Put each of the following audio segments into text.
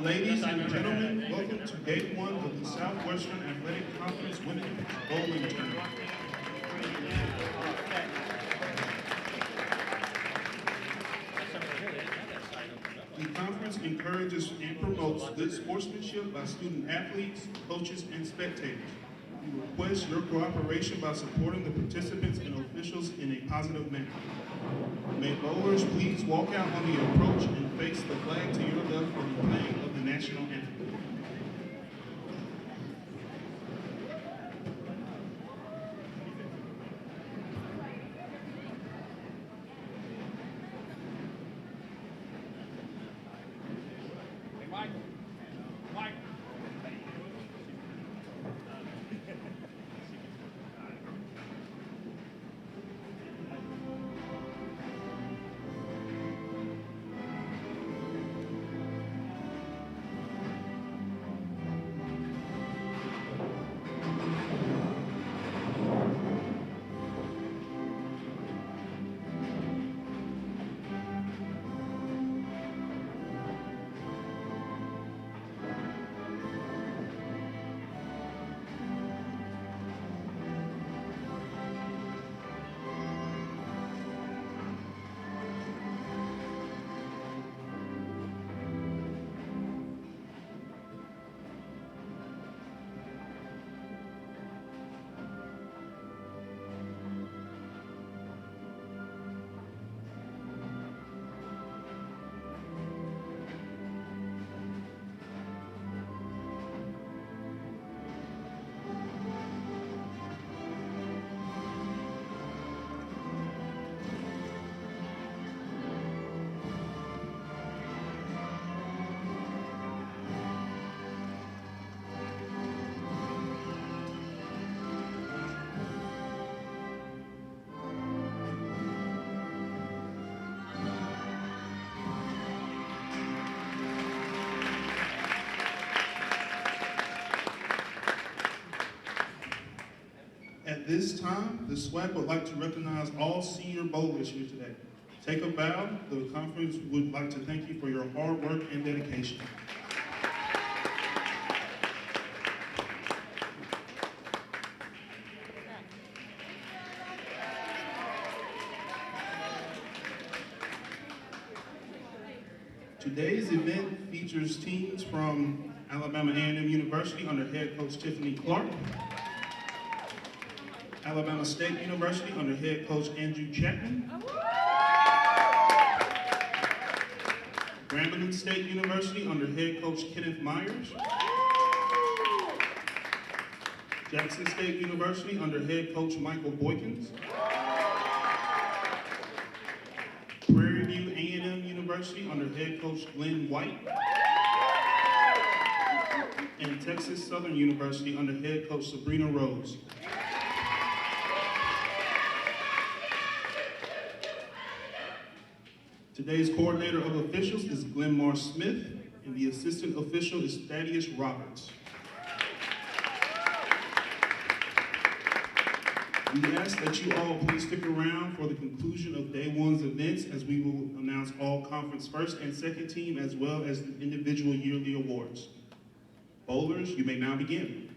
Ladies and gentlemen, welcome to Day 1 of the Southwestern Athletic Conference Women's Bowling Tournament. The conference encourages and promotes good sportsmanship by student athletes, coaches, and spectators. We request your cooperation by supporting the participants and officials in a positive manner. May bowlers please walk out on the approach and face the flag to your left for the playing of the national anthem. At this time, the SWAC would like to recognize all senior bowlers here today. Take a bow. The conference would like to thank you for your hard work and dedication. Today's event features teams from Alabama A&M University under head coach Tiffany Clark, Alabama State University under head coach Andrew Chapman, Grambling State University under head coach Kenneth Myers, Jackson State University under head coach Michael Boykins, Prairie A&M University under head coach Glenn White, and Texas Southern University under head coach Sabrina Rose. Today's coordinator of officials is Glenmar Smith, and the assistant official is Thaddeus Roberts. We ask that you all please stick around for the conclusion of Day 1's events, as we will announce all conference first and second team as well as the individual yearly awards. Bowlers, you may now begin.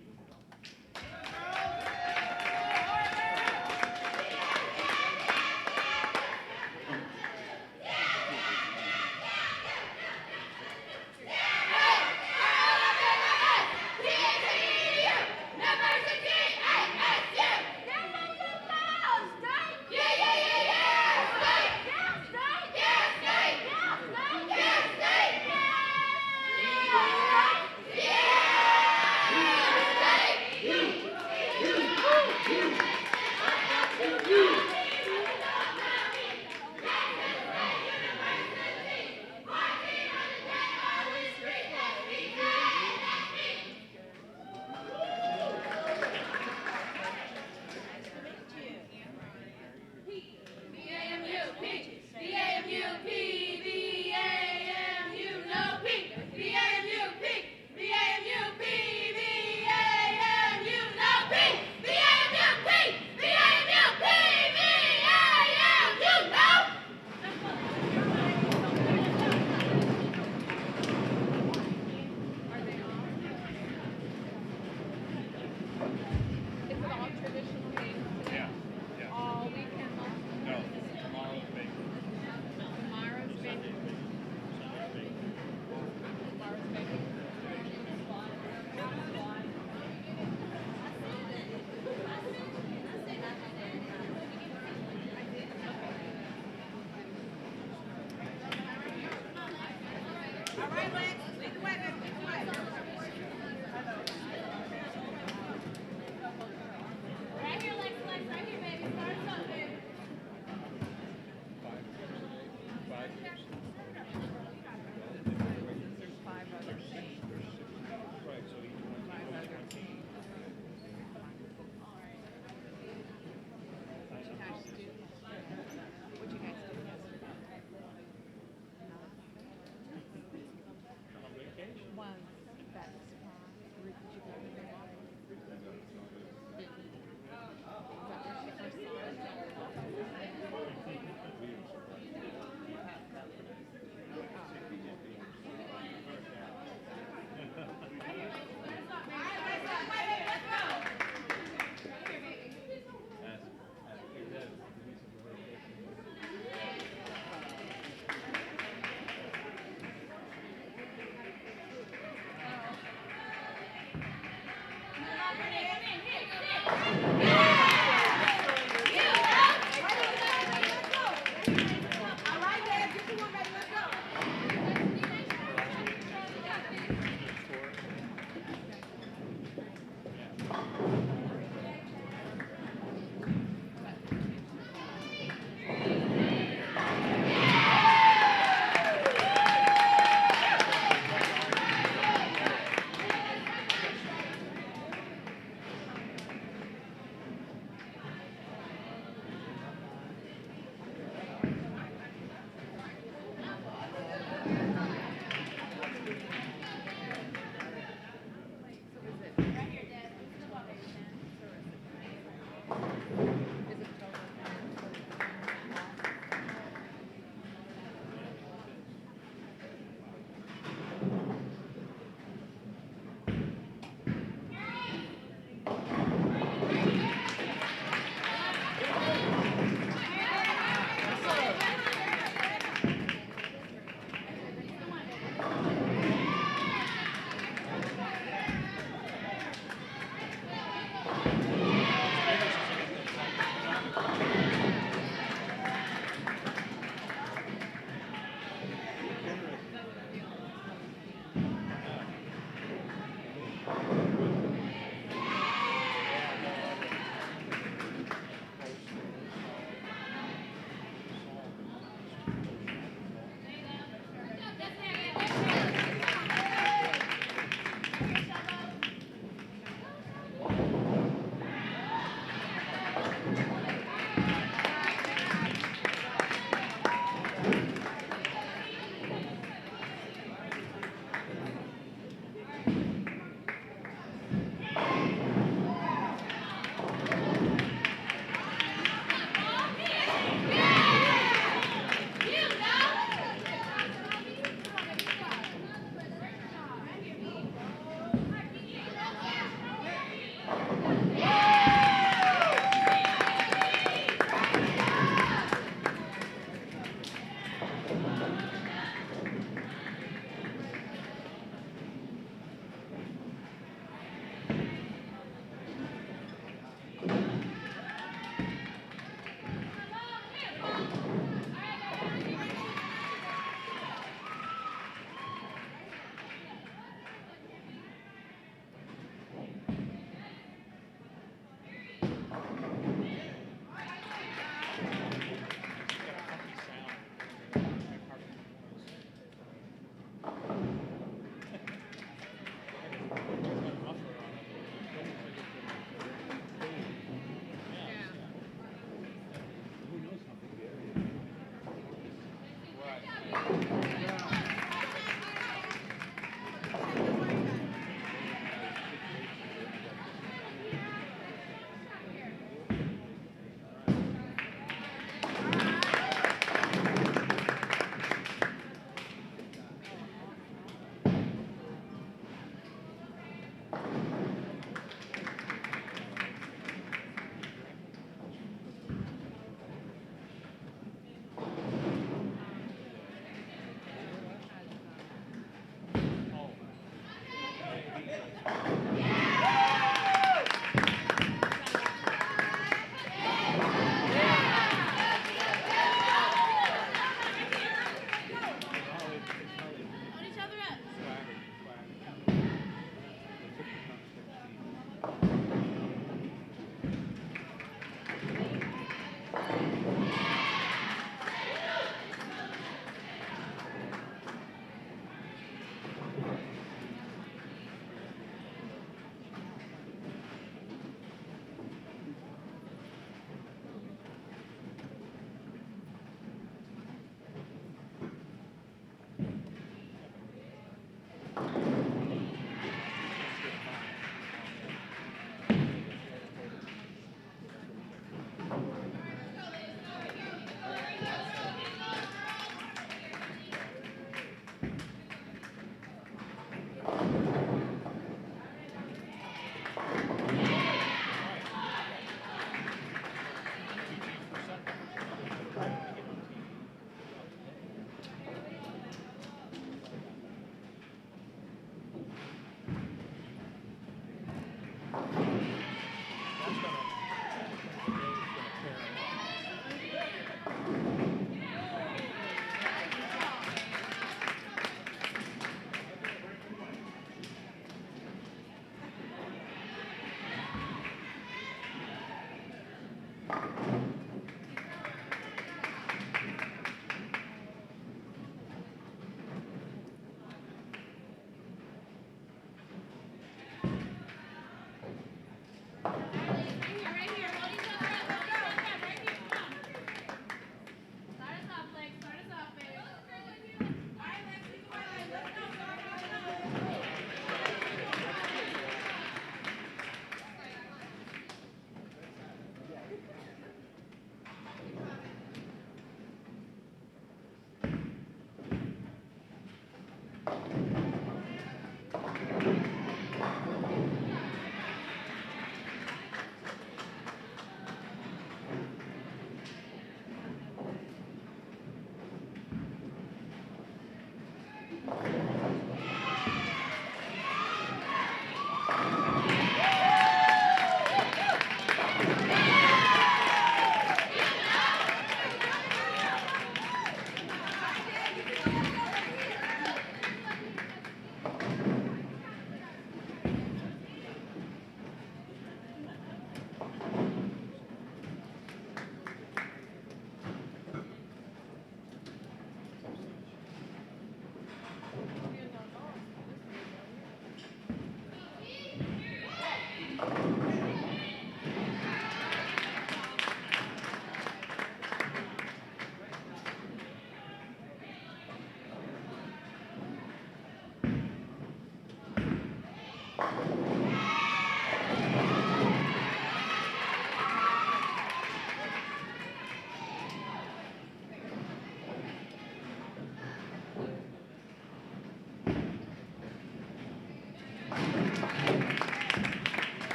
Yeah!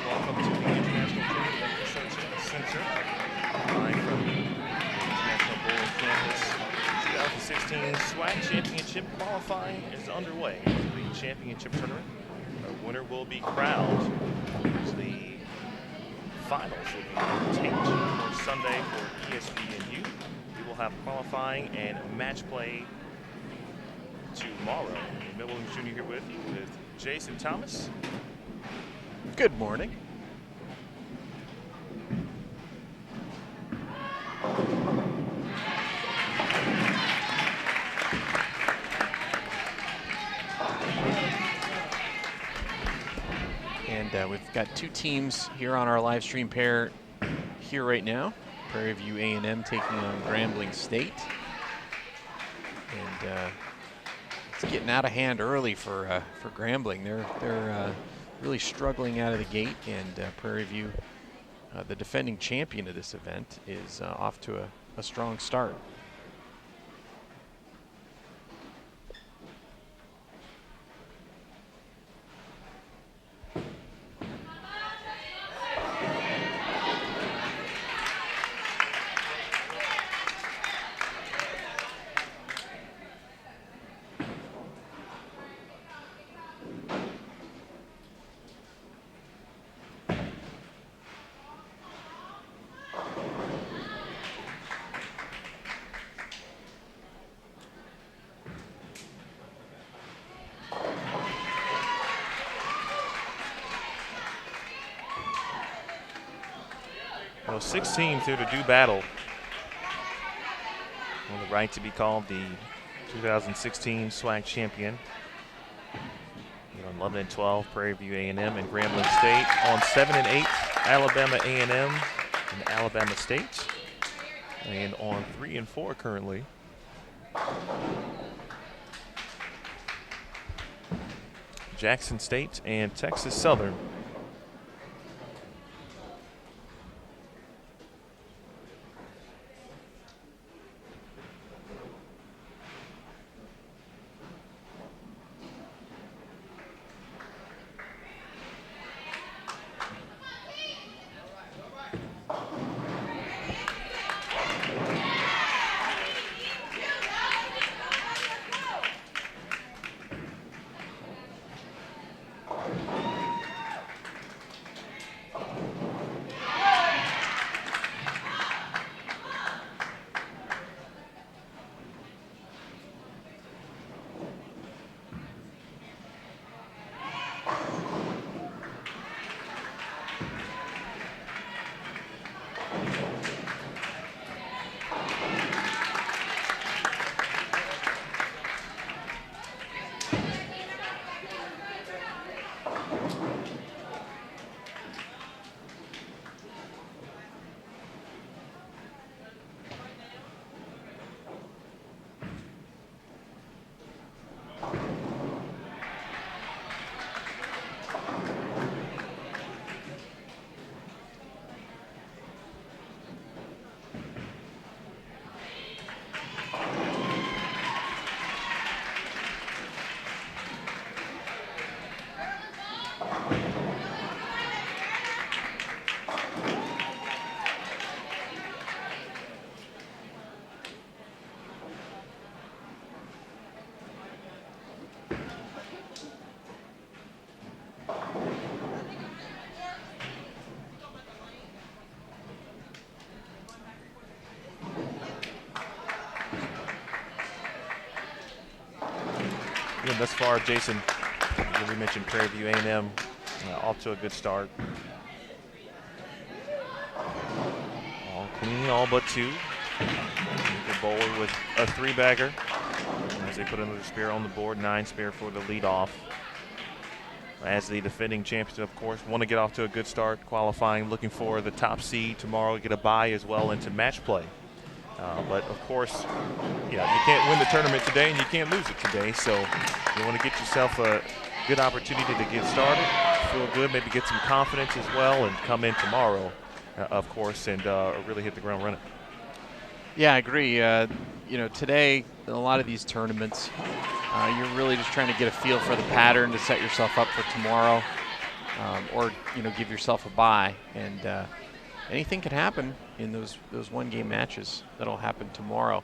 Welcome to the International Training Research Center. Live from the International Bowling Campus. 2016 SWAC Championship qualifying is underway for the championship tournament. Our winner will be crowned. The finals will be taped for Sunday for ESPNU. We will have qualifying and match play tomorrow. Bill Williams Jr. here with you with Jason Thomas. Good morning. And we've got two teams here on our live stream pair here right now. Prairie View A&M taking on Grambling State. And it's getting out of hand early for Grambling. They're really struggling out of the gate, and Prairie View, the defending champion of this event, is off to a strong start. Well, 6 teams here to do battle on the right to be called the 2016 SWAC champion. On 11 and 12, Prairie View A&M and Grambling State. On 7 and 8, Alabama A&M and Alabama State. And on 3 and 4 currently, Jackson State and Texas Southern. Thus far, Jason, we mentioned Prairie View A&M off to a good start. All clean, all but 2. The bowler with a 3-bagger as they put another spare on the board. 9 spare for the leadoff. As the defending champions, of course, want to get off to a good start, qualifying, looking for the top seed tomorrow, get a bye as well into match play. But of course, you can't win the tournament today and you can't lose it today. So you want to get yourself a good opportunity to get started, feel good, maybe get some confidence as well, and come in tomorrow, of course, and really hit the ground running. Yeah, I agree. Today, in a lot of these tournaments, you're really just trying to get a feel for the pattern to set yourself up for tomorrow. or give yourself a bye. And anything can happen in those one-game matches. That'll happen tomorrow.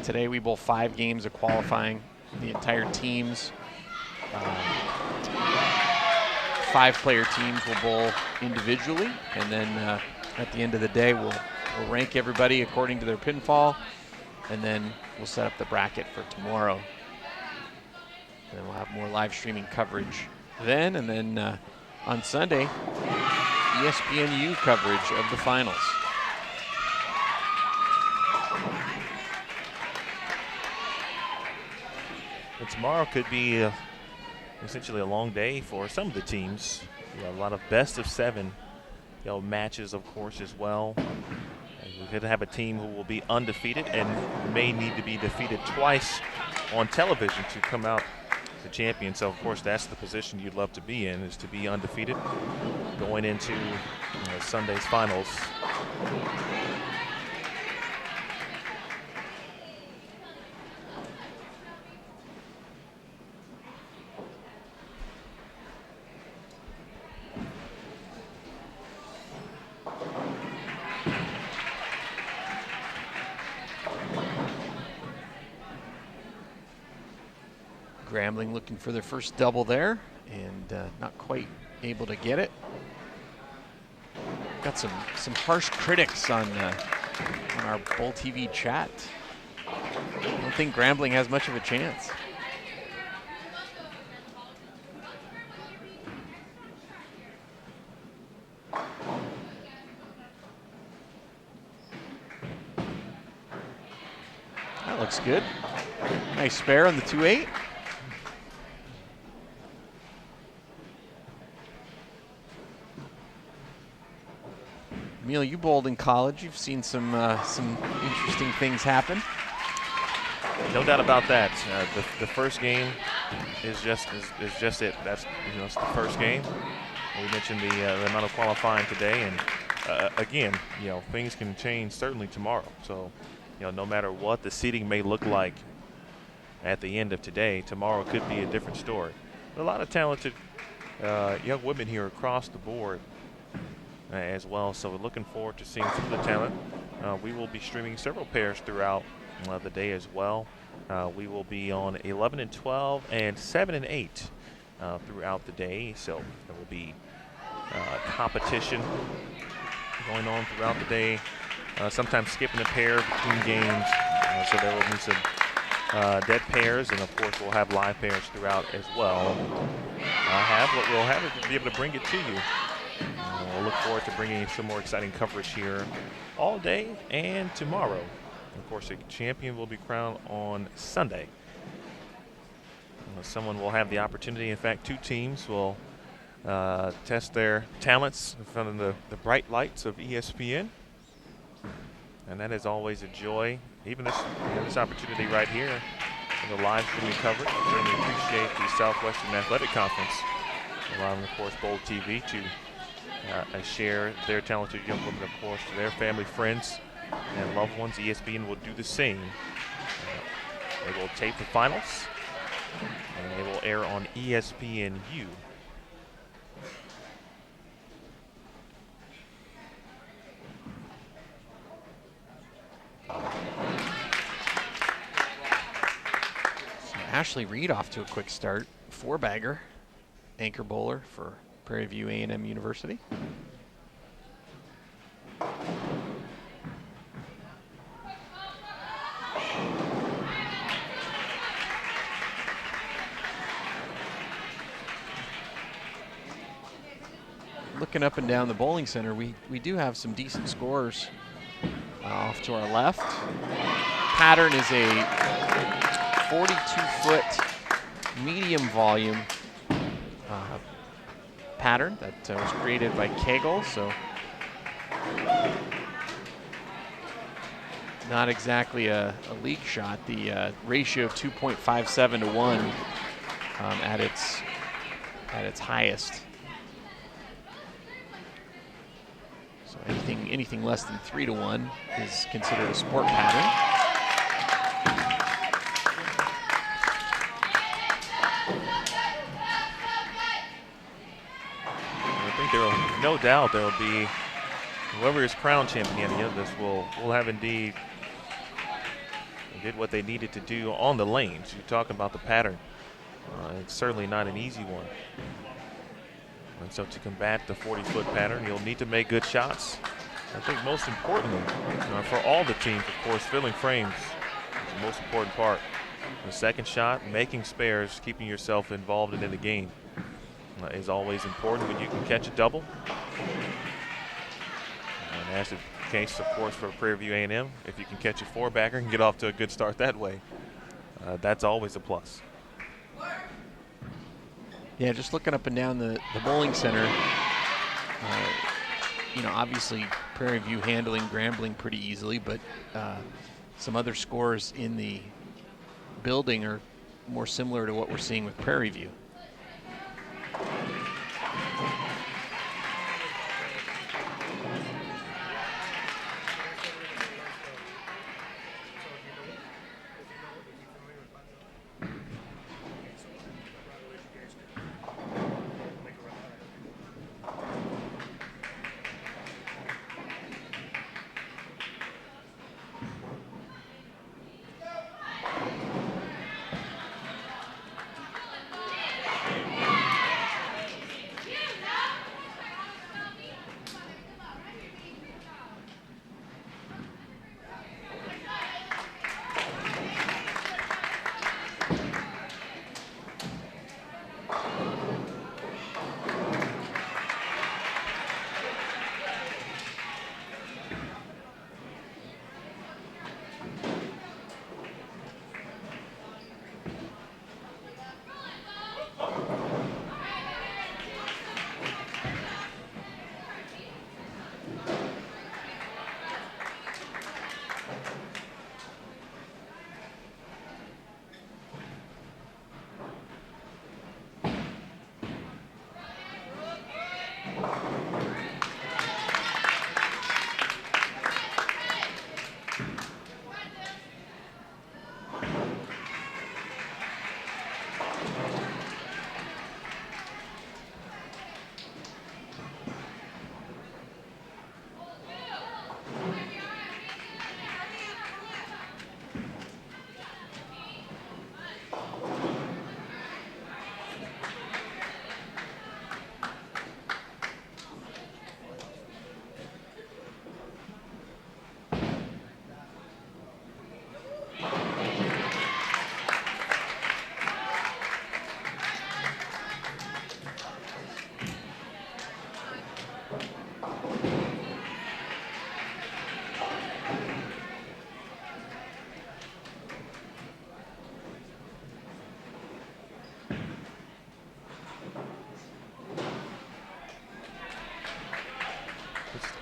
Today we bowl 5 games of qualifying. The entire teams, 5-player teams will bowl individually, and then at the end of the day we'll rank everybody according to their pinfall, and then we'll set up the bracket for tomorrow. And then we'll have more live streaming coverage then, and then on Sunday, ESPNU coverage of the finals. And tomorrow could be essentially a long day for some of the teams. A lot of best of 7 matches, of course, as well. We could have a team who will be undefeated and may need to be defeated twice on television to come out the champion. So, of course, that's the position you'd love to be in, is to be undefeated going into Sunday's finals. Grambling looking for their first double there, and not quite able to get it. Got some harsh critics on our Bowl TV chat. I don't think Grambling has much of a chance. That looks good. Nice spare on the 2-8. Emil, you bowled in college. You've seen some interesting things happen. No doubt about that. The first game is just it. That's it's the first game. We mentioned the amount of qualifying today, and again, things can change certainly tomorrow. So, no matter what the seating may look like at the end of today, tomorrow could be a different story. A lot of talented young women here across the board as well. So we're looking forward to seeing some of the talent. We will be streaming several pairs throughout the day as well. We will be on 11 and 12 and 7 and 8 throughout the day. So there will be competition going on throughout the day. Sometimes skipping a pair between games. So there will be some dead pairs, and of course we'll have live pairs throughout as well. What we'll have is be able to bring it to you. We'll look forward to bringing some more exciting coverage here all day and tomorrow. Of course, a champion will be crowned on Sunday. Someone will have the opportunity. In fact, 2 teams will test their talents in front of the bright lights of ESPN. And that is always a joy. Even this opportunity right here for the live streaming coverage. I certainly appreciate the Southwestern Athletic Conference allowing, of course, Bowl TV to share their talented young women, of course, to their family, friends, and loved ones. ESPN will do the same. They will tape the finals, and they will air on ESPNU. So Ashley Reed off to a quick start. 4-bagger, anchor bowler for Prairie View A&M University. Looking up and down the bowling center, we do have some decent scores off to our left. Pattern is a 42-foot medium volume pattern that was created by Kegel, so not exactly a league shot. The ratio of 2.57 to 1 at its highest. So anything less than 3 to 1 is considered a sport pattern. no doubt there will be whoever is crowned champion at the end of this will have indeed did what they needed to do on the lanes. You talk about the pattern. It's certainly not an easy one. And so to combat the 40-foot pattern, you'll need to make good shots. I think most importantly, for all the teams, of course, filling frames is the most important part. The second shot, making spares, keeping yourself involved in the game is always important when you can catch a double. And as the case, of course, for Prairie View A&M, if you can catch a four-bagger and get off to a good start that way, that's always a plus. Yeah, just looking up and down the bowling center, obviously Prairie View handling Grambling pretty easily, but some other scores in the building are more similar to what we're seeing with Prairie View.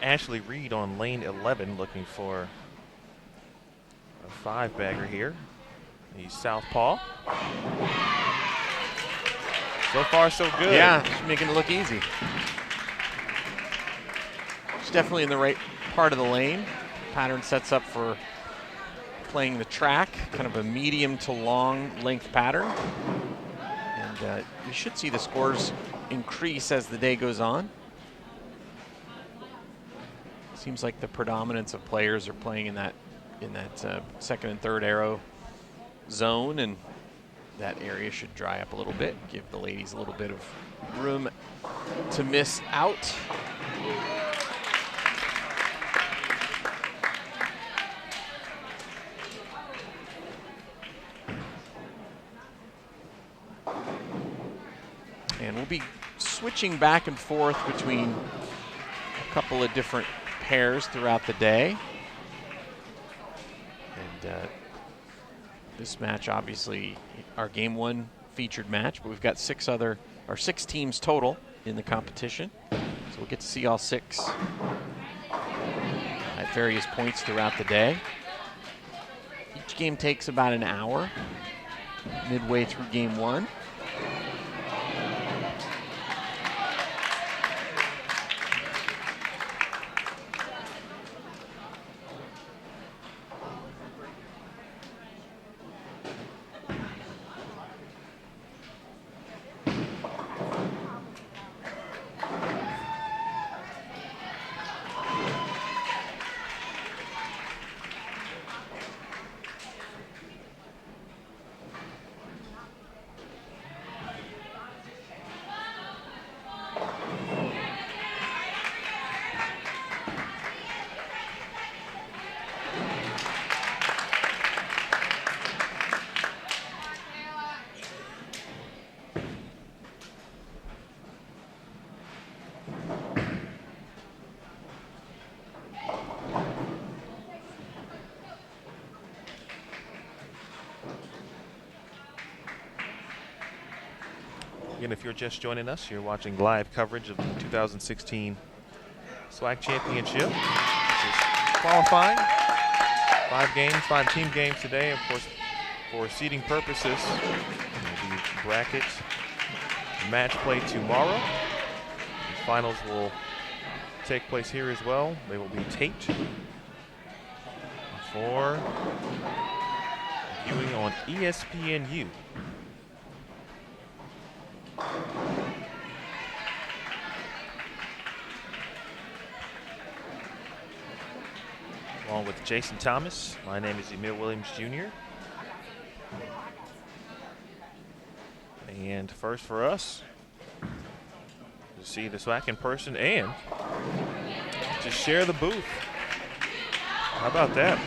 Ashley Reed on lane 11 looking for a five-bagger here. He's southpaw. So far, so good. Yeah, she's making it look easy. She's definitely in the right part of the lane. Pattern sets up for playing the track, kind of a medium to long length pattern. And you should see the scores increase as the day goes on. Seems like the predominance of players are playing in that second and third arrow zone, and that area should dry up a little bit, give the ladies a little bit of room to miss out. And we'll be switching back and forth between a couple of different pairs throughout the day. And this match, obviously, our game one featured match, but we've got six teams total in the competition. So we'll get to see all six at various points throughout the day. Each game takes about an hour, midway through game one. Again, if you're just joining us, you're watching live coverage of the 2016 SWAC Championship, which is qualifying. 5 team games today. Of course, for seeding purposes, the bracket match play tomorrow. The finals will take place here as well. They will be taped for viewing on ESPNU. Along with Jason Thomas, my name is Emil Williams Jr. And first for us, to see the SWAC in person and to share the booth. How about that?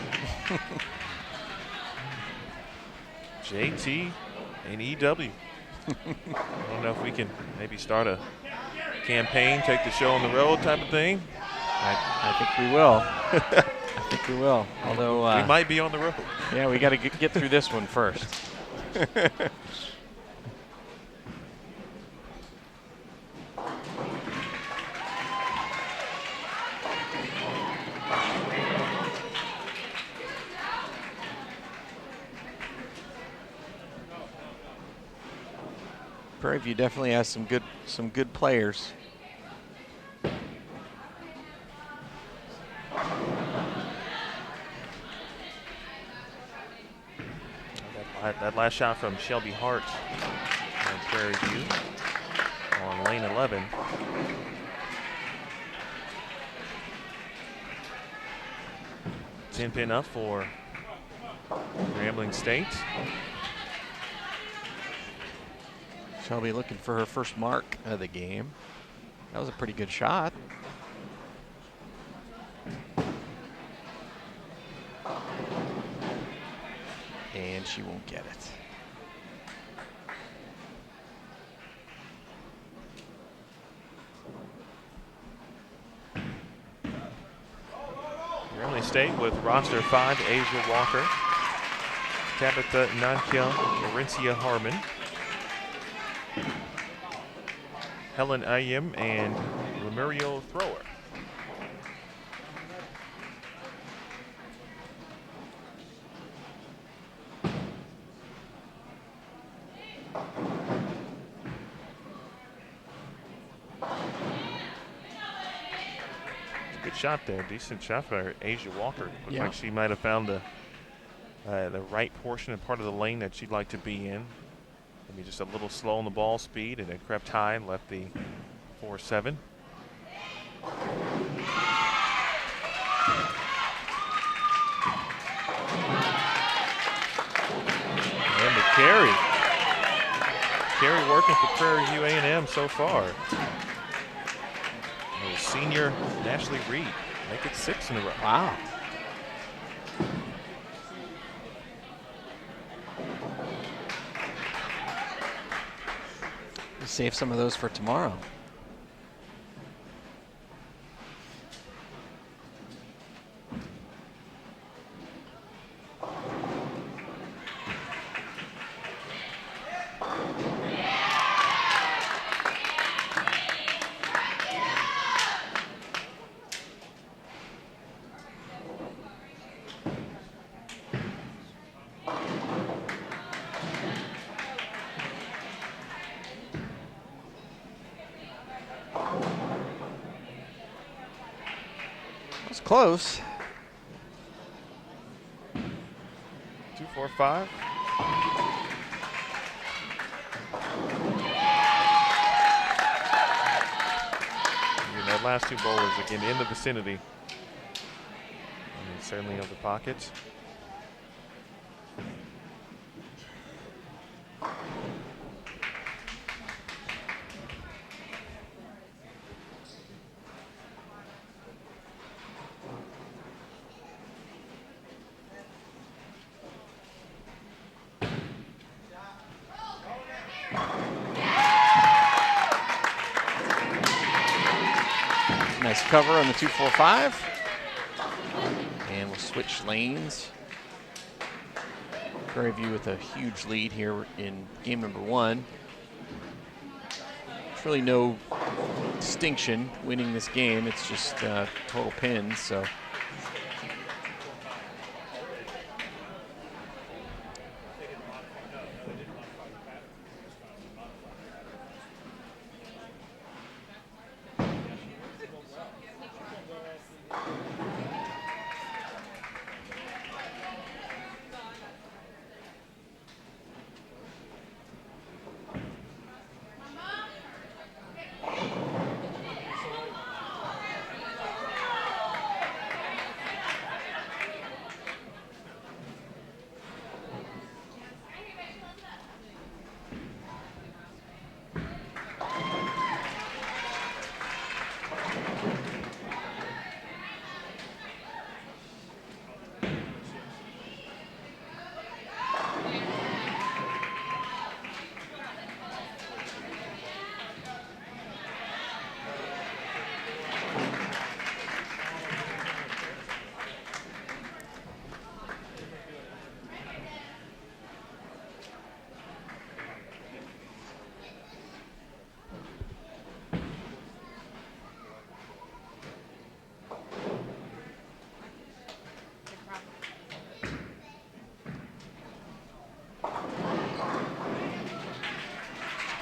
JT and EW. I don't know if we can maybe start a campaign, take the show on the road type of thing. I think we will. I think we will. Although we might be on the road. Yeah, we got to get through this one first. Prairie View definitely has some good players. That last shot from Shelby Hart on Prairie View on lane 11. Ten pin up for Grambling State. Shelby looking for her first mark of the game. That was a pretty good shot. And she won't get it. Grambling State with roster 5, Asia Walker, Tabitha Nankia, Laurencia Harmon, Helen Ayem, and Lemurio Thrower. Good shot there, decent shot for Asia Walker. Looks like she might have found the right portion and part of the lane that she'd like to be in. Maybe just a little slow on the ball speed, and it crept high and left the 4-7. And the carry. Carry working for Prairie View A&M so far. Senior Ashley Reed, make it 6 in a row. Wow. We'll save some of those for tomorrow. Close. 2-4-5. And that last two bowlers again in the vicinity. And certainly of the pockets. Nice cover on the 2-4-5. And we'll switch lanes. Prairie View with a huge lead here in game number 1. there's really no distinction winning this game. It's just total pins. So.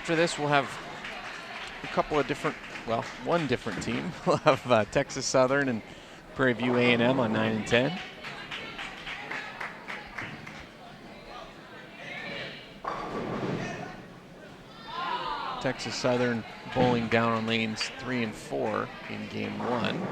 After this, we'll have a couple of different, well, one different team. We'll have Texas Southern and Prairie View A&M on 9 and 10. Texas Southern bowling down on lanes 3 and 4 in game 1.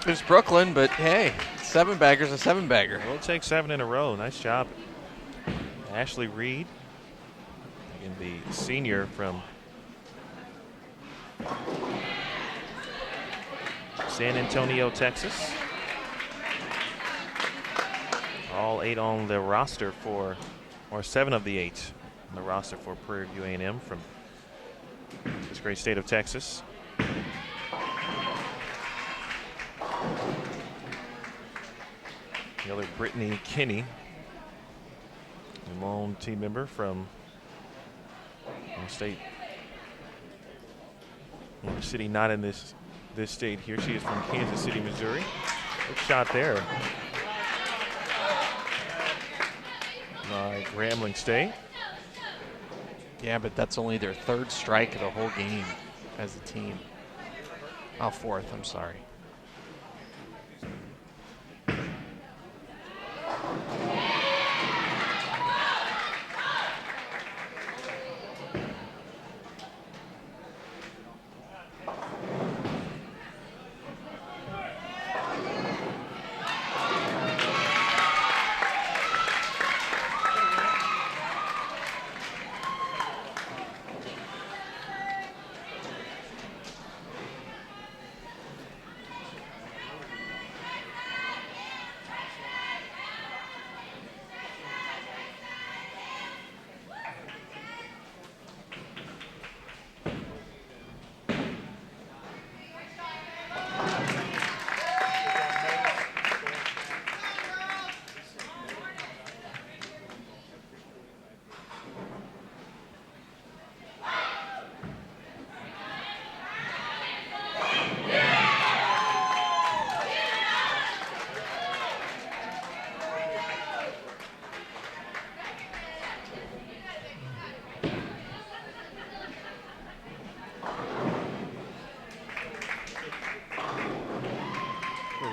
There's Brooklyn, but hey, 7-bagger's a 7-bagger. We'll take 7 in a row. Nice job, Ashley Reed. in the senior from San Antonio, Texas. All 8 on the roster for, or 7 of the 8 on the roster for Prairie View A&M from this great state of Texas. The other Brittany Kinney, a lone team member from state city, not in this state here. She is from Kansas City, Missouri. Good shot there by Grambling State. Yeah, but that's only their 3rd strike of the whole game as a team. Oh, 4th, I'm sorry.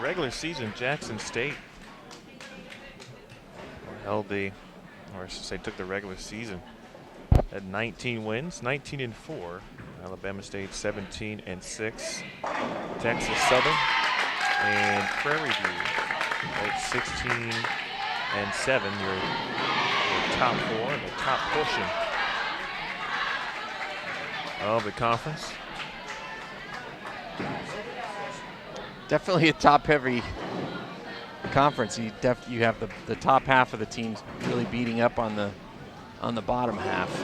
Regular season, Jackson State held the, or I should say took the regular season at 19 wins, 19-4. Alabama State 17-6. Texas Southern and Prairie View at 16-7. Your top 4, the top portion of the conference. Definitely a top-heavy conference. You have the top half of the teams really beating up on the bottom half.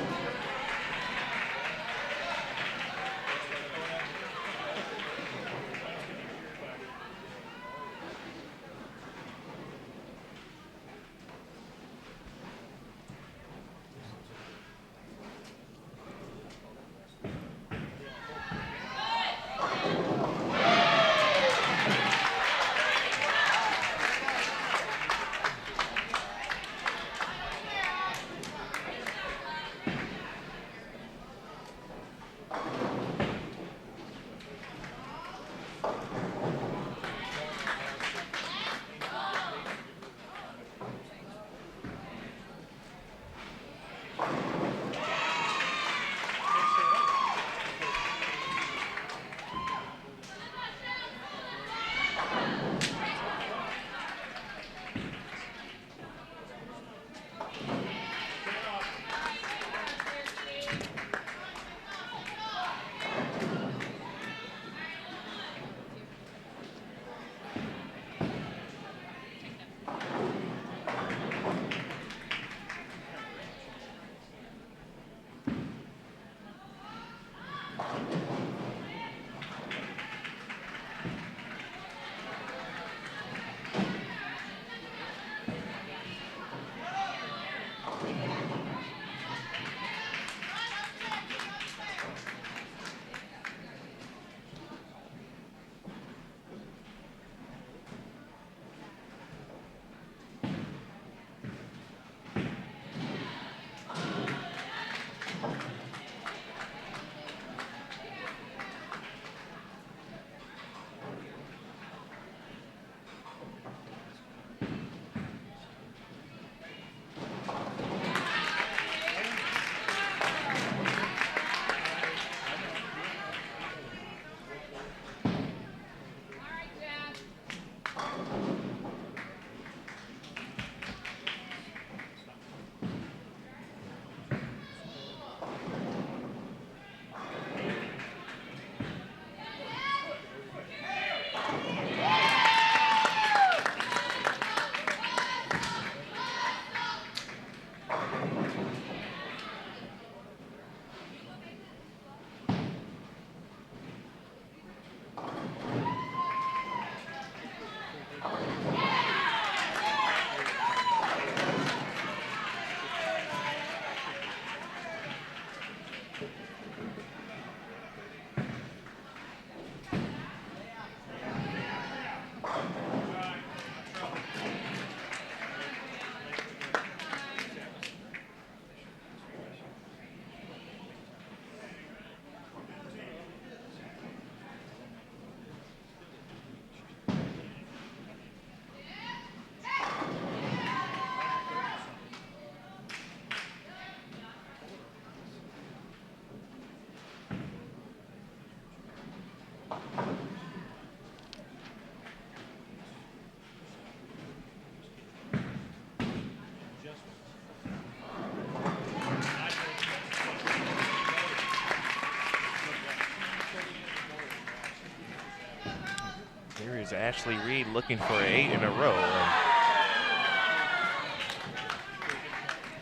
Here's Ashley Reed looking for 8 in a row.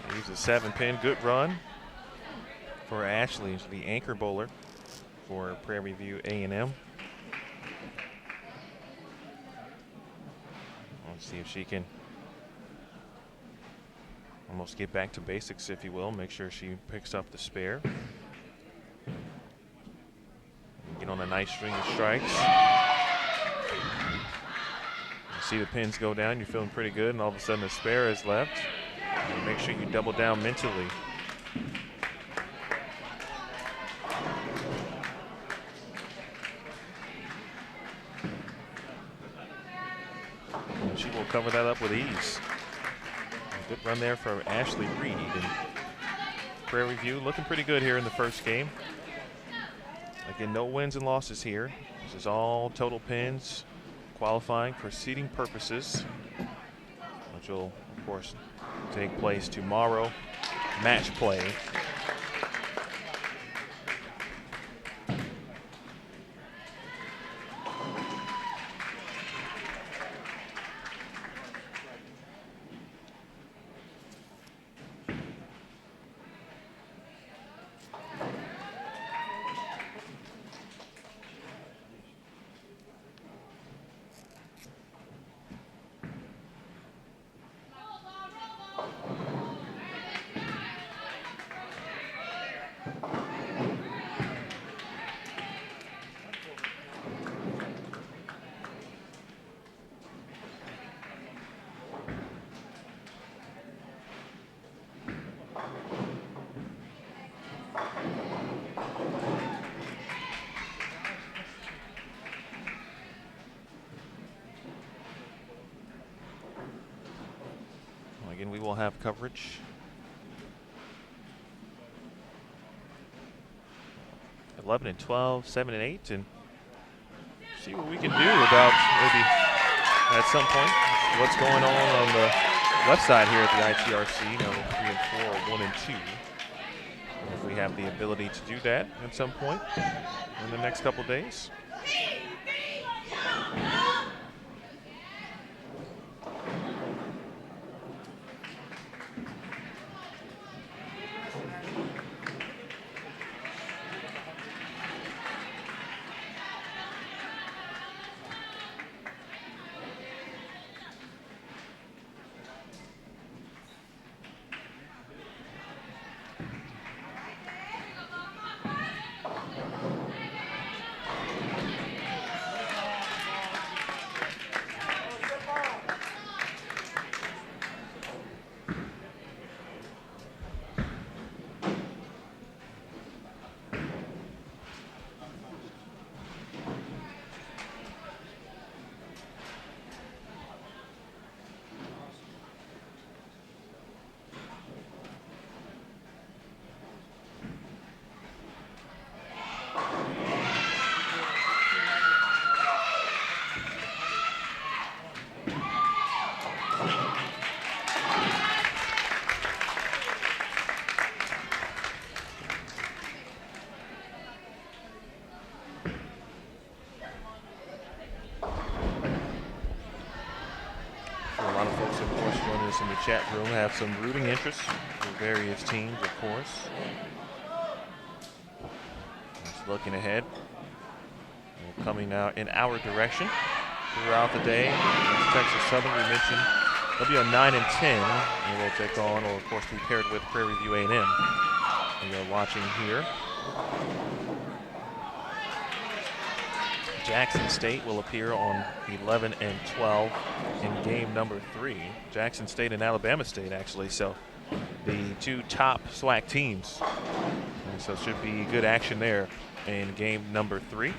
And he's a 7-pin. Good run for Ashley. She's the anchor bowler for Prairie View A&M. Let's see if she can almost get back to basics, if you will. Make sure she picks up the spare. Get on a nice string of strikes. You see the pins go down, you're feeling pretty good, and all of a sudden a spare is left. And make sure you double down mentally. And she will cover that up with ease. A good run there for Ashley Reed. And Prairie View looking pretty good here in the first game. Again, no wins and losses here. This is all total pins, qualifying for seeding purposes, which will, of course, take place tomorrow. Match play. Again, we will have coverage. 11 and 12, 7 and 8, and see what we can do about maybe at some point what's going on the left side here at the ITRC. You know, 3 and 4, 1 and 2. And if we have the ability to do that at some point in the next couple days. In the chat room have some rooting interest for various teams, of course. Just looking ahead, coming out in our direction throughout the day. Texas Southern, we mentioned, they'll be on 9 and 10, and we'll take on, or of course, be paired with Prairie View A&M. We are watching here. Jackson State will appear on 11 and 12 in game number 3. Jackson State and Alabama State, actually, so the two top SWAC teams. And so it should be good action there in game number 3.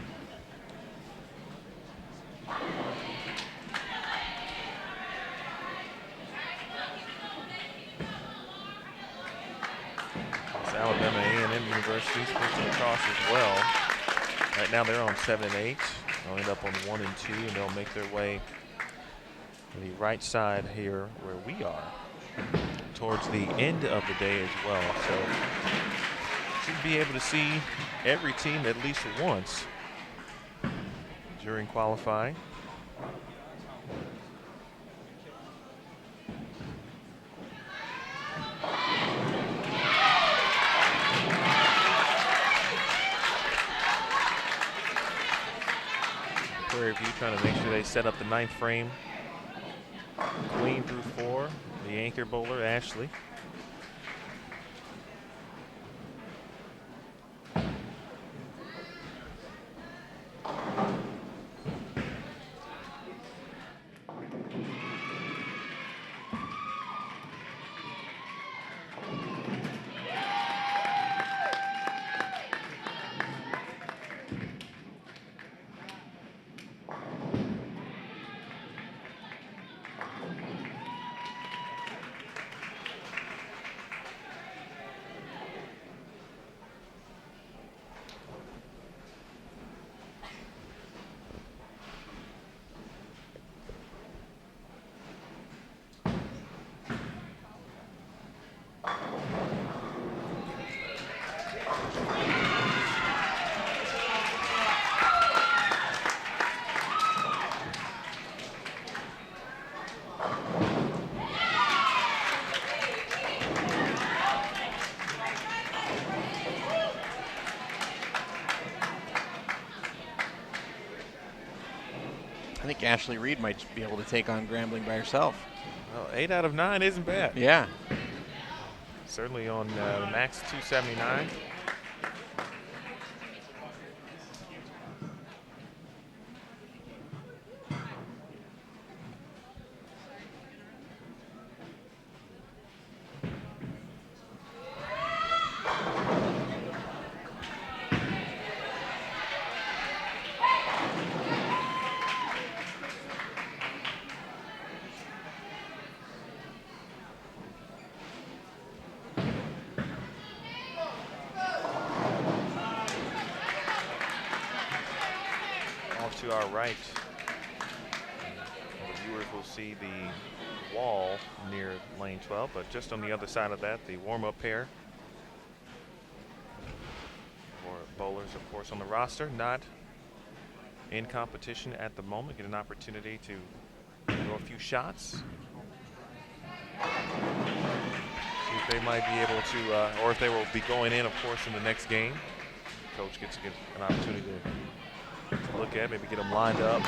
It's Alabama A&M University switching across as well. Right now they're on 7 and 8. They'll end up on 1 and 2, and they'll make their way to the right side here where we are towards the end of the day as well. So should be able to see every team at least once during qualifying. Prairie View trying to make sure they set up the 9th frame. Queen through 4. The anchor bowler, Ashley. I think Ashley Reed might be able to take on Grambling by herself. Well, 8 out of 9 isn't bad. Yeah. Certainly on max 279. To our right, the viewers will see the wall near lane 12, but just on the other side of that, the warm-up pair for bowlers, of course, on the roster, not in competition at the moment. Get an opportunity to throw a few shots. See if they might be able to, or if they will be going in, of course, in the next game. Coach gets to get an opportunity to look at, maybe get them lined up.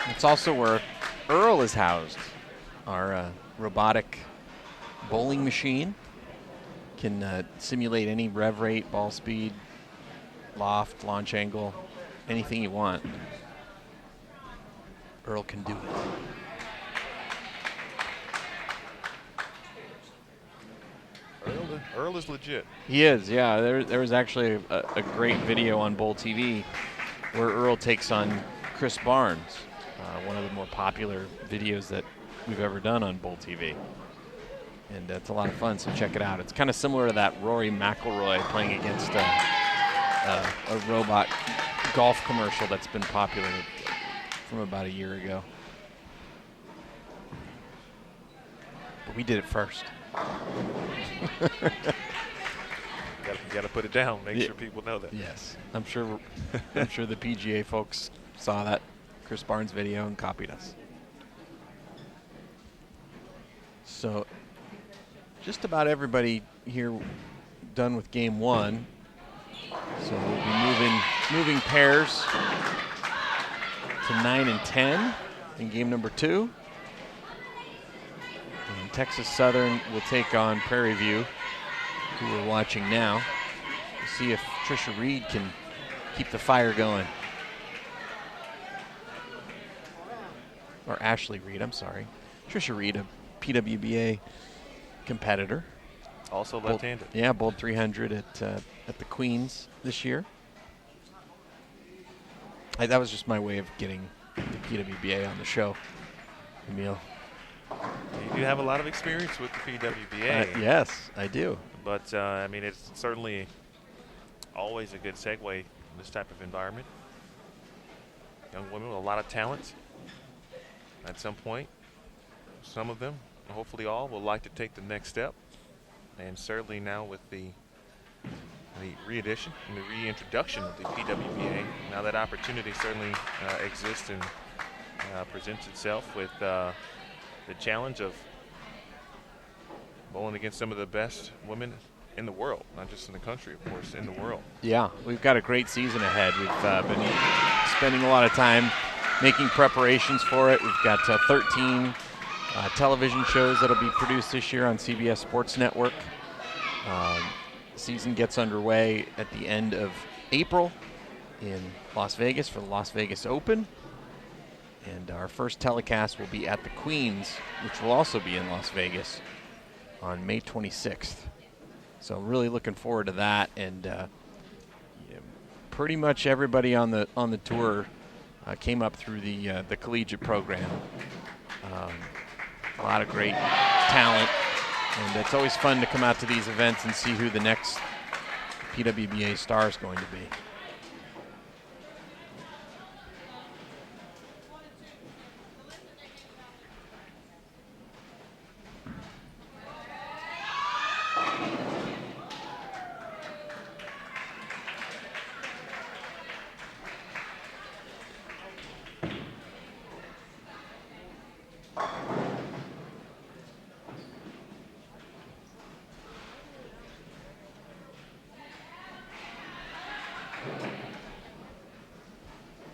It's also where Earl is housed. Our robotic bowling machine can simulate any rev rate, ball speed, loft, launch angle, anything you want. Earl can do it. Earl is legit. He is, yeah. There was actually a great video on Bowl TV where Earl takes on Chris Barnes, one of the more popular videos that we've ever done on Bowl TV. And it's a lot of fun, so check it out. It's kind of similar to that Rory McIlroy playing against a robot golf commercial that's been popular from about a year ago. But we did it first. You got to put it down. Make sure people know that. Yes, I'm sure the PGA folks saw that Chris Barnes video and copied us. So, just about everybody here done with game 1. So we'll be moving pairs to 9 and 10 in game number 2. And Texas Southern will take on Prairie View, who we're watching now, to see if Trisha Reed can keep the fire going. Or Ashley Reed, I'm sorry. Trisha Reed, a PWBA competitor. Also left-handed. Yeah, bowled 300 at the Queens this year. That was just my way of getting the PWBA on the show, Emil. You do have a lot of experience with the PWBA. Yes, I do. But, I mean, it's certainly always a good segue in this type of environment. Young women with a lot of talent. At some point, some of them, hopefully all, will like to take the next step. And certainly now with the the re-edition and the reintroduction of the PWBA. Now that opportunity certainly exists and presents itself with the challenge of bowling against some of the best women in the world, not just in the country, of course, in the world. Yeah, we've got a great season ahead. We've been spending a lot of time making preparations for it. We've got 13 television shows that'll be produced this year on CBS Sports Network. Season gets underway at the end of April in Las Vegas for the Las Vegas Open. And our first telecast will be at the Queens, which will also be in Las Vegas on May 26th. So really looking forward to that. And pretty much everybody on the tour came up through the collegiate program. A lot of great talent. And it's always fun to come out to these events and see who the next PWBA star is going to be.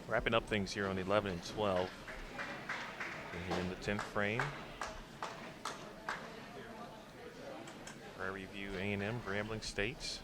Wrapping up things here on 11 and 12. We're here in the 10th frame. Prairie View A&M, Grambling States.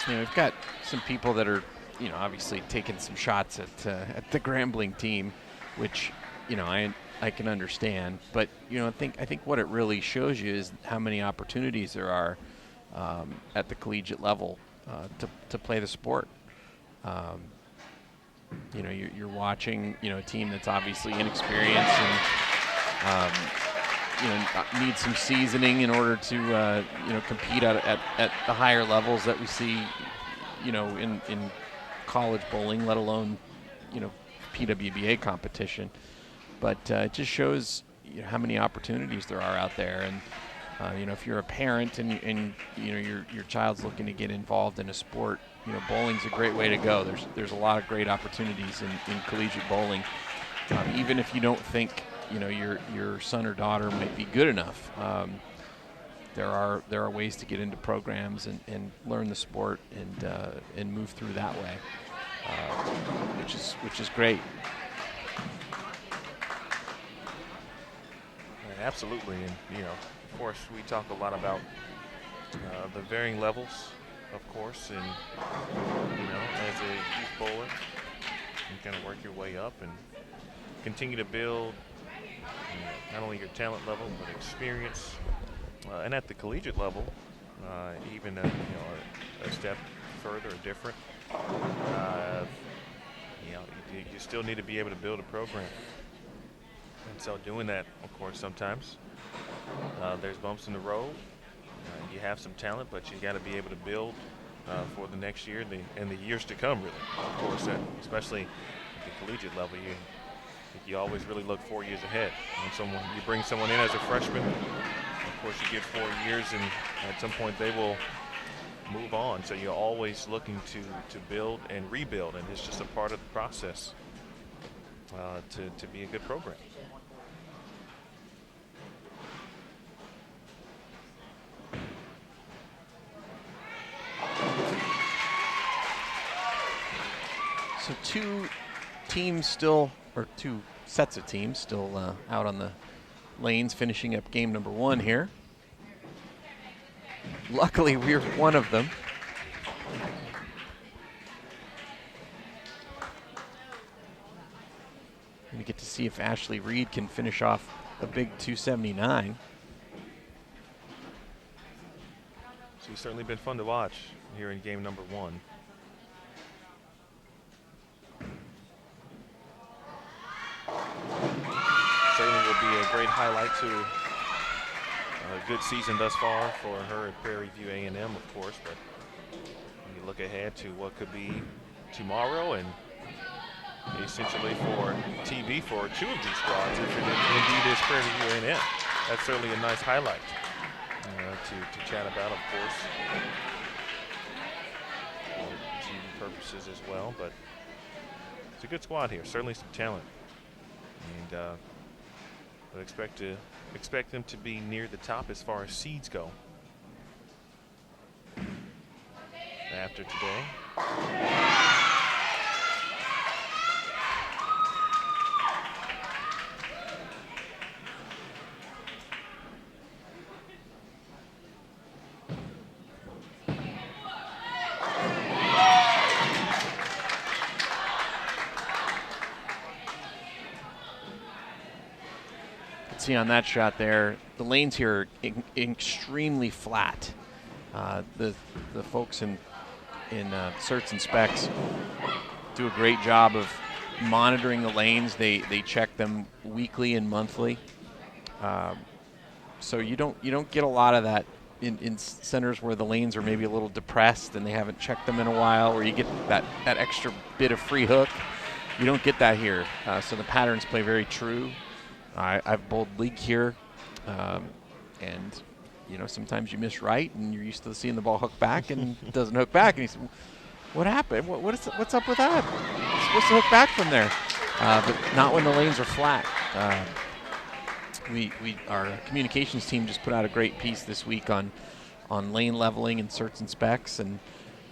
We've got some people that are, obviously taking some shots at the Grambling team, which, I can understand. But, I think what it really shows you is how many opportunities there are at the collegiate level to play the sport. You're watching, a team that's obviously inexperienced and, needs some seasoning in order to, compete at the higher levels that we see, in college bowling, let alone, PWBA competition. But it just shows how many opportunities there are out there. And, if you're a parent and your child's looking to get involved in a sport, bowling's a great way to go. There's a lot of great opportunities in collegiate bowling. Even if you don't think, your son or daughter might be good enough, there are ways to get into programs and learn the sport and move through that way, which is great. Absolutely, and of course, we talk a lot about the varying levels, of course, and as a youth bowler, you kind of work your way up and continue to build not only your talent level but experience, and at the collegiate level, even a step further or different. You still need to be able to build a program. And so doing that, of course, sometimes There's bumps in the road. You have some talent, but you got to be able to build for the next year and the years to come, really. Of course, especially at the collegiate level, you always really look 4 years ahead. When you bring someone in as a freshman, of course you get 4 years, and at some point they will move on. So you're always looking to build and rebuild, and it's just a part of the process to be a good program. So two sets of teams still out on the lanes finishing up game number 1 here. Luckily, we're one of them. We get to see if Ashley Reed can finish off a big 279. She's certainly been fun to watch here in game number 1. Certainly will be a great highlight to a good season thus far for her at Prairie View A&M, of course, but you look ahead to what could be tomorrow and essentially for TV for 2 of these squads, if it indeed is Prairie View A&M. That's certainly a nice highlight to chat about, of course, for TV purposes as well, but it's a good squad here, certainly some talent. And I expect them to be near the top as far as seeds go after today. See on that shot there, the lanes here are extremely flat. The folks in certs and specs do a great job of monitoring the lanes. They check them weekly and monthly. So you don't get a lot of that in centers where the lanes are maybe a little depressed and they haven't checked them in a while, where you get that extra bit of free hook. You don't get that here. So the patterns play very true. I've bowled league here, and sometimes you miss right, and you're used to seeing the ball hook back, and it doesn't hook back. And you say, "What happened? What's up with that? It's supposed to hook back from there," but not when the lanes are flat. Our communications team just put out a great piece this week on lane leveling and certs and specs, and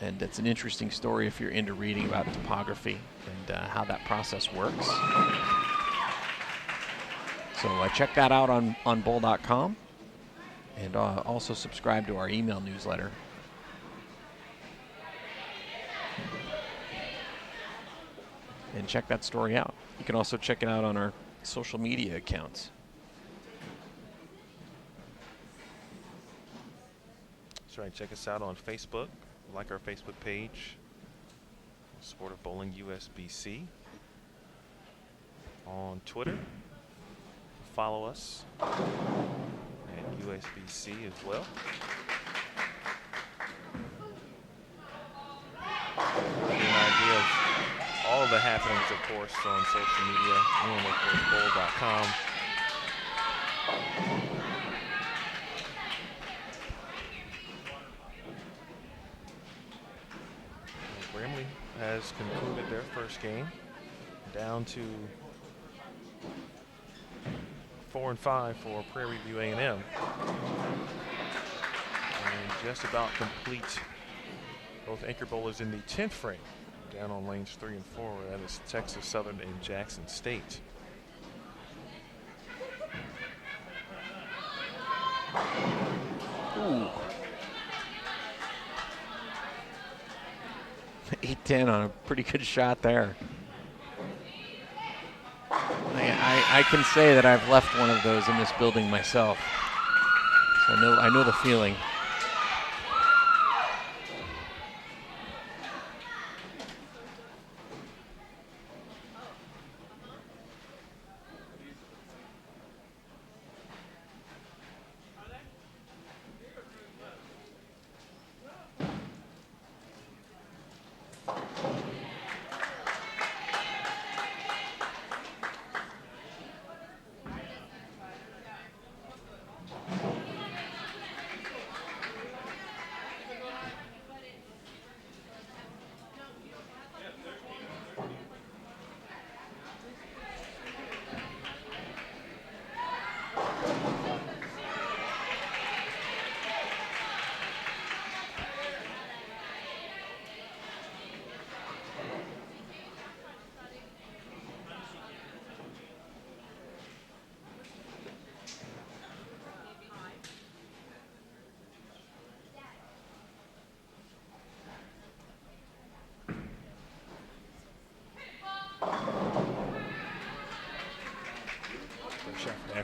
it's an interesting story if you're into reading about topography and how that process works. So check that out on bowl.com, and also subscribe to our email newsletter. And check that story out. You can also check it out on our social media accounts. That's right. Check us out on Facebook. Like our Facebook page, Sport of Bowling USBC. On Twitter, follow us at USBC as well. Give you an idea of all the happenings, of course, on social media and of course bowl.com. Grambling has concluded their first game, down to 4-5 for Prairie View A&M. And just about complete both anchor bowlers in the 10th frame, down on lanes 3 and 4. That is Texas Southern and Jackson State. Ooh. 8-10 on a pretty good shot there. I can say that I've left one of those in this building myself. So I know the feeling.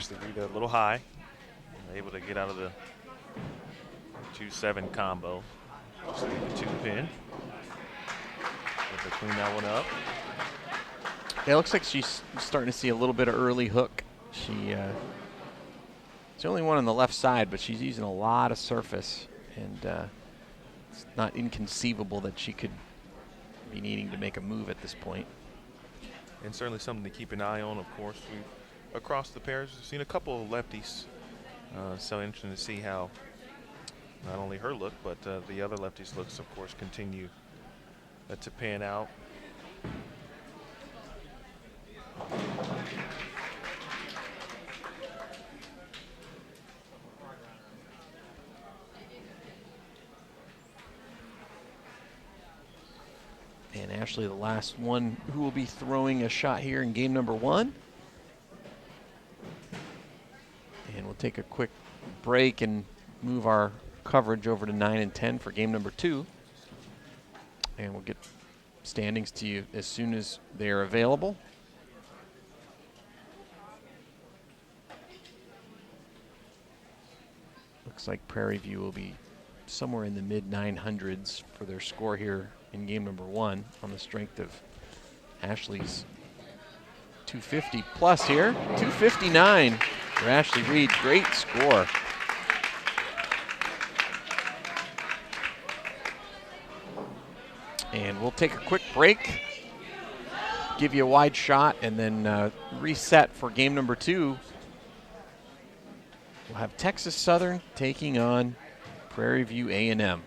Ashley Reed a little high. Able to get out of the 2-7 combo. So the 2-pin. Able to clean that one up. Yeah, it looks like she's starting to see a little bit of early hook. She's the only one on the left side, but she's using a lot of surface, and it's not inconceivable that she could be needing to make a move at this point. And certainly something to keep an eye on, of course. Across the pairs, we've seen a couple of lefties. So interesting to see how not only her look, but the other lefties' looks, of course, continue to pan out. And Ashley, the last one who will be throwing a shot here in game number 1. And we'll take a quick break and move our coverage over to 9 and 10 for game number 2. And we'll get standings to you as soon as they are available. Looks like Prairie View will be somewhere in the mid-900s for their score here in game number 1 on the strength of Ashley's 250 plus here. 259 for Ashley Reed. Great score. And we'll take a quick break, give you a wide shot, and then reset for game number 2. We'll have Texas Southern taking on Prairie View A&M.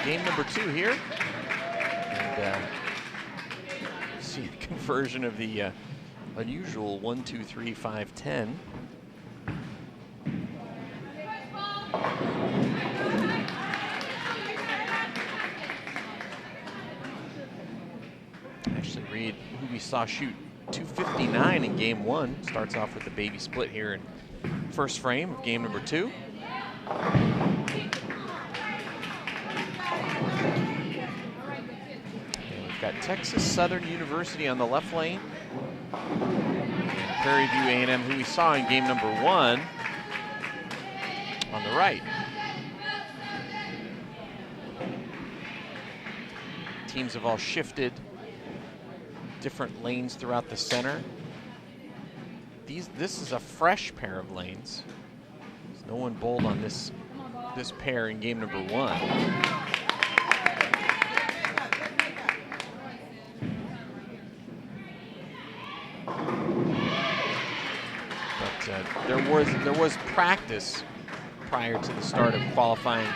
Game number 2 here. And see the conversion of the unusual 1, 2, 3, 5, 10. Ashley Reed, who we saw shoot 259 in game 1, starts off with the baby split here in first frame of game number 2. Got Texas Southern University on the left lane, and Prairie View A&M, who we saw in game number 1, on the right. Teams have all shifted different lanes throughout the center. This is a fresh pair of lanes. There's no one bowled on this pair in game number 1. There was practice prior to the start of qualifying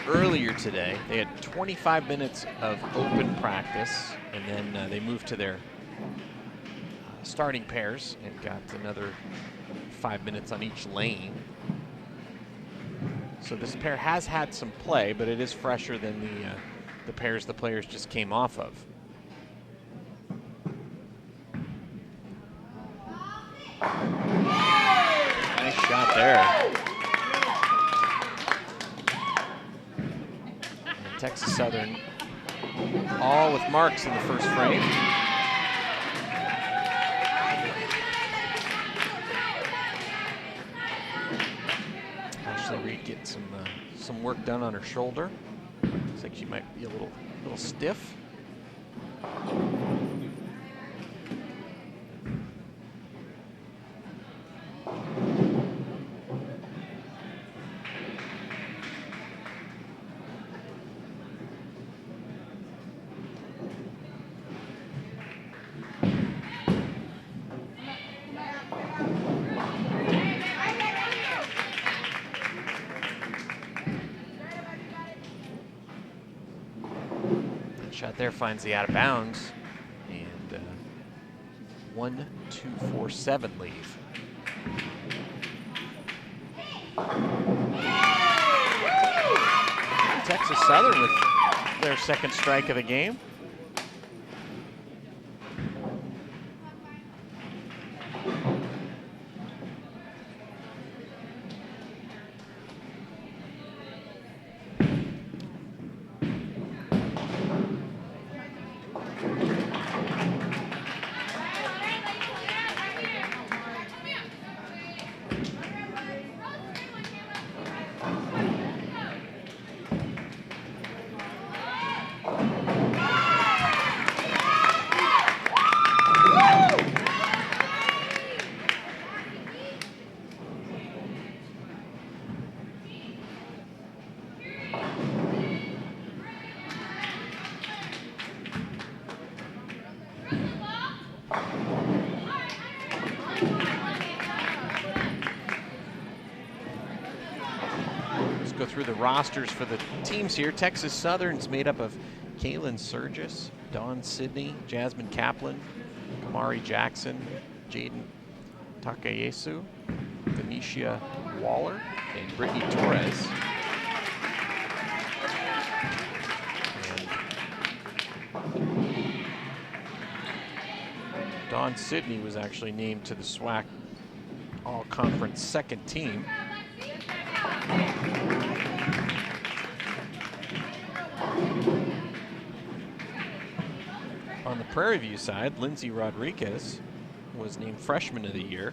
earlier today. They had 25 minutes of open practice, and then they moved to their starting pairs and got another 5 minutes on each lane. So this pair has had some play, but it is fresher than the pairs the players just came off of. Nice shot there. And Texas Southern all with marks in the first frame. Ashley Reed getting some work done on her shoulder. Looks like she might be a little stiff. Shot there finds the out of bounds, and 1, 2, 4, 7 leave. Texas Southern with their second strike of the game. Through the rosters for the teams here. Texas Southern's made up of Kaylin Surgis, Dawn Sidney, Jasmine Kaplan, Kamari Jackson, Jaden Takayesu, Venetia Waller, and Brittany Torres. And Dawn Sidney was actually named to the SWAC All-Conference second team. On the Prairie View side, Lindsay Rodriguez was named Freshman of the Year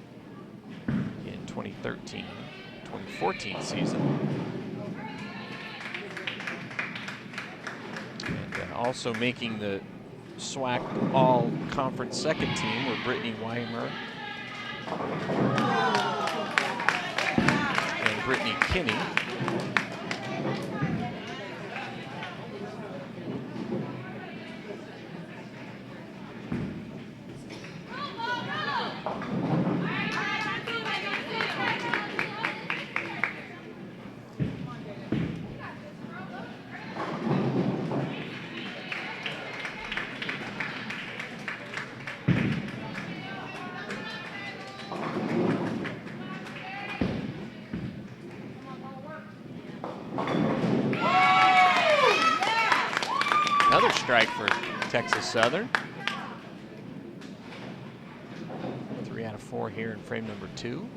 in 2013-2014 season. And also making the SWAC all-conference second team were Brittany Weimer and Brittany Kinney. Another strike for Texas Southern. 3 out of 4 here in frame number 2.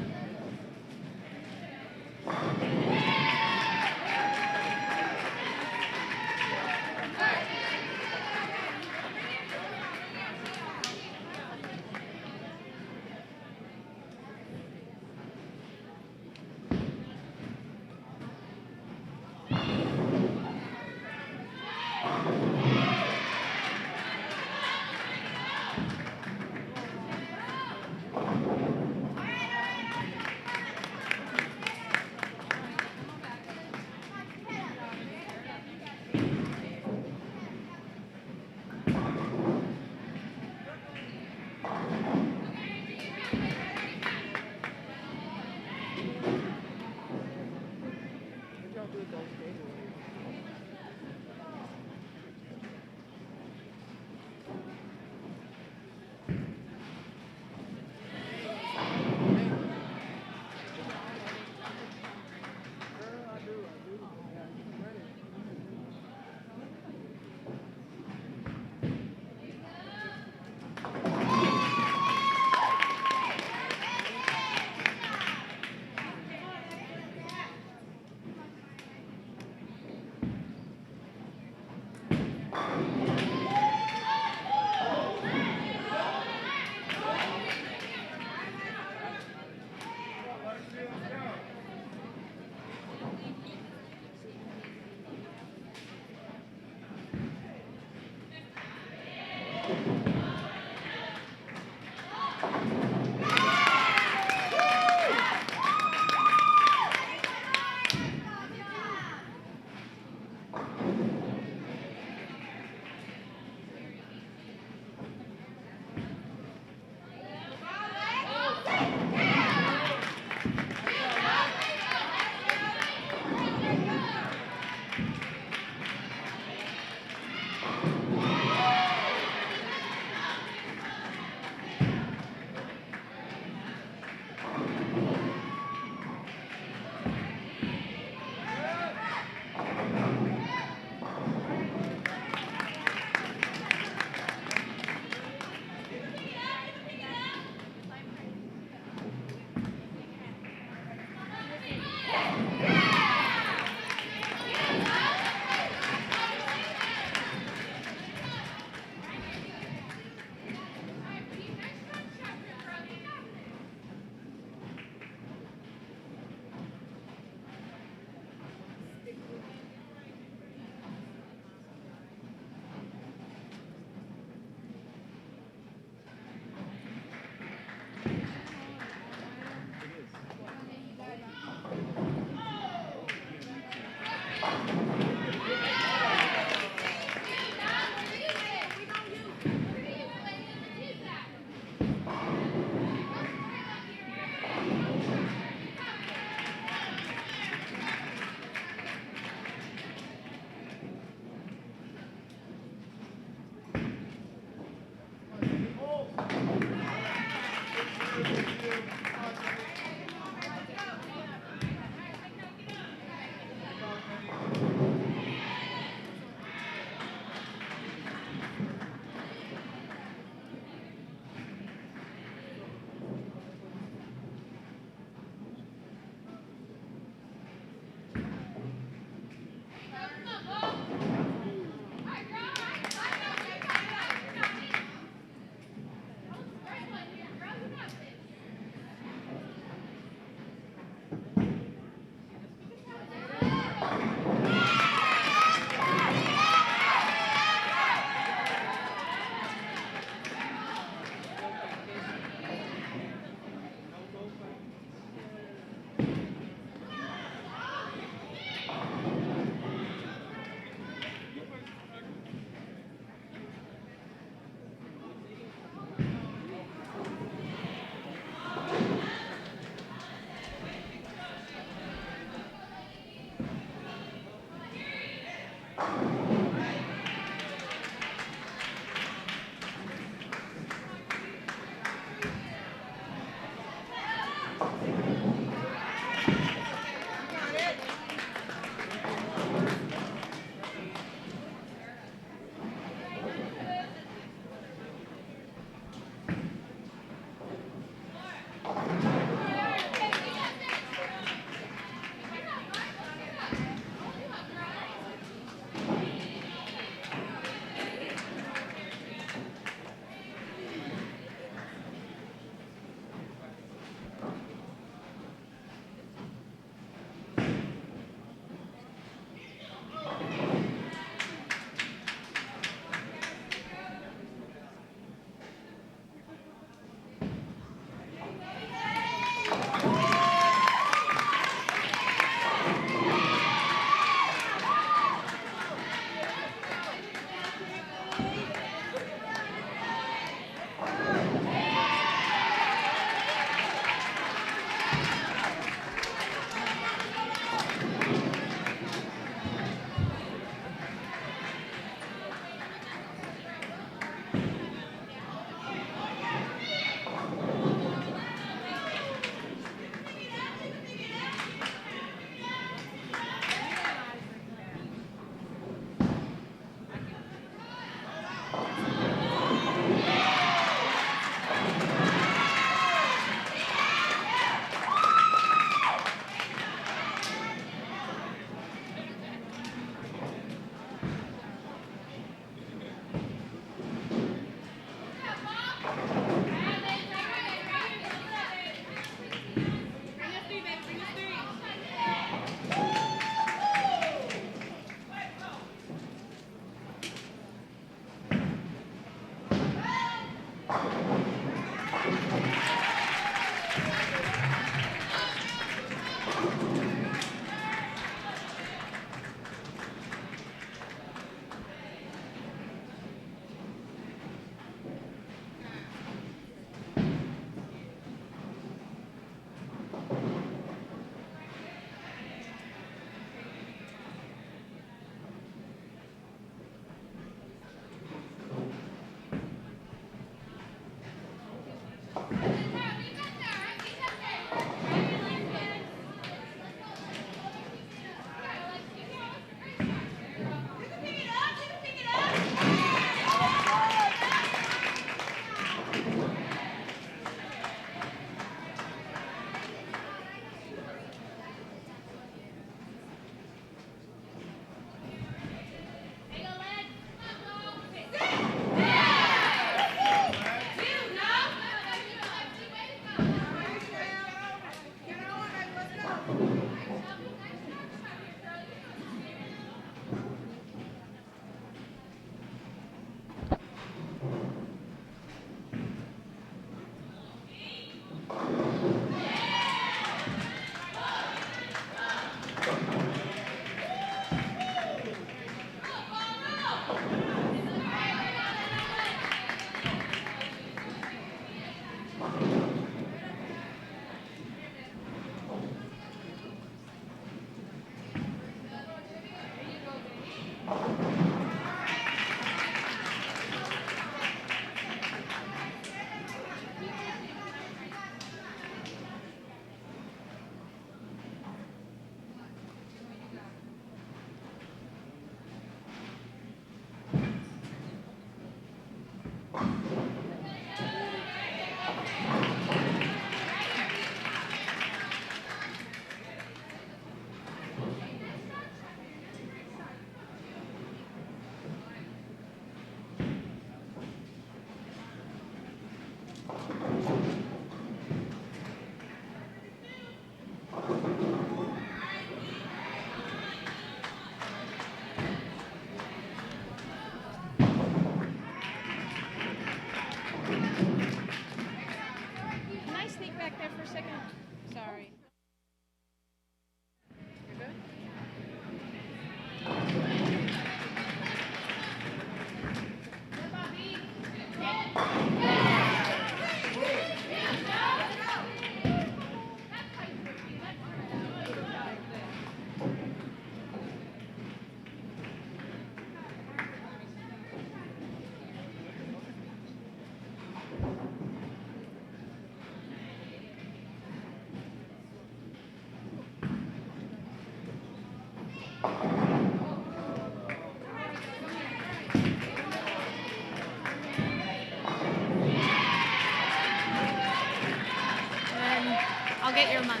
I'll get your month.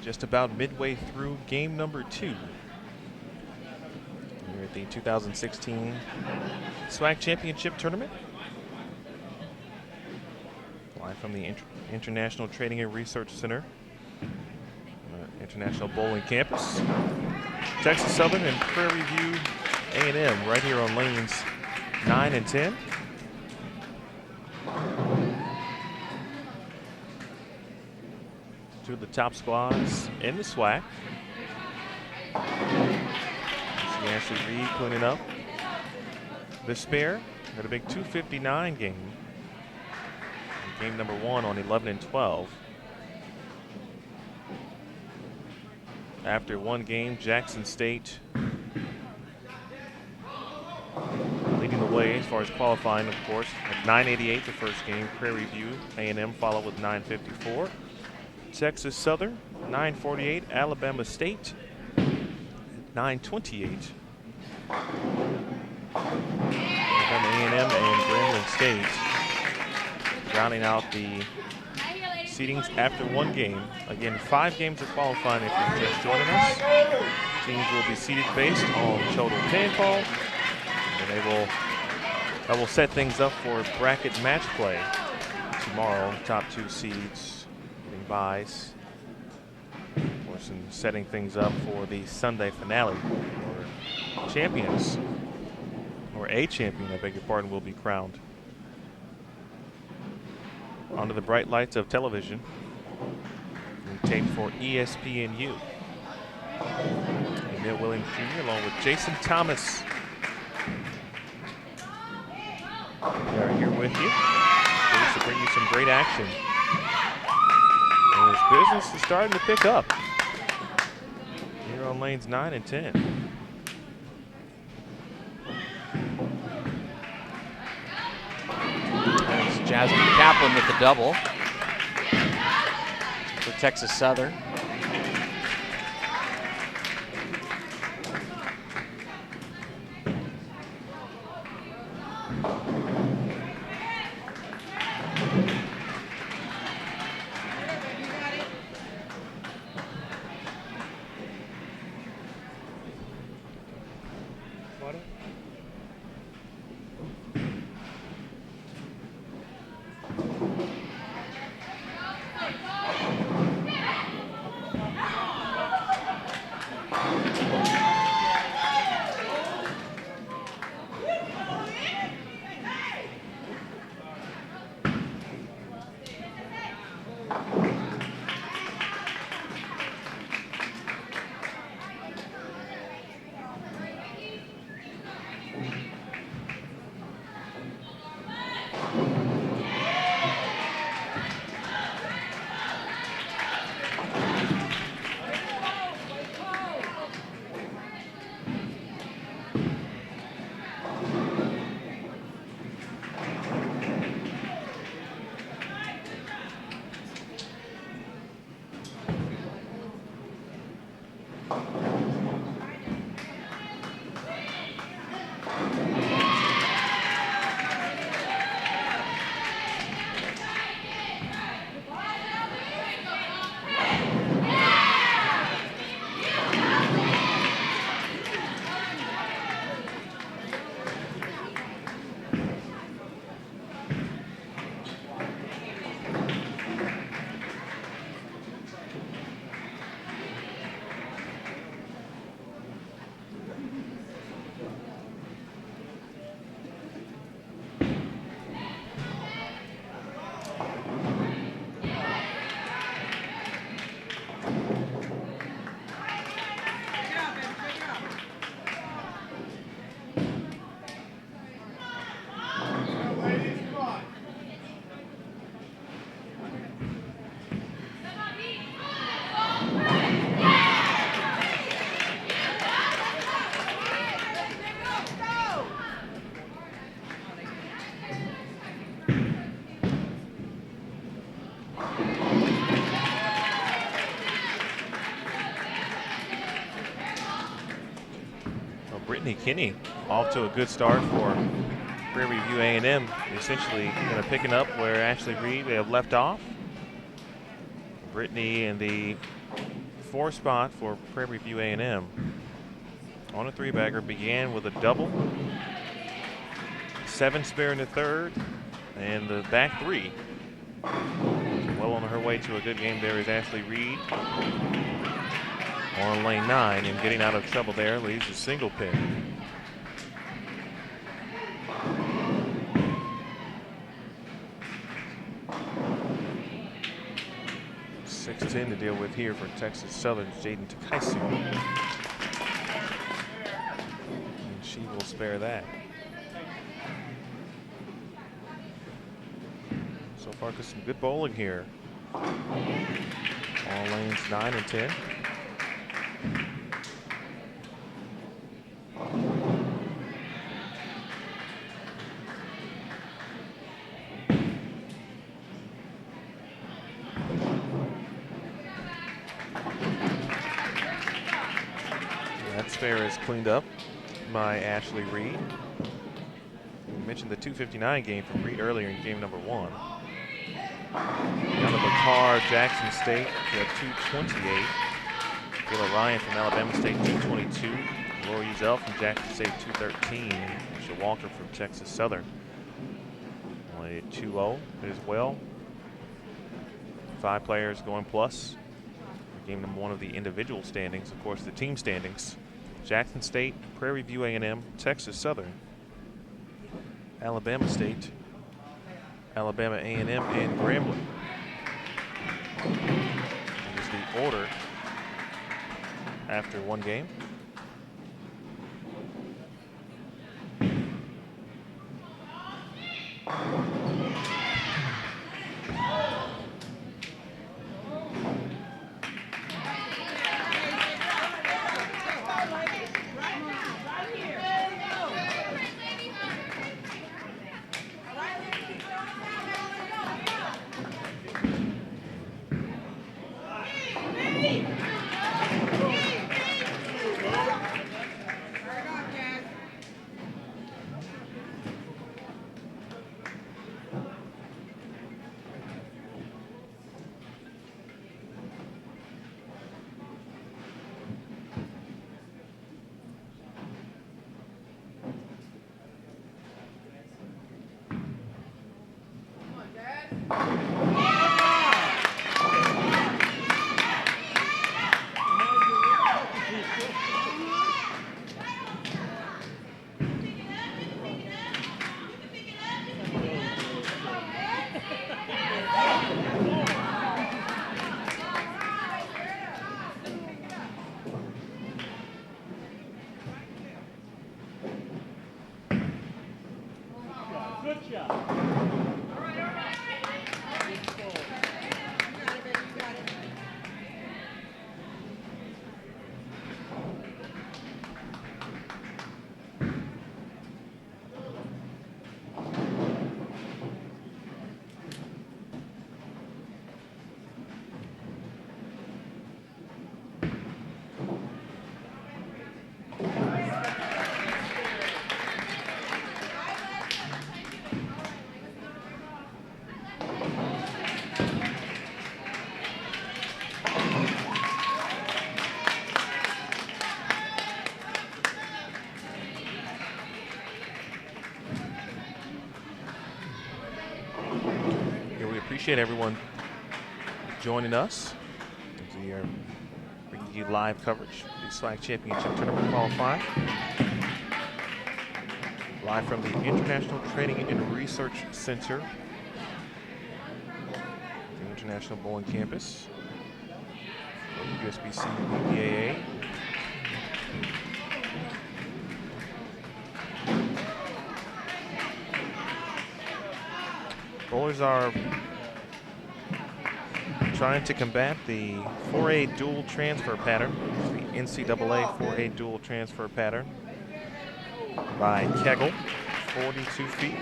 Just about midway through game number 2. We're at the 2016 SWAC Championship Tournament. Live from the International Training and Research Center, International Bowling Campus. Texas Southern and Prairie View A&M right here on lanes 9 and 10. Two of the top squads in the SWAC. Ashley Reed cleaning up the spare. Had a big 259 game. Game number 1 on 11 and 12. After one game, Jackson State leading the way as far as qualifying, of course, at 988 the first game. Prairie View A&M followed with 954. Texas Southern 948. Alabama State 928. Alabama A&M and Grambling State rounding out the seedings after one game. Again, 5 games of qualifying if you're just joining us. Teams will be seeded based on total pinfall, and that will set things up for bracket match play. tomorrow. Top 2 seeds getting byes. Of course, and setting things up for the Sunday finale where champions, or a champion, I beg your pardon, will be crowned. Under the bright lights of television, taped for ESPNU. Emil Williams Jr. along with Jason Thomas. We are here with you, pleased to bring you some great action. And as business is starting to pick up here on lanes 9 and 10. There's Jasmine Kaplan with the double for Texas Southern. Kinney off to a good start for Prairie View A&M, essentially kind of picking up where Ashley Reed they have left off. Brittany in the 4th spot for Prairie View A&M on a 3-bagger, began with a double, 7 spare in the 3rd, and the back 3. Well on her way to a good game there is Ashley Reed on lane 9, and getting out of trouble there leaves a single pin. 6-10 to deal with here for Texas Southern's Jaden Takaisu. And she will spare that. So far, just some good bowling here. All lanes 9 and 10. Spare is cleaned up by Ashley Reed. We mentioned the 259 game from Reed earlier in game number 1. Down to Bakar, Jackson State at 228. Kayla Ryan from Alabama State 222. Laura Uzell from Jackson State 213. Alicia Walker from Texas Southern only at 2-0 as well. 5 players going plus. Game number 1 of the individual standings. Of course, the team standings. Jackson State, Prairie View A&M, Texas Southern, Alabama State, Alabama A&M, and Grambling. That is the order after 1 game. Appreciate everyone joining us as we are bringing you live coverage of the SWAC Championship Tournament Qualifying. Live from the International Training and Research Center, the International Bowling Campus, USBC BAA. Bowlers are trying to combat the 4A dual transfer pattern, the NCAA 4A dual transfer pattern by Kegel, 42 feet.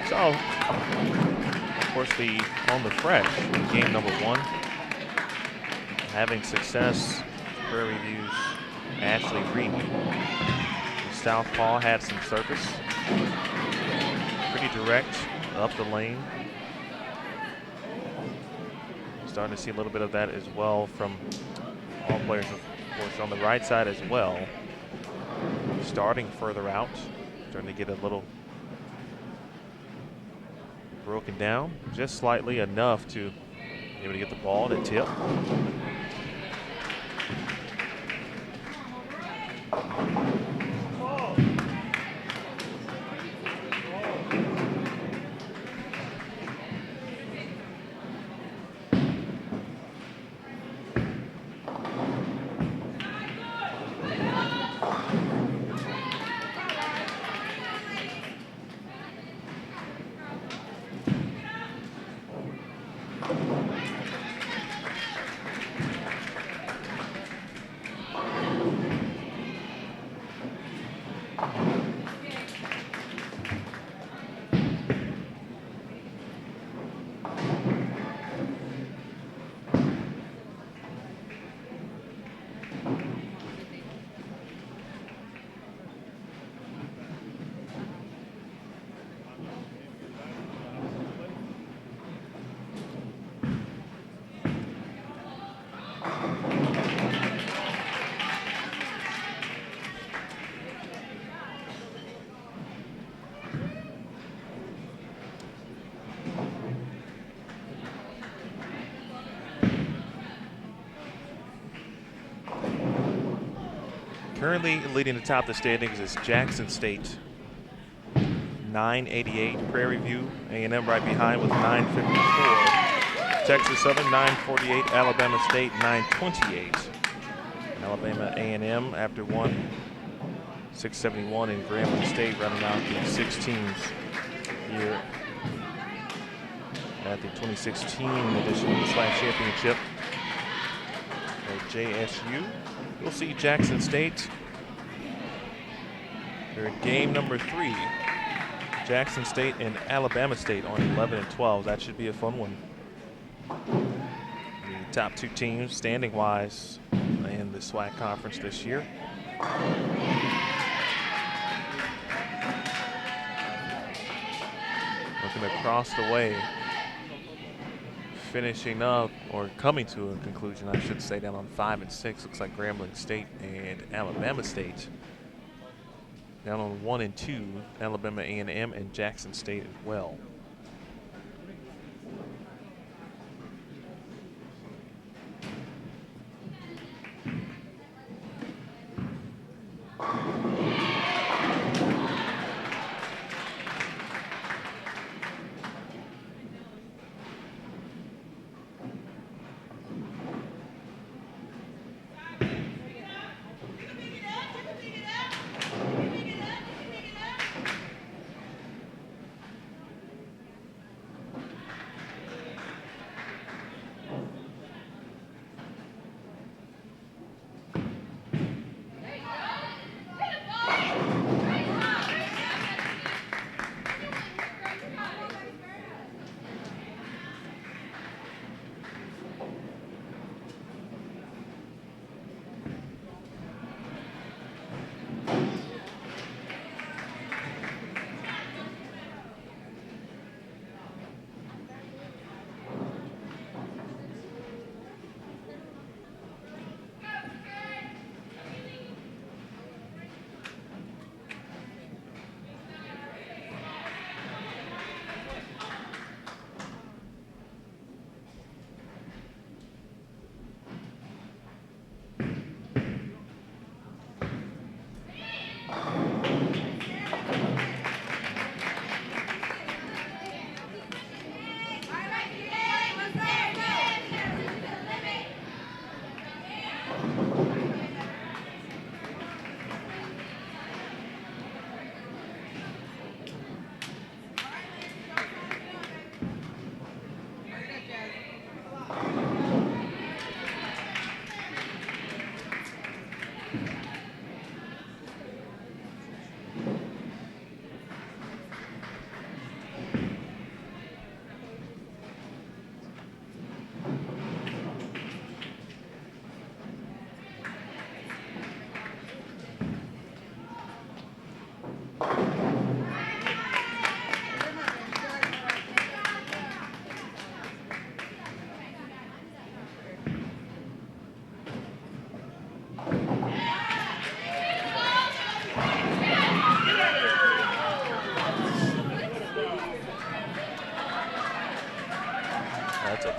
So, of course, on the fresh in game number 1, having success, Prairie View's Ashley Reed. The southpaw had some surface, pretty direct up the lane. Starting to see a little bit of that as well from all players, of course, on the right side as well. Starting further out, starting to get a little broken down, just slightly enough to be able to get the ball to tip. Currently leading the top of the standings is Jackson State, 988. Prairie View A&M right behind with 954. Texas Southern 948. Alabama State 928. Alabama A&M after one 671, and Grambling State running out the 16s here at the 2016 edition of the SWAC Championship at JSU. We'll see Jackson State. They're in game number 3. Jackson State and Alabama State on 11 and 12. That should be a fun one. The top 2 teams standing-wise in the SWAC conference this year. Looking across the way, finishing up, or coming to a conclusion, I should say, down on 5 and 6. Looks like Grambling State and Alabama State. Down on 1 and 2, Alabama A&M and Jackson State as well.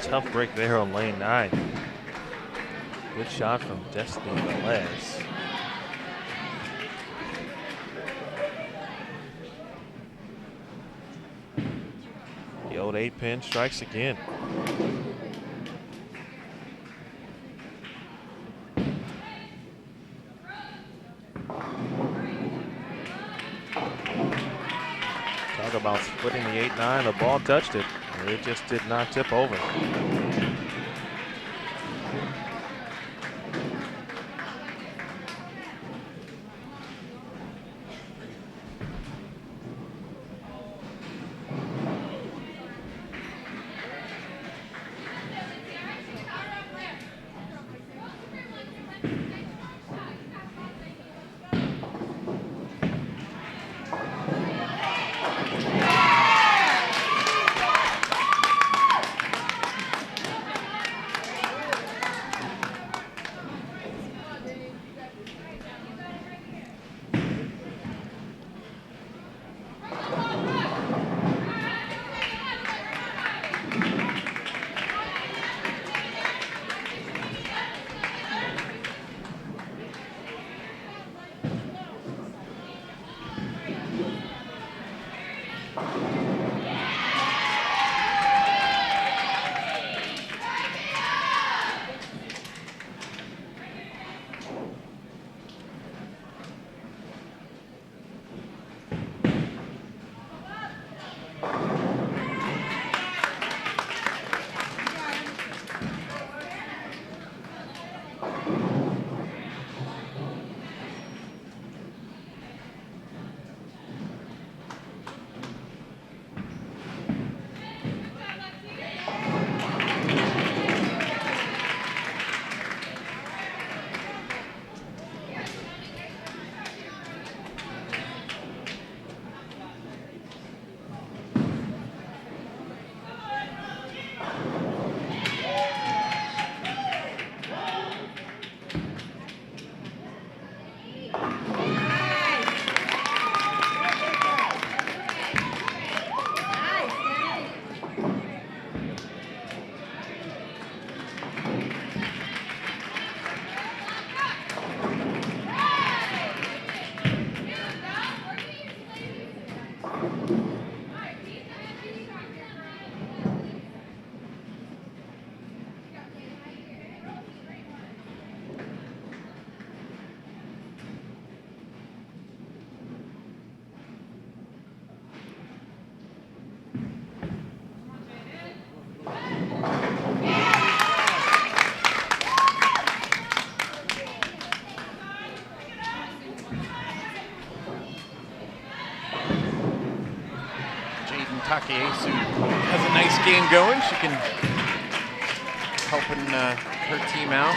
Tough break there on lane 9. Good shot from Destiny Velez. The old 8-pin strikes again. Talk about splitting the 8-9. The ball touched it. It just did not tip over. Takaesu has a nice game going. She can helping her team out.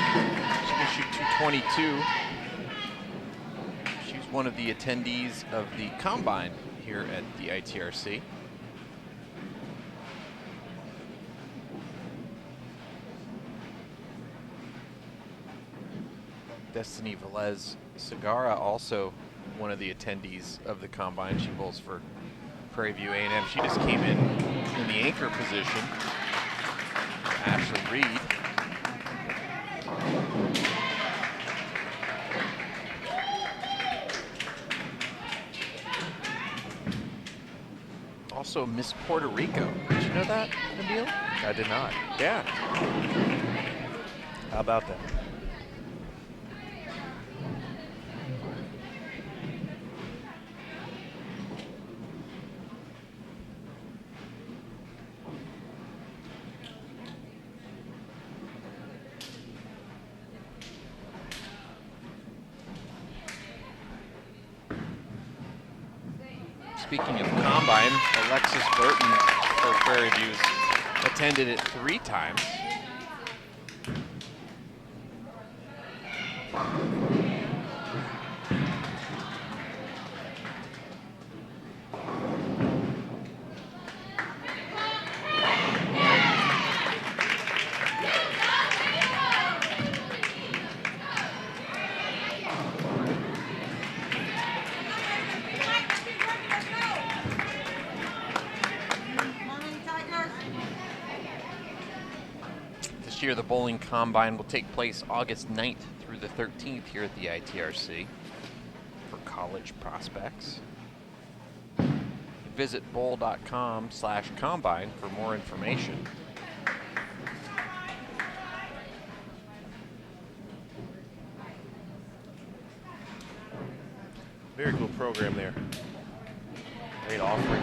She can shoot 222. She's one of the attendees of the Combine here at the ITRC. Destiny Velez Segara, also one of the attendees of the Combine. She bowls for Prairie View A&M. She just came in the anchor position. Ashley Reed. Also Miss Puerto Rico. Did you know that, Nabil? I did not. Yeah. How about that? Speaking of Combine, Alexis Burton for Prairie View's attended it 3 times. This year, the bowling combine will take place August 9th through the 13th here at the ITRC for college prospects. Visit bowl.com/combine for more information. Very cool program there. Great offering.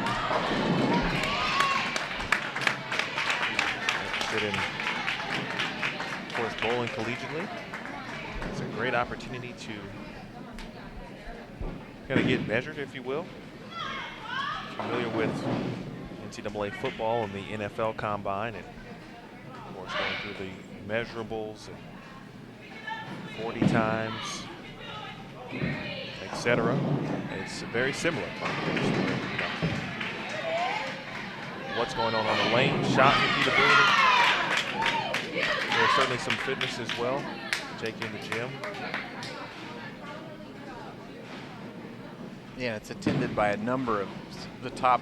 Interested in, of course, bowling collegiately. It's a great opportunity to kind of get measured, if you will. Familiar with NCAA football and the NFL Combine, and of course going through the measurables and 40 times, etc. It's very similar. What's going on the lane, shot repeatability. There's certainly some fitness as well. Take you in the gym. Yeah, it's attended by a number of the top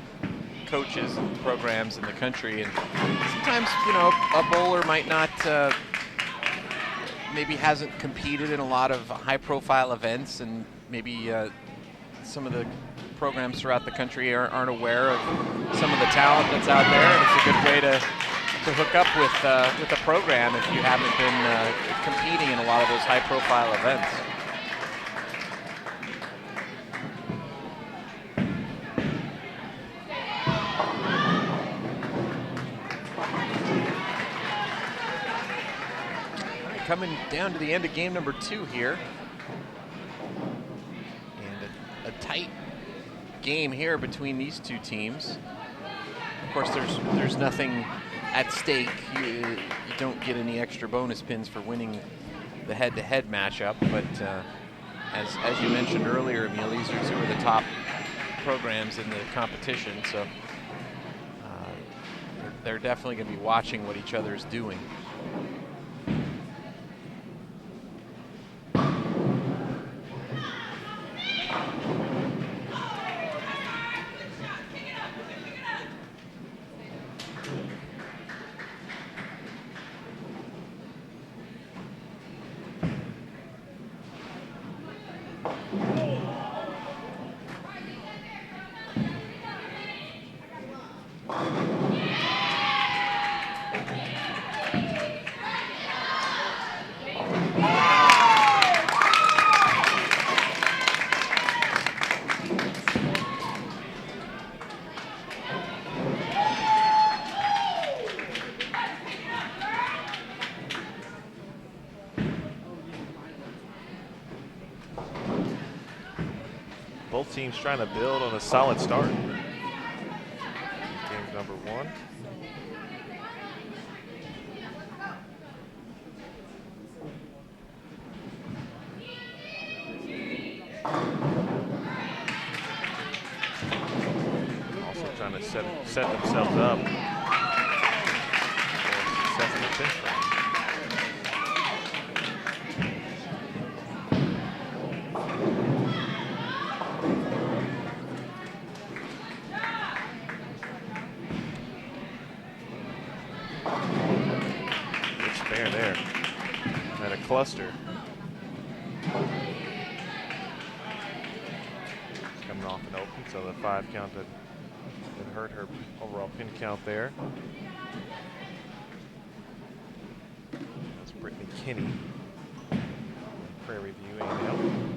coaches and programs in the country, and sometimes, you know, a bowler might not, maybe hasn't competed in a lot of high-profile events, and maybe some of the programs throughout the country aren't aware of some of the talent that's out there, and it's a good way to hook up with a program if you haven't been competing in a lot of those high-profile events. Coming down to the end of game number 2 here. And a tight game here between these two teams. Of course, there's nothing at stake. You don't get any extra bonus pins for winning the head-to-head matchup, but as you mentioned earlier, Emil, these are 2 of the top programs in the competition, so they're definitely going to be watching what each other is doing. Both teams trying to build on a solid start. Game number 1. Also trying to set themselves up for success in the 10th round. There at a cluster. Coming off an open, so the 5 count that hurt her overall pin count there. That's Brittany Kinney, Prairie View A&M.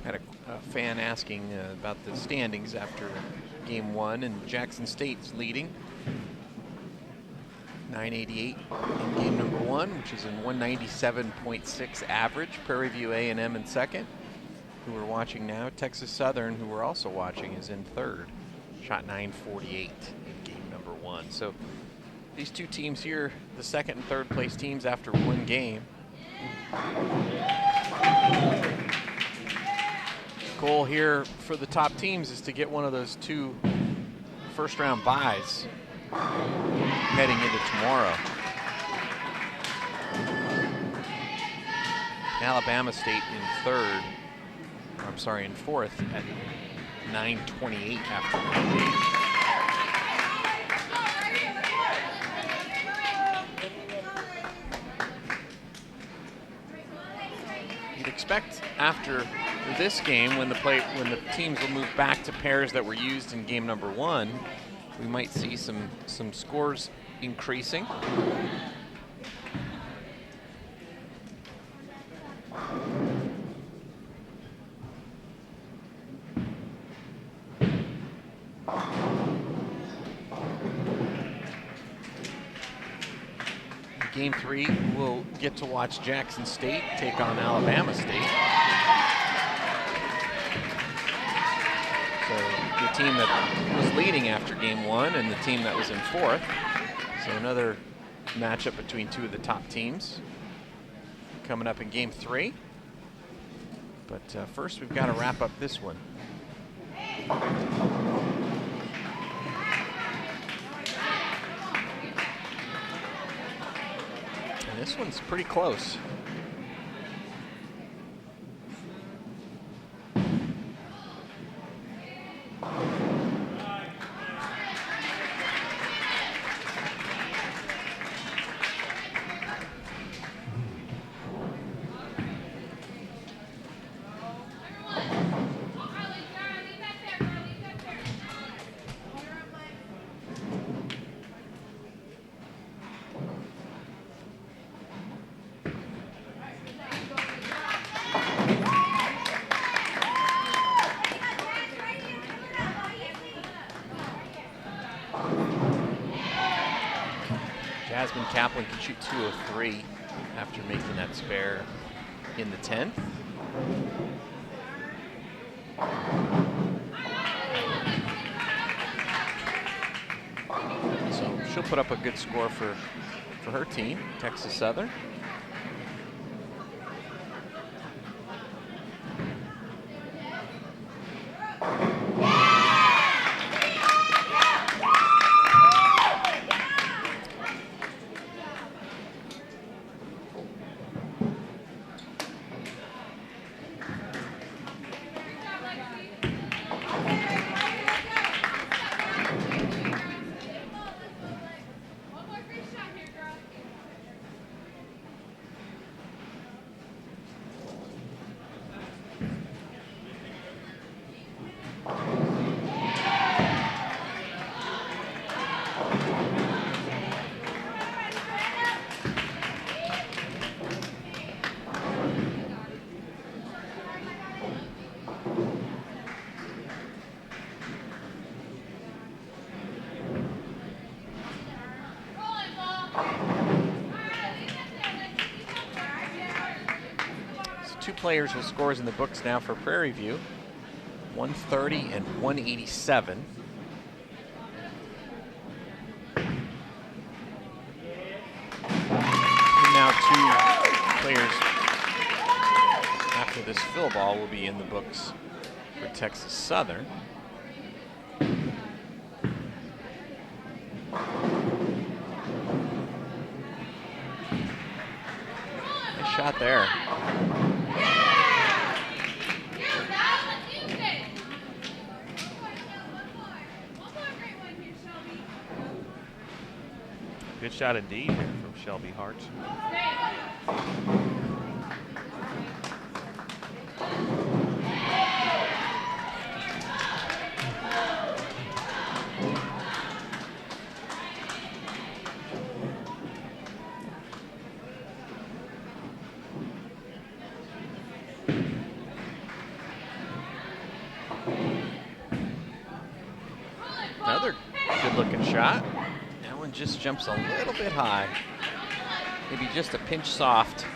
Had a fan asking about the standings after game 1, and Jackson State's leading 988 in game number 1, which is in 197.6 average. Prairie View A&M in second, who we're watching now. Texas Southern, who we're also watching, is in third, shot 948 in game number 1. So these two teams here, the second and third place teams after one game. Goal here for the top teams is to get one of those 2 first-round byes heading into tomorrow. Alabama State in fourth at 9:28 after one game. You'd expect after this game, when the teams will move back to pairs that were used in game number 1, we might see some scores increasing. Game 3, we'll get to watch Jackson State take on Alabama State. So the team that was leading after game 1 and the team that was in 4th. So another matchup between 2 of the top teams coming up in game 3. But first we've got to wrap up this one. And this one's pretty close. Kaplan can shoot 203 after making that spare in the 10th. So she'll put up a good score for her team, Texas Southern. Two players with scores in the books now for Prairie View, 130 and 187. And now two players after this fill ball will be in the books for Texas Southern. Nice shot there. Good shot indeed here from Shelby Hart. Another good-looking shot. That one just jumps a little bit high. Maybe just a pinch soft.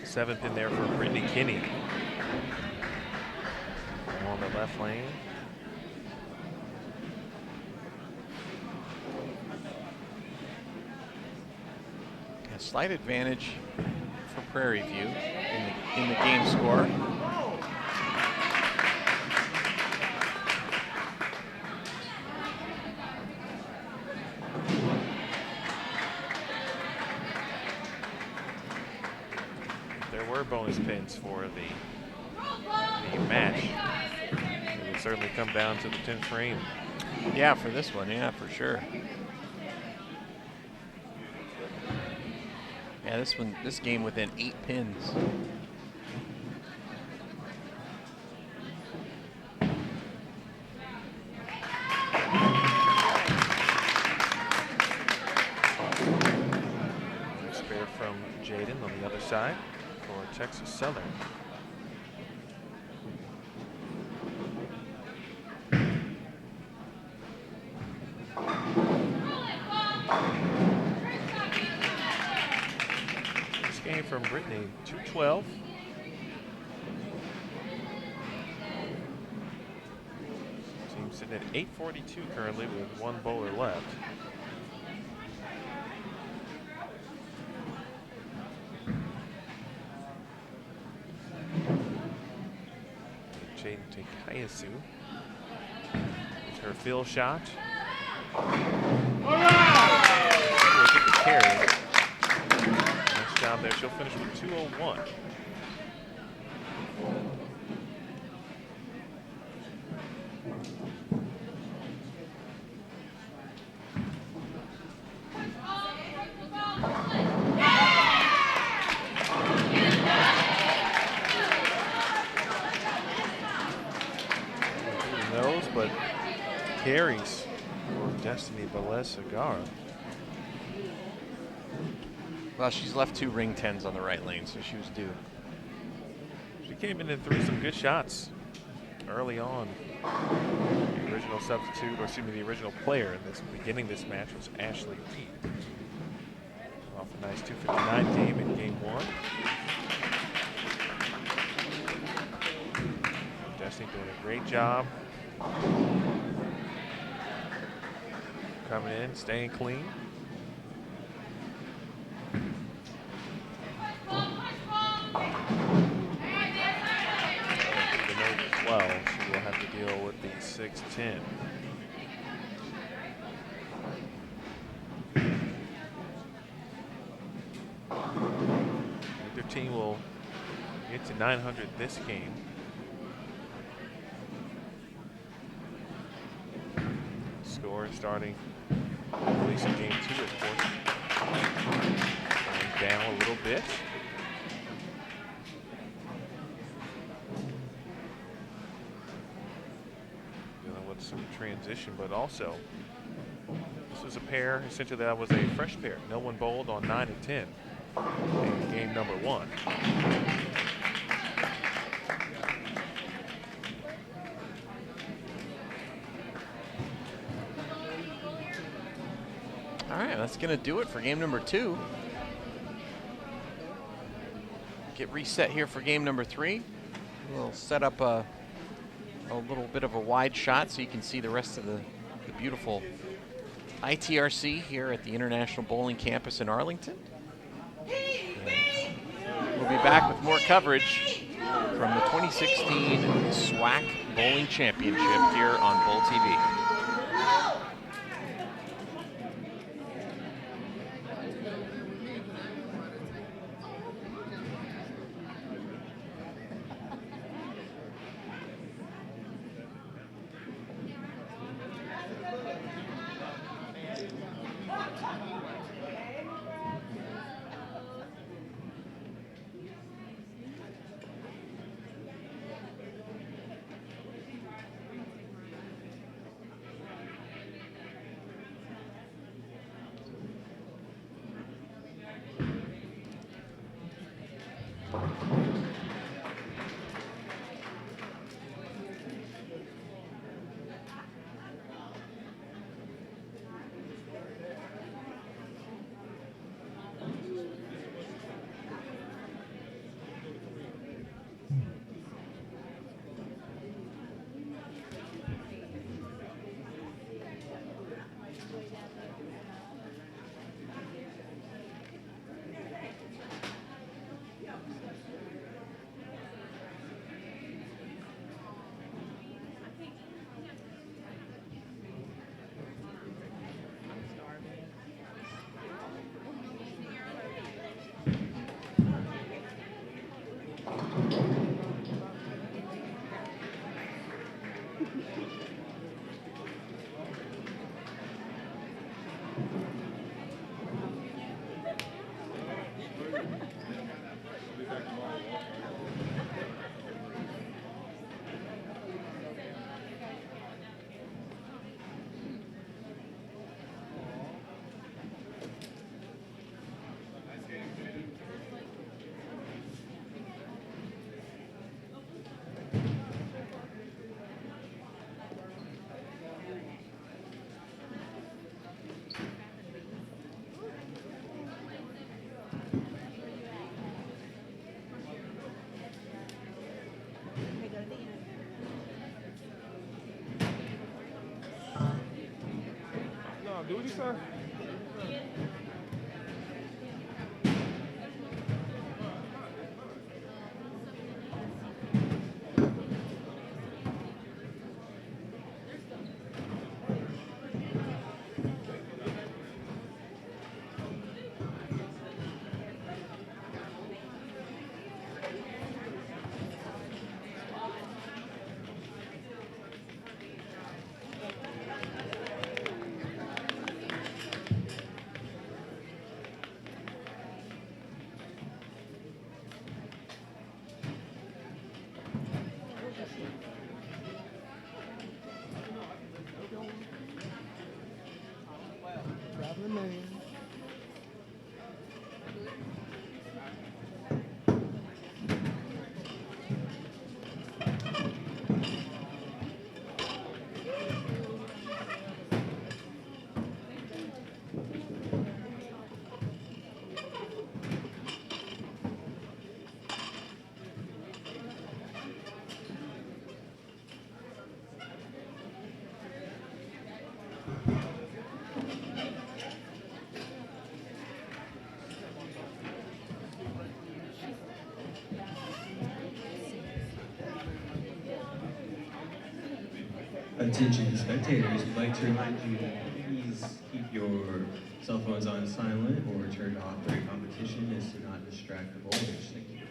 Seventh in there for Brittany Kinney. On the left lane. A slight advantage for Prairie View in the game score. Bonus pins for the match. It would certainly come down to the 10th frame. Yeah, for this one, yeah, for sure. Yeah, this game within 8 pins. Spare from Jaden on the other side for Texas Southern. game from Brittany, 212. Team sitting at 842 currently with one bowler left. Jaden Takayasu. It's her field shot. We'll get the carry. Nice job there. She'll finish with 201. But carries for Destiny Velez-Segarra. Well, she's left 2 ring 10s on the right lane, so she was due. She came in and threw some good shots early on. The original substitute, or excuse me, the original player in this beginning this match was Ashley Reed. Off a nice 259 game in game 1. Destiny doing a great job. Coming in, staying clean. Well, she will have to deal with the 6'10". Either team will get to 900 this game. Score starting at least in game 2, of course. Going down a little bit. Dealing with some transition, but also this was a pair, essentially that was a fresh pair. No one bowled on 9 and 10 in game number 1. All right, that's going to do it for game number 2. Get reset here for game number 3. We'll set up a little bit of a wide shot so you can see the rest of the beautiful ITRC here at the International Bowling Campus in Arlington. And we'll be back with more coverage from the 2016 SWAC Bowling Championship here on Bowl TV. sir. Attention spectators, we'd like to remind you to please keep your cell phones on silent or turned off during competition as to not distract the bowlers. Thank you.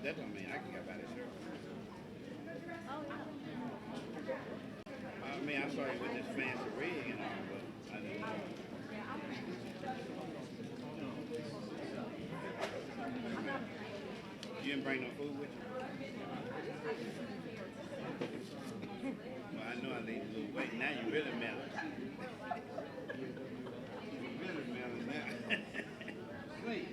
That don't mean I can get about it, sure. I mean, I saw you with this fancy rig and all, but I didn't know. You didn't bring no food with you? Well, I know I need a little weight. Now you really melting. You really melting now. Wait.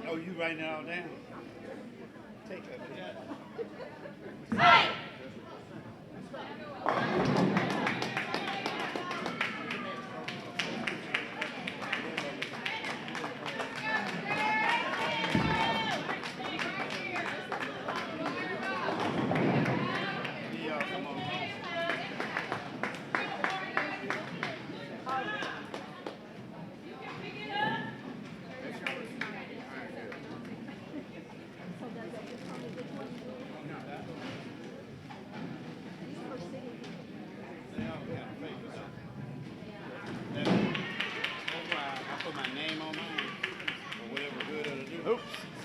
Oh, you writing it all down? Take that.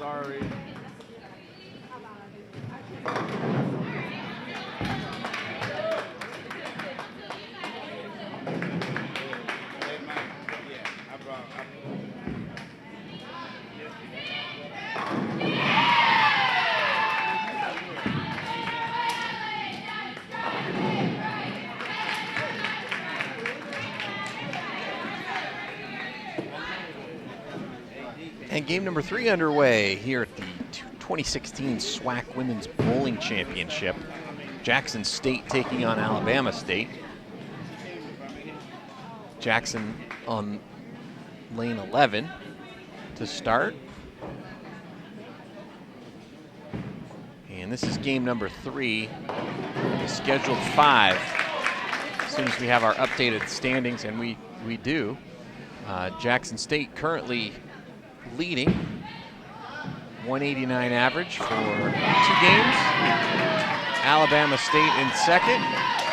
Sorry. And game number 3 underway here at the 2016 SWAC Women's Bowling Championship. Jackson State taking on Alabama State. Jackson on lane 11 to start. And this is game number 3, scheduled 5. As soon as we have our updated standings, and we do. Jackson State currently leading, 189 average for 2 games. Alabama State in second,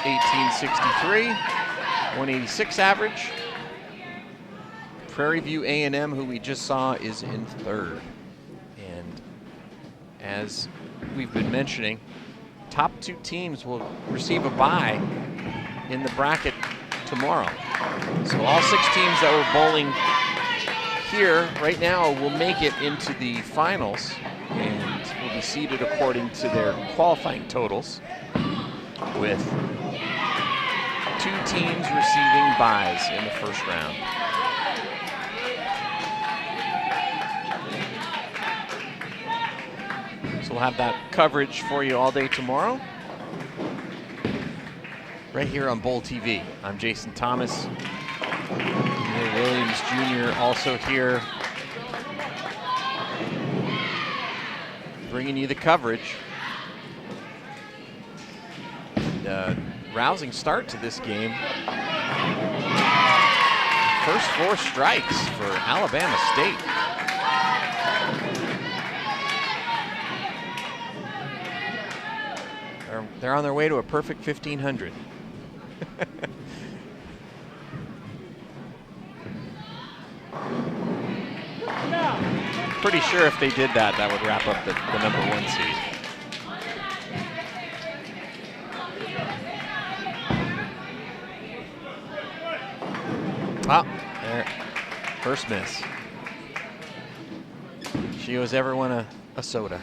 1863, 186 average. Prairie View A&M, who we just saw, is in third. And as we've been mentioning, top 2 teams will receive a bye in the bracket tomorrow. So all 6 teams that were bowling here right now will make it into the finals and will be seeded according to their qualifying totals, with 2 teams receiving byes in the first round. So we'll have that coverage for you all day tomorrow, right here on Bowl TV. I'm Jason Thomas. Neil Williams Jr. also here, bringing you the coverage. And, rousing start to this game. First 4 strikes for Alabama State. They're on their way to a perfect 1,500. Pretty sure if they did that, that would wrap up the number 1 seed. Ah, there, first miss. She owes everyone a soda.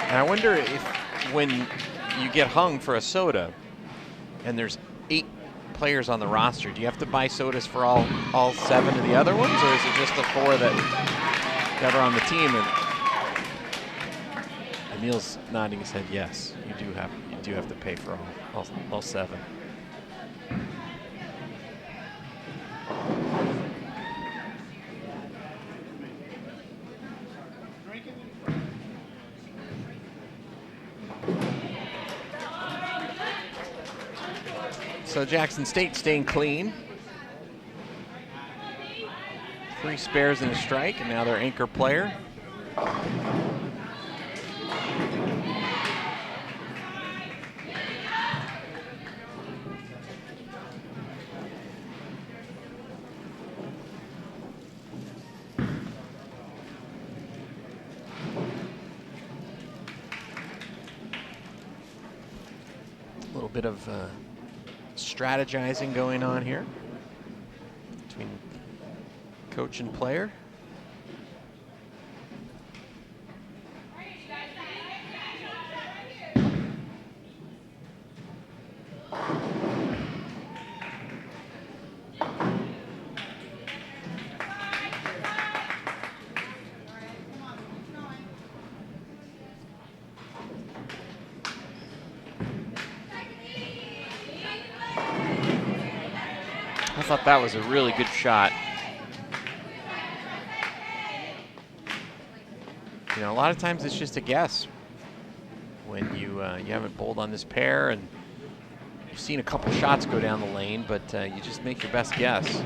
And I wonder if when you get hung for a soda and there's 8 players on the roster, do you have to buy sodas for all 7 of the other ones, or is it just the 4 that are on the team? And Emil's nodding his head yes, you do have to pay for all 7. So Jackson State staying clean. 3 spares and a strike, and now their anchor player. A little bit of strategizing going on here between coach and player. I thought that was a really good shot. You know, a lot of times it's just a guess when you haven't bowled on this pair, and you've seen a couple shots go down the lane, but you just make your best guess.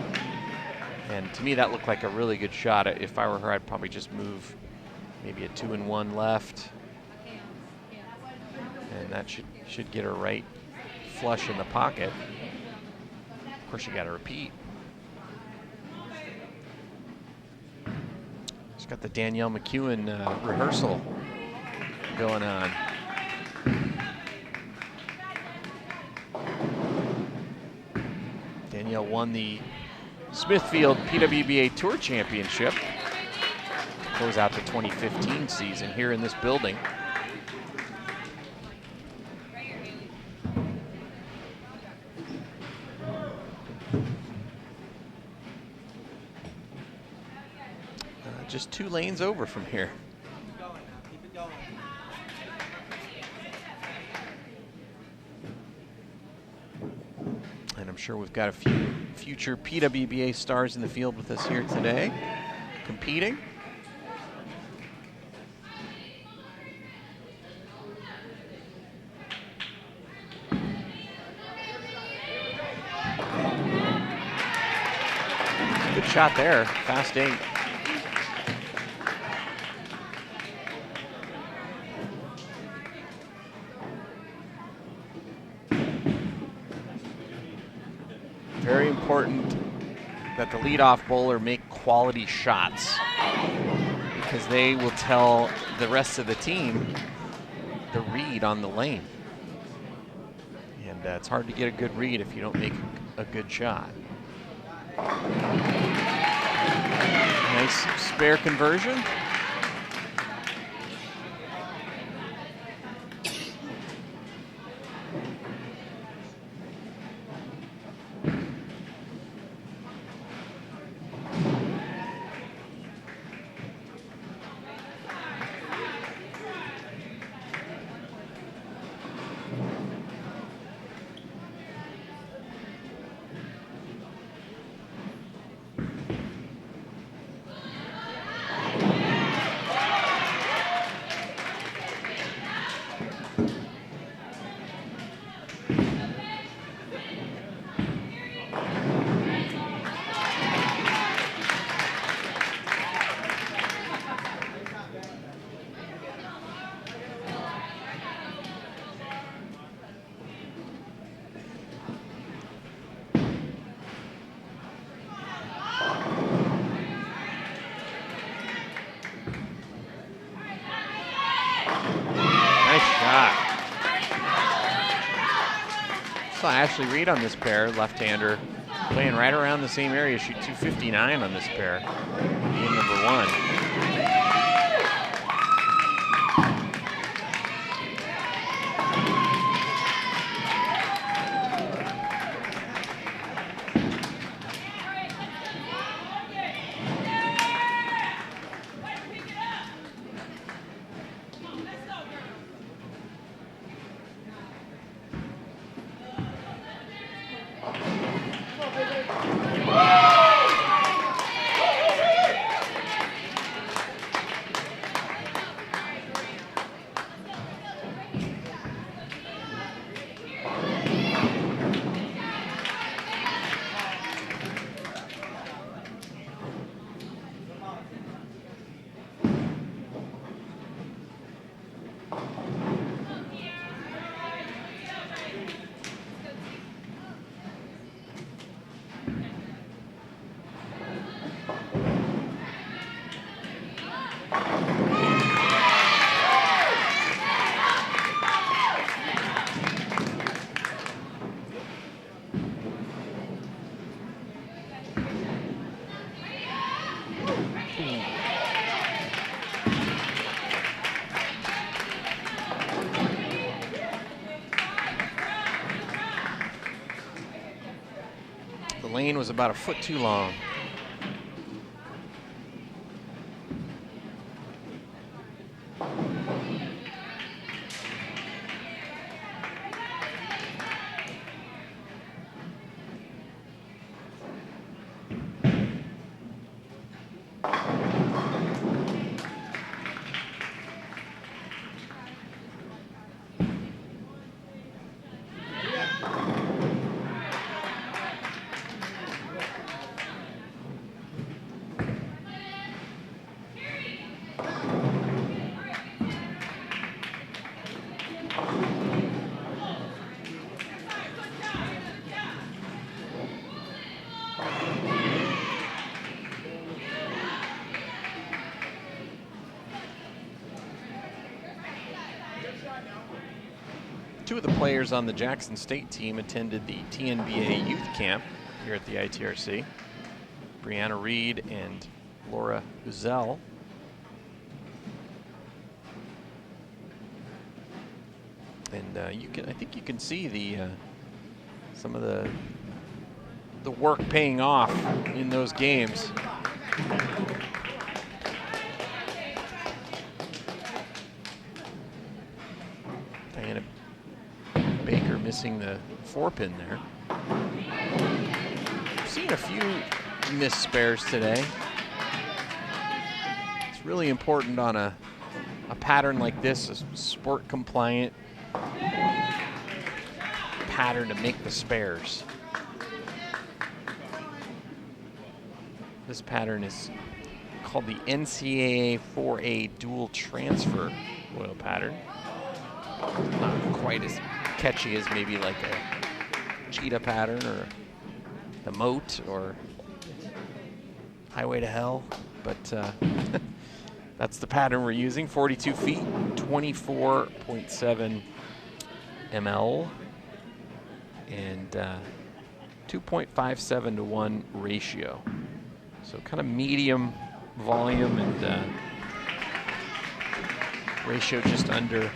And to me, that looked like a really good shot. If I were her, I'd probably just move maybe a 2-and-1 left and that should get her right flush in the pocket. Of course, you got to repeat. She's got the Danielle McEwen rehearsal going on. Danielle won the Smithfield PWBA Tour Championship to close out the 2015 season here in this building. Just 2 lanes over from here. And I'm sure we've got a few future PWBA stars in the field with us here today, competing. Good shot there, fast 8. Very important that the leadoff bowler make quality shots, because they will tell the rest of the team the read on the lane. And it's hard to get a good read if you don't make a good shot. Nice spare conversion. Ashley Reed on this pair, left-hander, playing right around the same area. Shoot 259 on this pair. Game number 1. Lane was about a foot too long. Two of the players on the Jackson State team attended the TNBA youth camp here at the ITRC. Brianna Reed and Laura Uzel. And I think you can see the some of the work paying off in those games. Diana Baker missing the 4-pin there. I've seen a few missed spares today. It's really important on a pattern like this, a sport compliant pattern, to make the spares. This pattern is called the NCAA 4A dual transfer oil pattern. Not quite as catchy as maybe like a cheetah pattern or the moat or highway to hell, but that's the pattern we're using. 42 feet, 24.7 ml, and 2.57 to 1 ratio. So kind of medium volume and ratio just under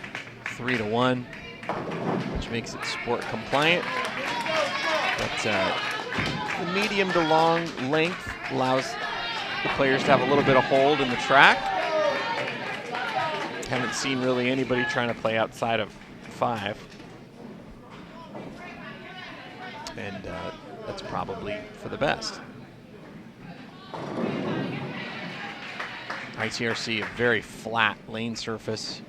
3 to 1, which makes it sport compliant. But the medium to long length allows the players to have a little bit of hold in the track. Haven't seen really anybody trying to play outside of 5. And that's probably for the best. ITRC, a very flat lane surface.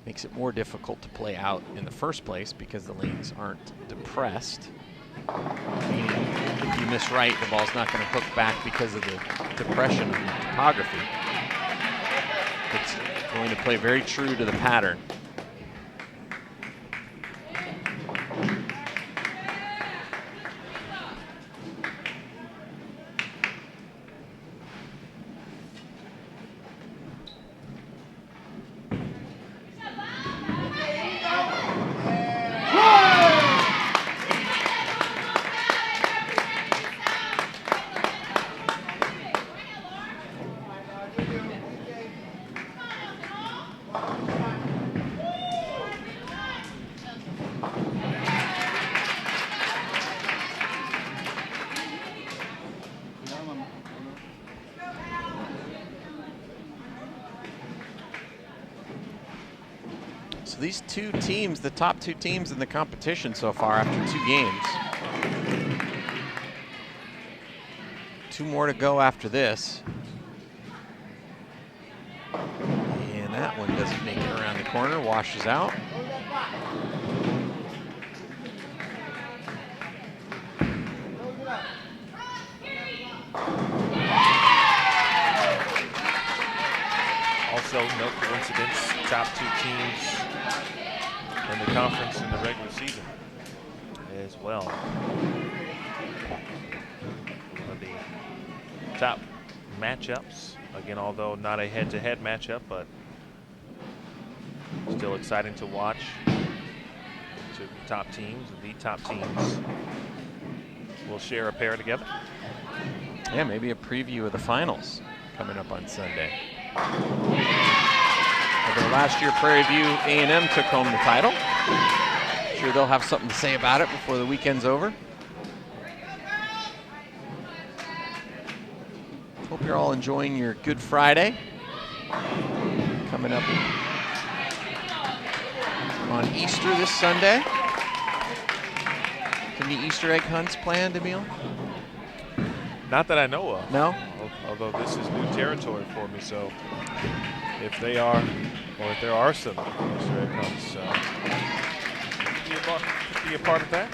Makes it more difficult to play out in the first place because the lanes aren't depressed. Meaning, if you miss right, the ball's not going to hook back because of the depression of the topography. It's going to play very true to the pattern. So these two teams, the top 2 teams in the competition so far after 2 games. 2 more to go after this. And that one doesn't make it around the corner, washes out. Also, no coincidence, top 2 teams in the conference in the regular season as well. One of the top matchups. Again, although not a head-to-head matchup, but still exciting to watch. 2 top teams, the top teams will share a pair together. Yeah, maybe a preview of the finals coming up on Sunday. Although last year Prairie View A&M took home the title. Sure they'll have something to say about it before the weekend's over. Hope you're all enjoying your Good Friday. Coming up on Easter this Sunday. Any Easter egg hunts planned, Emil? Not that I know of. No? Although this is new territory for me, so if they are, or if there are some Easter egg hunts, be a part of that.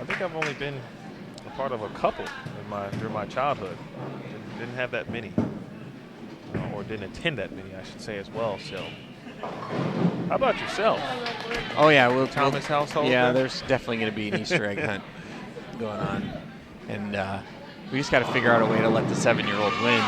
I think I've only been a part of a couple during my childhood. Didn't have that many, or didn't attend that many, I should say, as well. So, how about yourself? Oh yeah, Thomas household. Yeah, there? there's definitely going to be an Easter egg hunt going on, and we just got to figure out a way to let the 7-year-old win.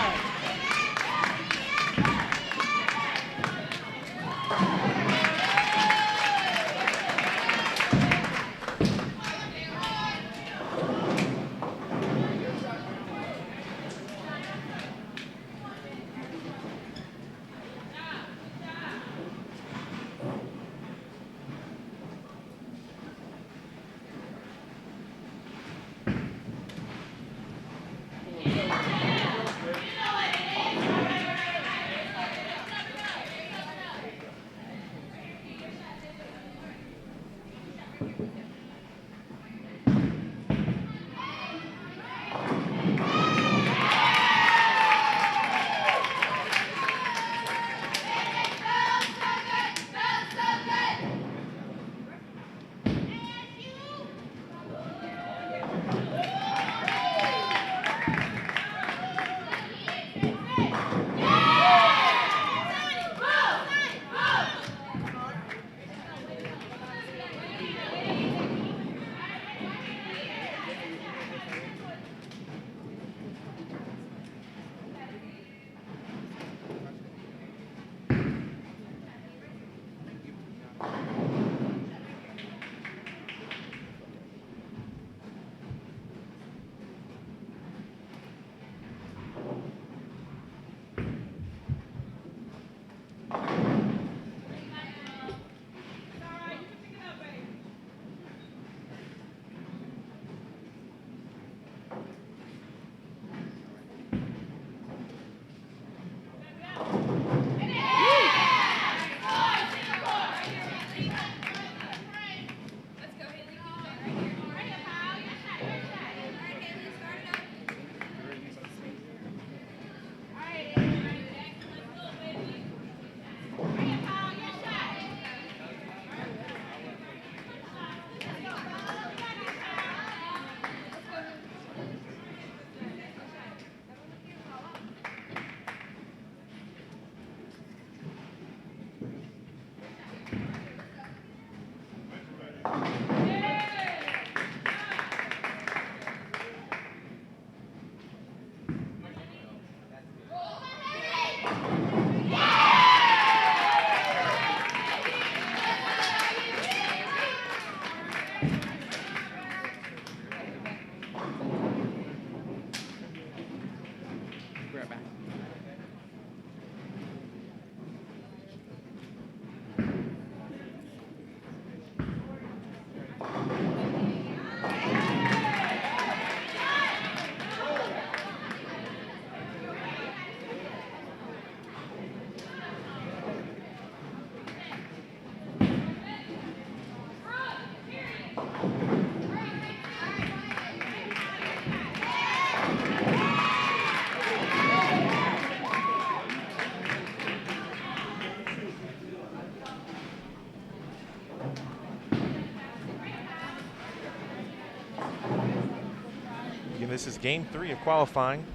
this is game 3 of qualifying.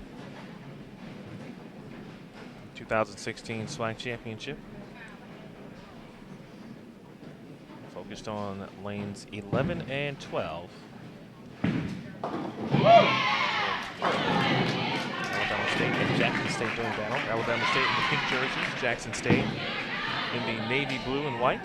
2016 SWAC Championship. Focused on lanes 11 and 12. Alabama State and Jackson State doing battle. Alabama State in the pink jerseys, Jackson State in the navy blue and white.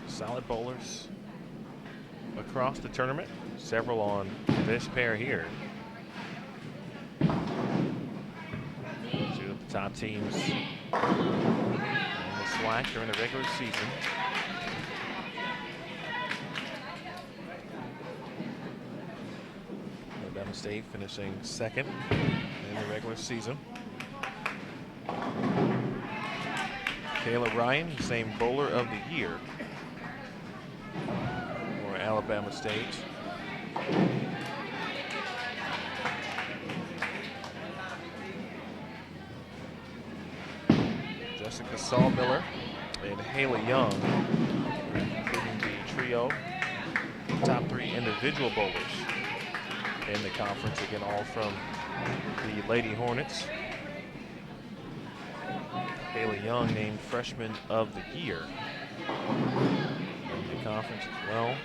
Solid bowlers across the tournament. Several on this pair here. Two of the top teams in the SWAC during the regular season. Alabama State finishing second in the regular season. Kayla Ryan, same bowler of the year for Alabama State. Jessica Sawmiller and Haley Young, including the trio, top 3 individual bowlers in the conference, again all from the Lady Hornets. Haley Young named Freshman of the Year in the conference as well.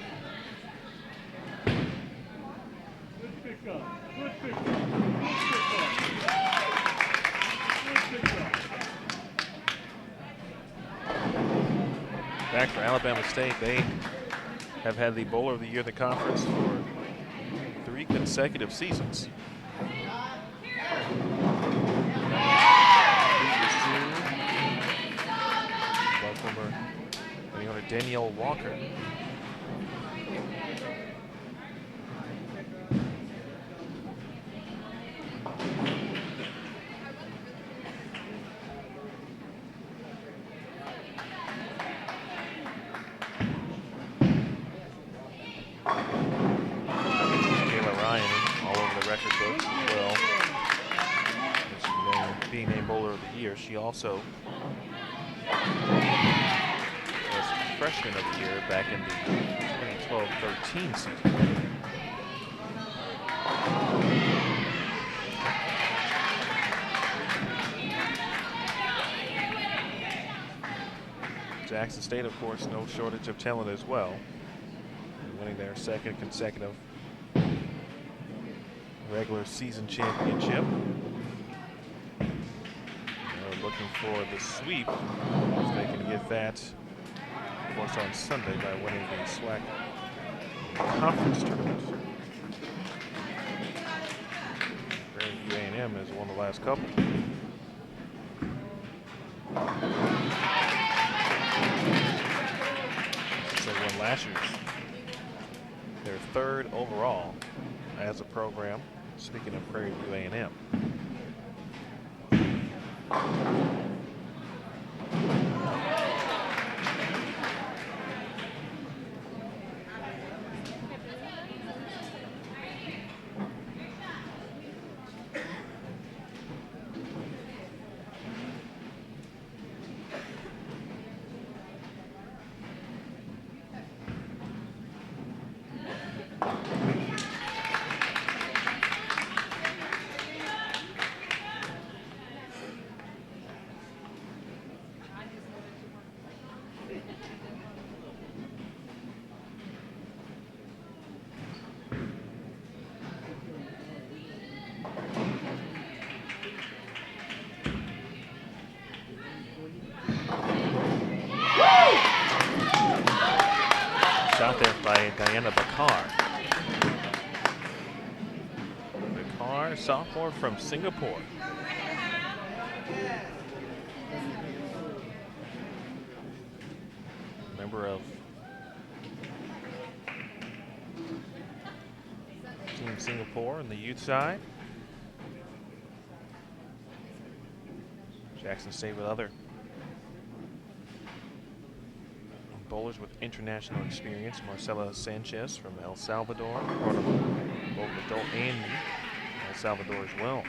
Back for Alabama State, they have had the bowler of the year in the conference for 3 consecutive seasons. Former Danielle Walker. Kayla Ryan all over the record books as well. Being named bowler of the year, she also was freshman of the year back in the 2012-13 season. Jackson State, of course, no shortage of talent as well. Winning their 2nd consecutive regular season championship. They're looking for the sweep if they can get that, of course, on Sunday by winning the SWAC conference tournament. Prairie View A&M has won the last couple. They won last year's. They're 3rd overall as a program. Speaking of Prairie View A&M. Shot there by Diana Bakar. Bakar, sophomore from Singapore. Member of Singapore on the youth side. Jackson State with other bowlers with international experience. Marcela Sanchez from El Salvador, part of both adult and El Salvador as well.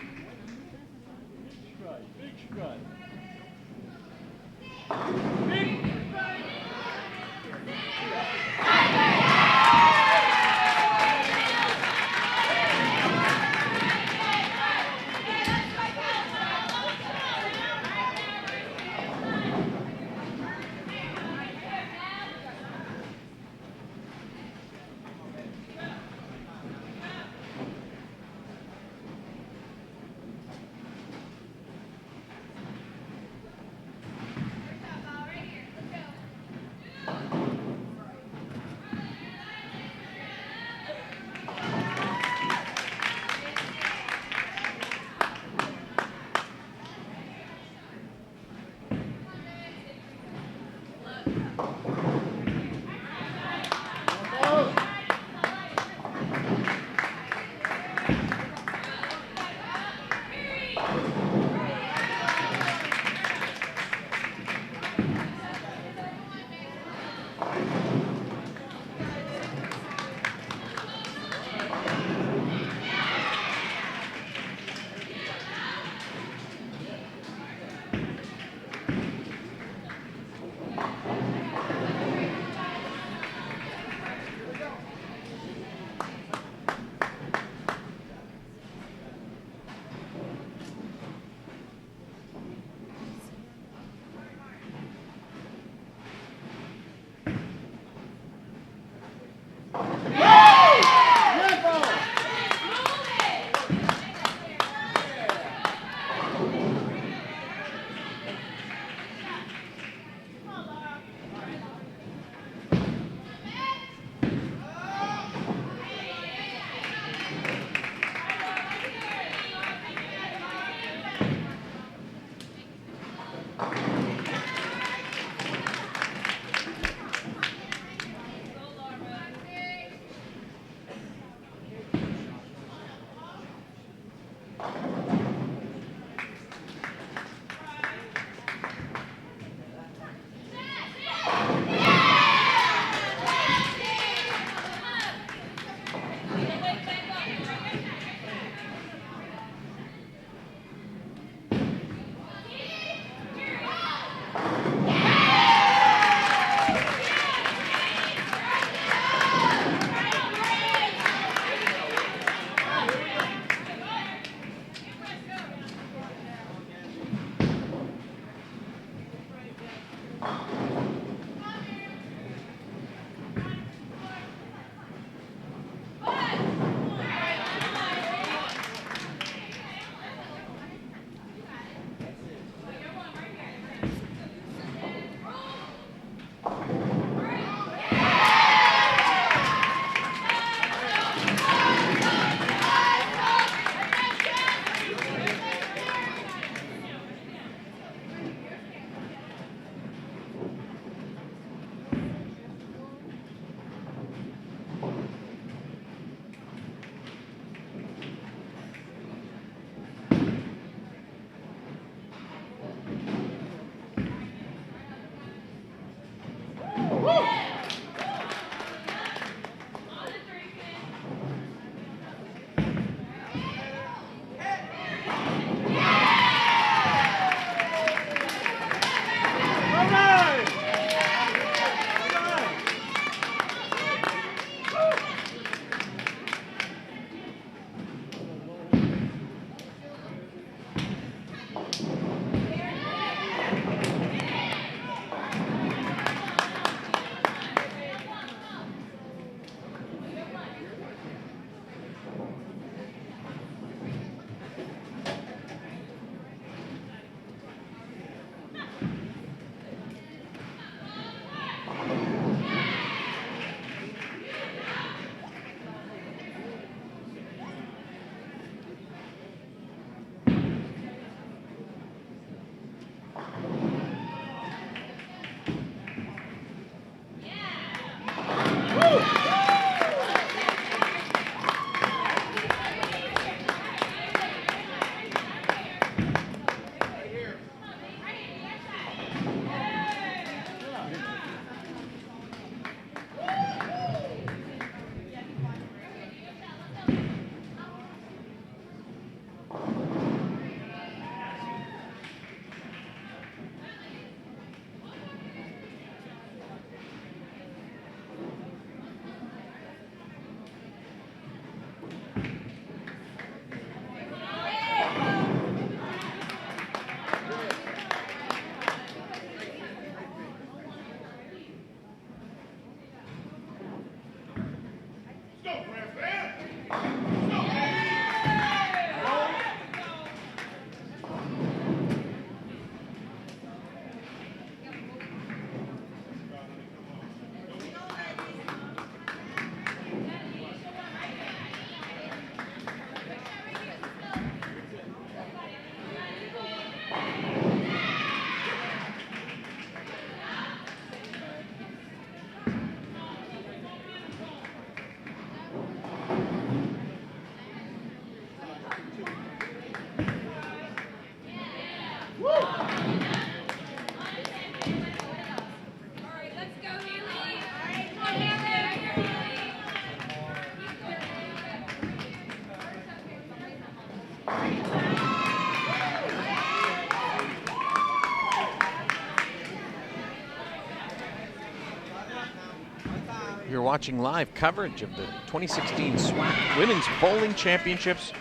You're watching live coverage of the 2016 SWAC Women's Bowling Championships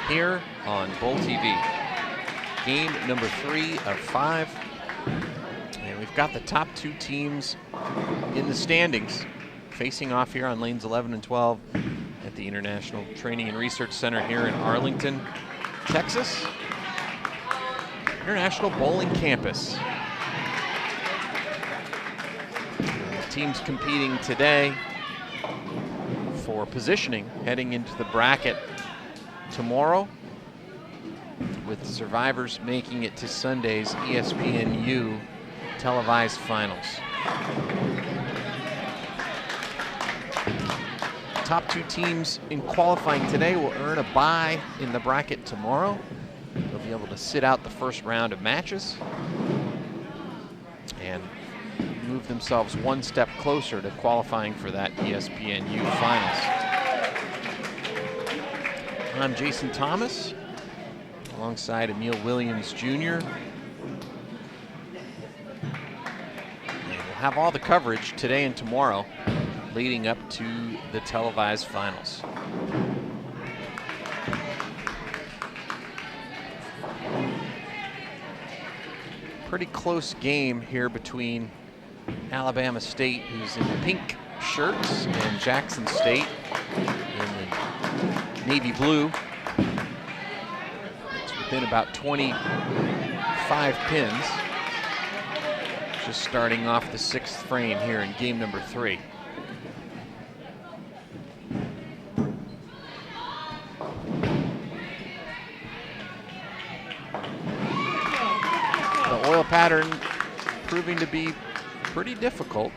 here on Bowl TV. Game number 3 of 5. And we've got the top 2 teams in the standings facing off here on lanes 11 and 12 at the International Training and Research Center here in Arlington, Texas. International Bowling Campus. Teams competing today for positioning heading into the bracket tomorrow, with the survivors making it to Sunday's ESPNU televised finals. Top 2 teams in qualifying today will earn a bye in the bracket tomorrow. They'll be able to sit out the first round of matches and move themselves one step closer to qualifying for that ESPNU finals. I'm Jason Thomas, alongside Emil Williams Jr. And we'll have all the coverage today and tomorrow leading up to the televised finals. Pretty close game here between Alabama State, who's in the pink shirts, and Jackson State in the navy blue. It's within about 25 pins. Just starting off the 6th frame here in game number 3. The oil pattern proving to be pretty difficult.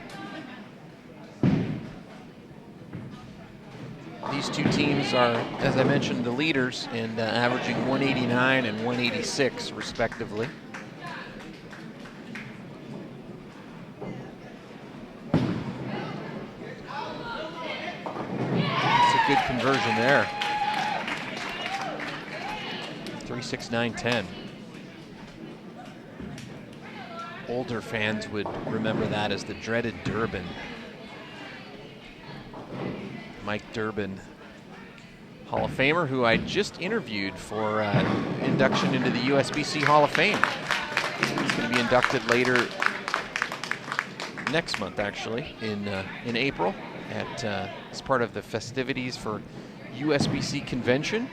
These 2 teams are, as I mentioned, the leaders in averaging 189 and 186 respectively. It's a good conversion there. 369.10. Older fans would remember that as the dreaded Durbin. Mike Durbin, Hall of Famer, who I just interviewed for induction into the USBC Hall of Fame. He's going to be inducted later next month, actually, in April, as part of the festivities for USBC convention.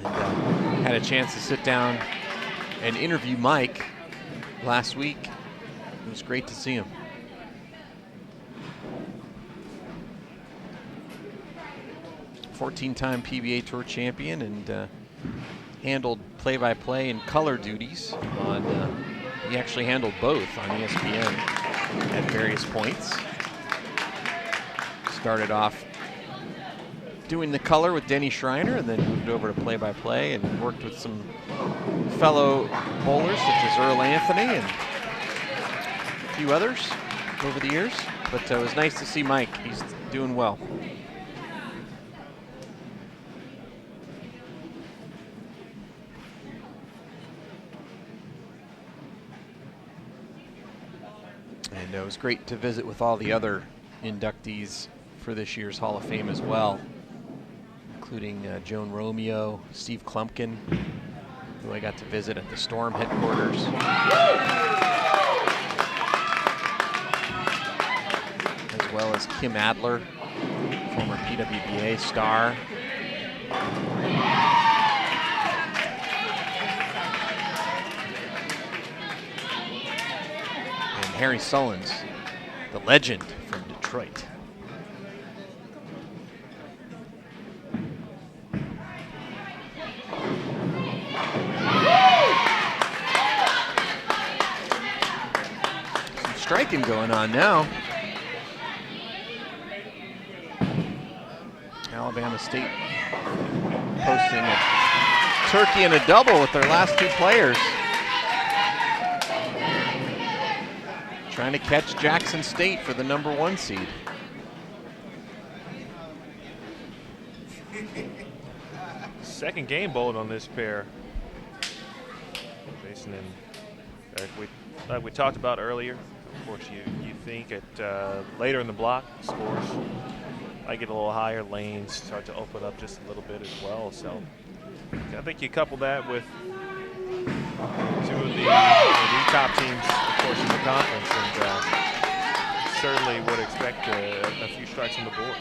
And had a chance to sit down and interview Mike last week. It was great to see him. Fourteen-time PBA Tour champion, and handled play-by-play and color duties on. He actually handled both on ESPN at various points. Started off doing the color with Denny Schreiner, and then moved over to play-by-play and worked with some fellow bowlers such as Earl Anthony and a few others over the years. But it was nice to see Mike. He's doing well. And it was great to visit with all the other inductees for this year's Hall of Fame as well, including Joan Romeo, Steve Klumpkin, who I got to visit at the Storm headquarters. As well as Kim Adler, former PWBA star. And Harry Sullins, the legend from Detroit. Striking going on now. Alabama State posting a turkey and a double with their last 2 players. Trying to catch Jackson State for the #1 seed. second game bowled on this pair. Jason and like we talked about earlier, of course you think at later in the block scores might get a little higher, lanes start to open up just a little bit as well. So I think you couple that with two of the top teams, of course, in the conference, and certainly would expect a few strikes on the board.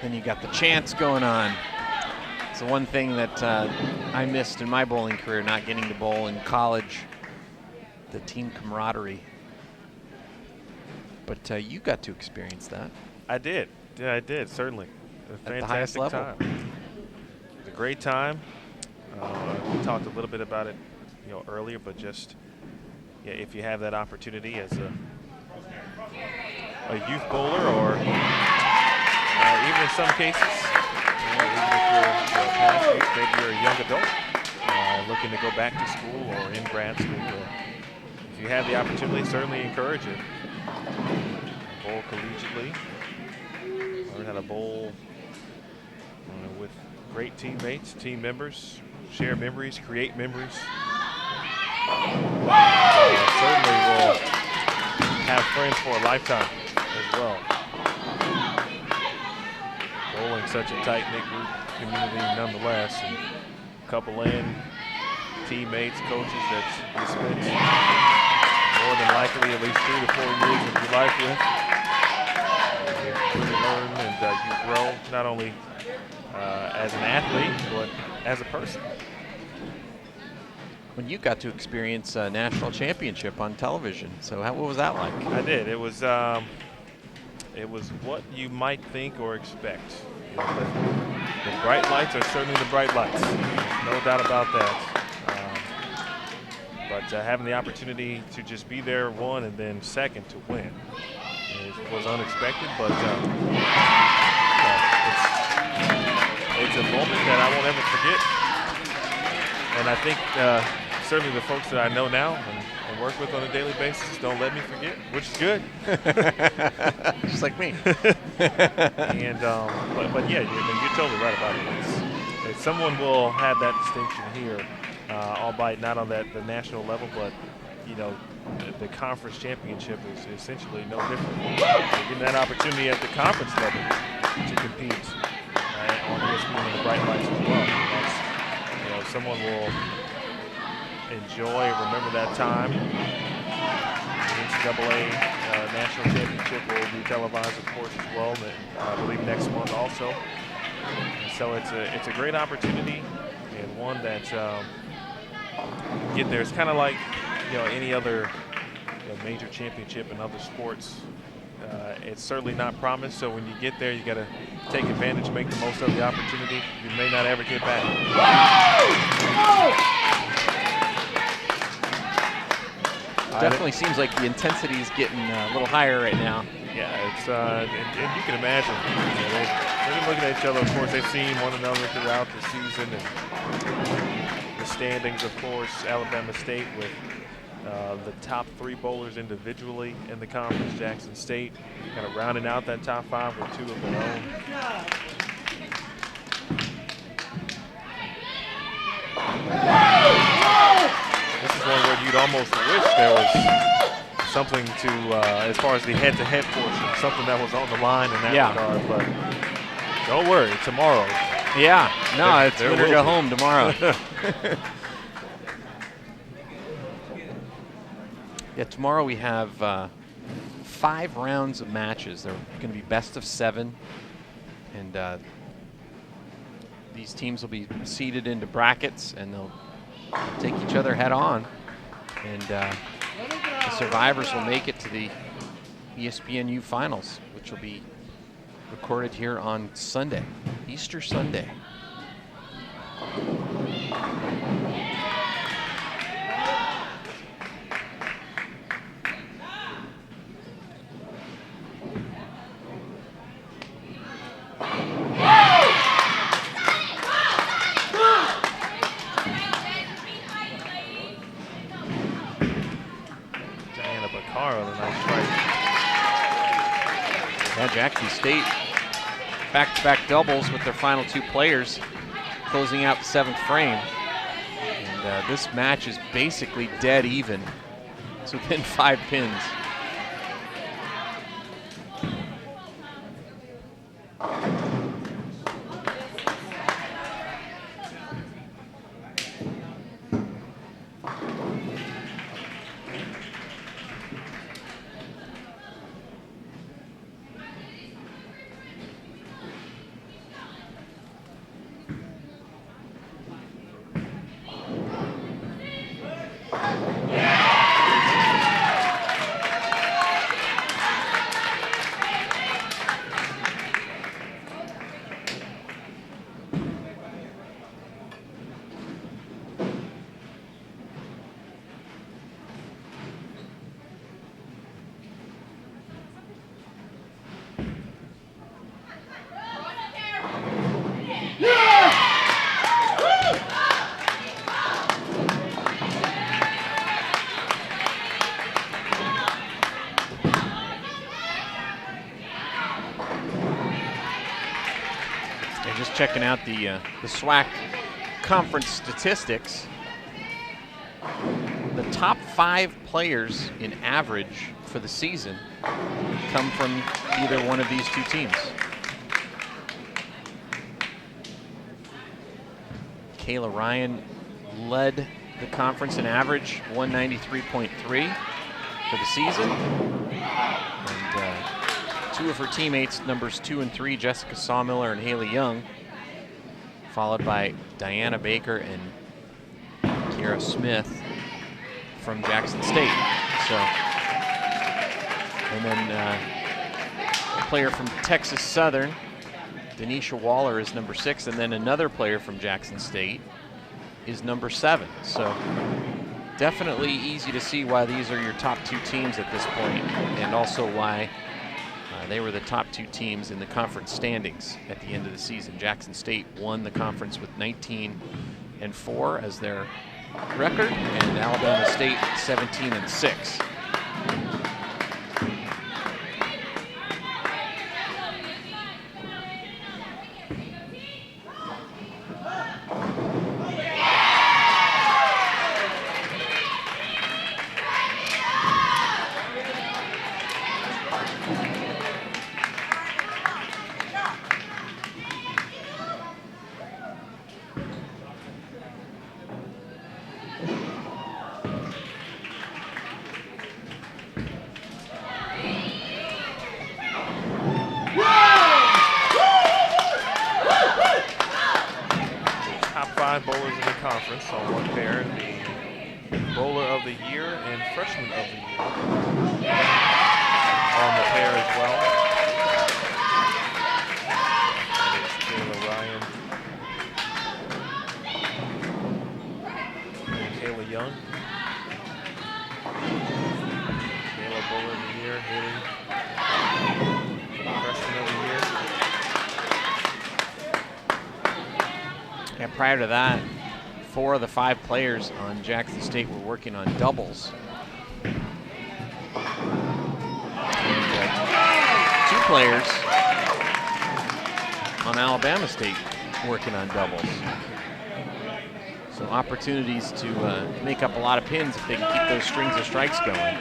Then you got the chants going on. It's the one thing that I missed in my bowling career, not getting to bowl in college, the team camaraderie. But you got to experience that. I did. Yeah, I did, certainly. A At the highest fantastic level. time. It was a great time. We talked a little bit about it, earlier, but just if you have that opportunity as a youth bowler, or even in some cases, even if you're past youth, maybe you're a young adult looking to go back to school or in grad school. If you have the opportunity, certainly encourage it. Bowl collegiately. Learn how to bowl with great teammates, team members, share memories, create memories. Certainly will have friends for a lifetime as well. Bowling such a tight-knit group community nonetheless, and couple in teammates, coaches that you spend more than likely at least 3 to 4 years of your life with. You really learn and you grow not only as an athlete, but as a person. When you got to experience a national championship on television, so what was that like? I did. It was what you might think or expect. The bright lights are certainly the bright lights, no doubt about that. But having the opportunity to just be there, one, and then second to win, was unexpected. But it's a moment that I won't ever forget. And I think certainly the folks that I know now and work with on a daily basis don't let me forget, which is good. Just like me. And but yeah, you're totally right about it. It's someone will have that distinction here, albeit not on the national level, but the conference championship is essentially no different. Getting that opportunity at the conference level to compete on ESPN and the bright lights as well. That's, someone will enjoy, remember that time. The NCAA National Championship will be televised, of course, as well. I believe next month also. And so it's a great opportunity, and one that get there. It's kind of like any other major championship in other sports. It's certainly not promised. So when you get there, you got to take advantage, make the most of the opportunity. You may not ever get back. Definitely seems like the intensity is getting a little higher right now. Yeah, it's and you can imagine. They're looking at each other. Of course, they've seen one another throughout the season, and the standings, of course, Alabama State with the top 3 bowlers individually in the conference. Jackson State kind of rounding out that top 5 with 2 of their own. This is one where you'd almost wish there was something to, as far as the head-to-head portion, something that was on the line in that regard. But don't worry, tomorrow. Yeah, no, it's win or go home tomorrow. Yeah, tomorrow we have 5 rounds of matches. They're going to be best of 7, and these teams will be seeded into brackets, and they'll take each other head on, and the survivors will make it to the ESPNU finals, which will be recorded here on Sunday, Easter Sunday. Yeah, Jackson State back-to-back doubles with their final 2 players, closing out the 7th frame. And this match is basically dead even. It's within 5 pins. Checking out the SWAC conference statistics. The top 5 players in average for the season come from either one of these 2 teams. Kayla Ryan led the conference in average, 193.3 for the season. And 2 of her teammates, numbers 2 and 3, Jessica Sawmiller and Haley Young, followed by Diana Baker and Kiera Smith from Jackson State. So, and then a player from Texas Southern, Denisha Waller, is number 6, and then another player from Jackson State is number 7. So definitely easy to see why these are your top 2 teams at this point, and also why they were the top 2 teams in the conference standings at the end of the season. Jackson State won the conference with 19-4 as their record, and Alabama State 17-6. Bowlers in the conference on one pair, the Bowler of the Year and Freshman of the Year on the pair as well. That is Kayla Ryan and Kayla Young. Kayla Bowler of the Year, Haley Freshman of the Year. And prior to that, 4 of the 5 players on Jackson State were working on doubles. And 2 players on Alabama State working on doubles. So opportunities to make up a lot of pins if they can keep those strings of strikes going.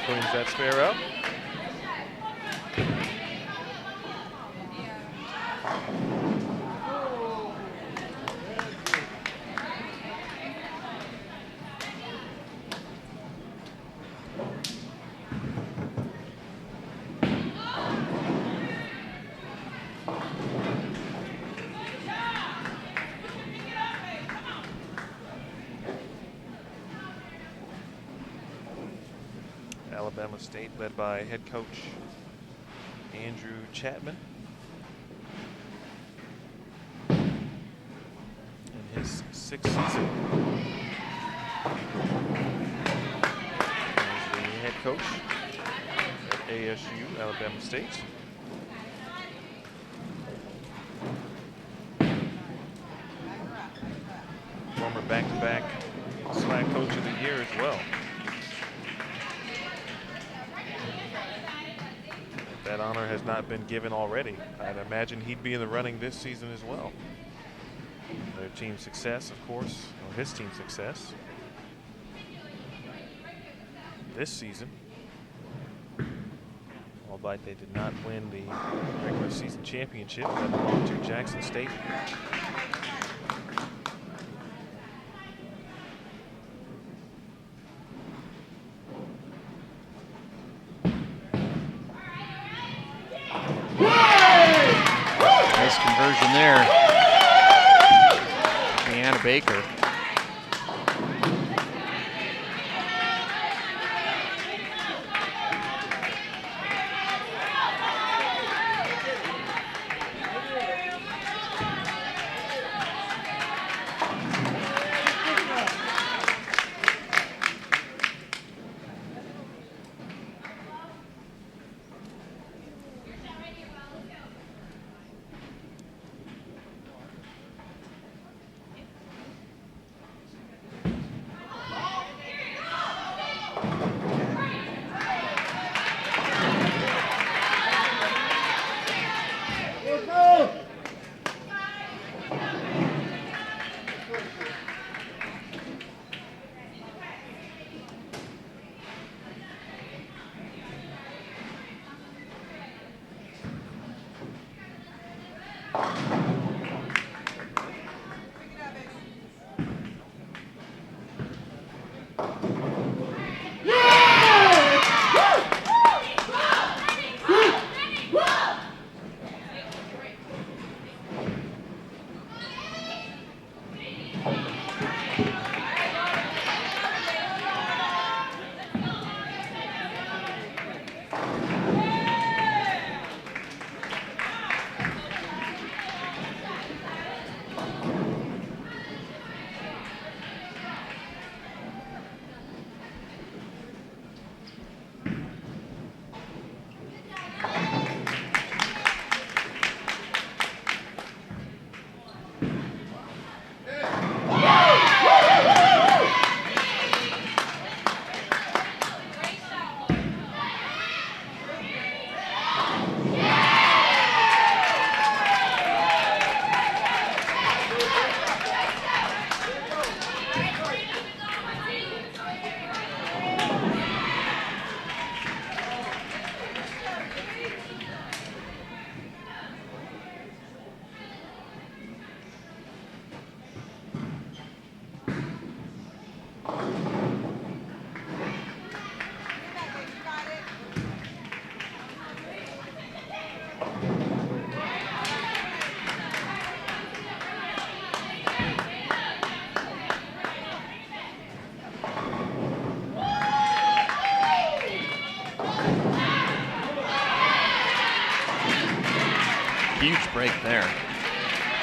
Cleans that spare up. Alabama State led by head coach Andrew Chapman in his 6th season. head coach at ASU, Alabama State. Former back-to-back SWAC Coach of the Year as well. If that honor has not been given already, I'd imagine he'd be in the running this season as well. Their team's success, of course, or his team's success this season, albeit they did not win the regular season championship that belonged to Jackson State. Nice conversion there. Deanna Baker. Huge break there,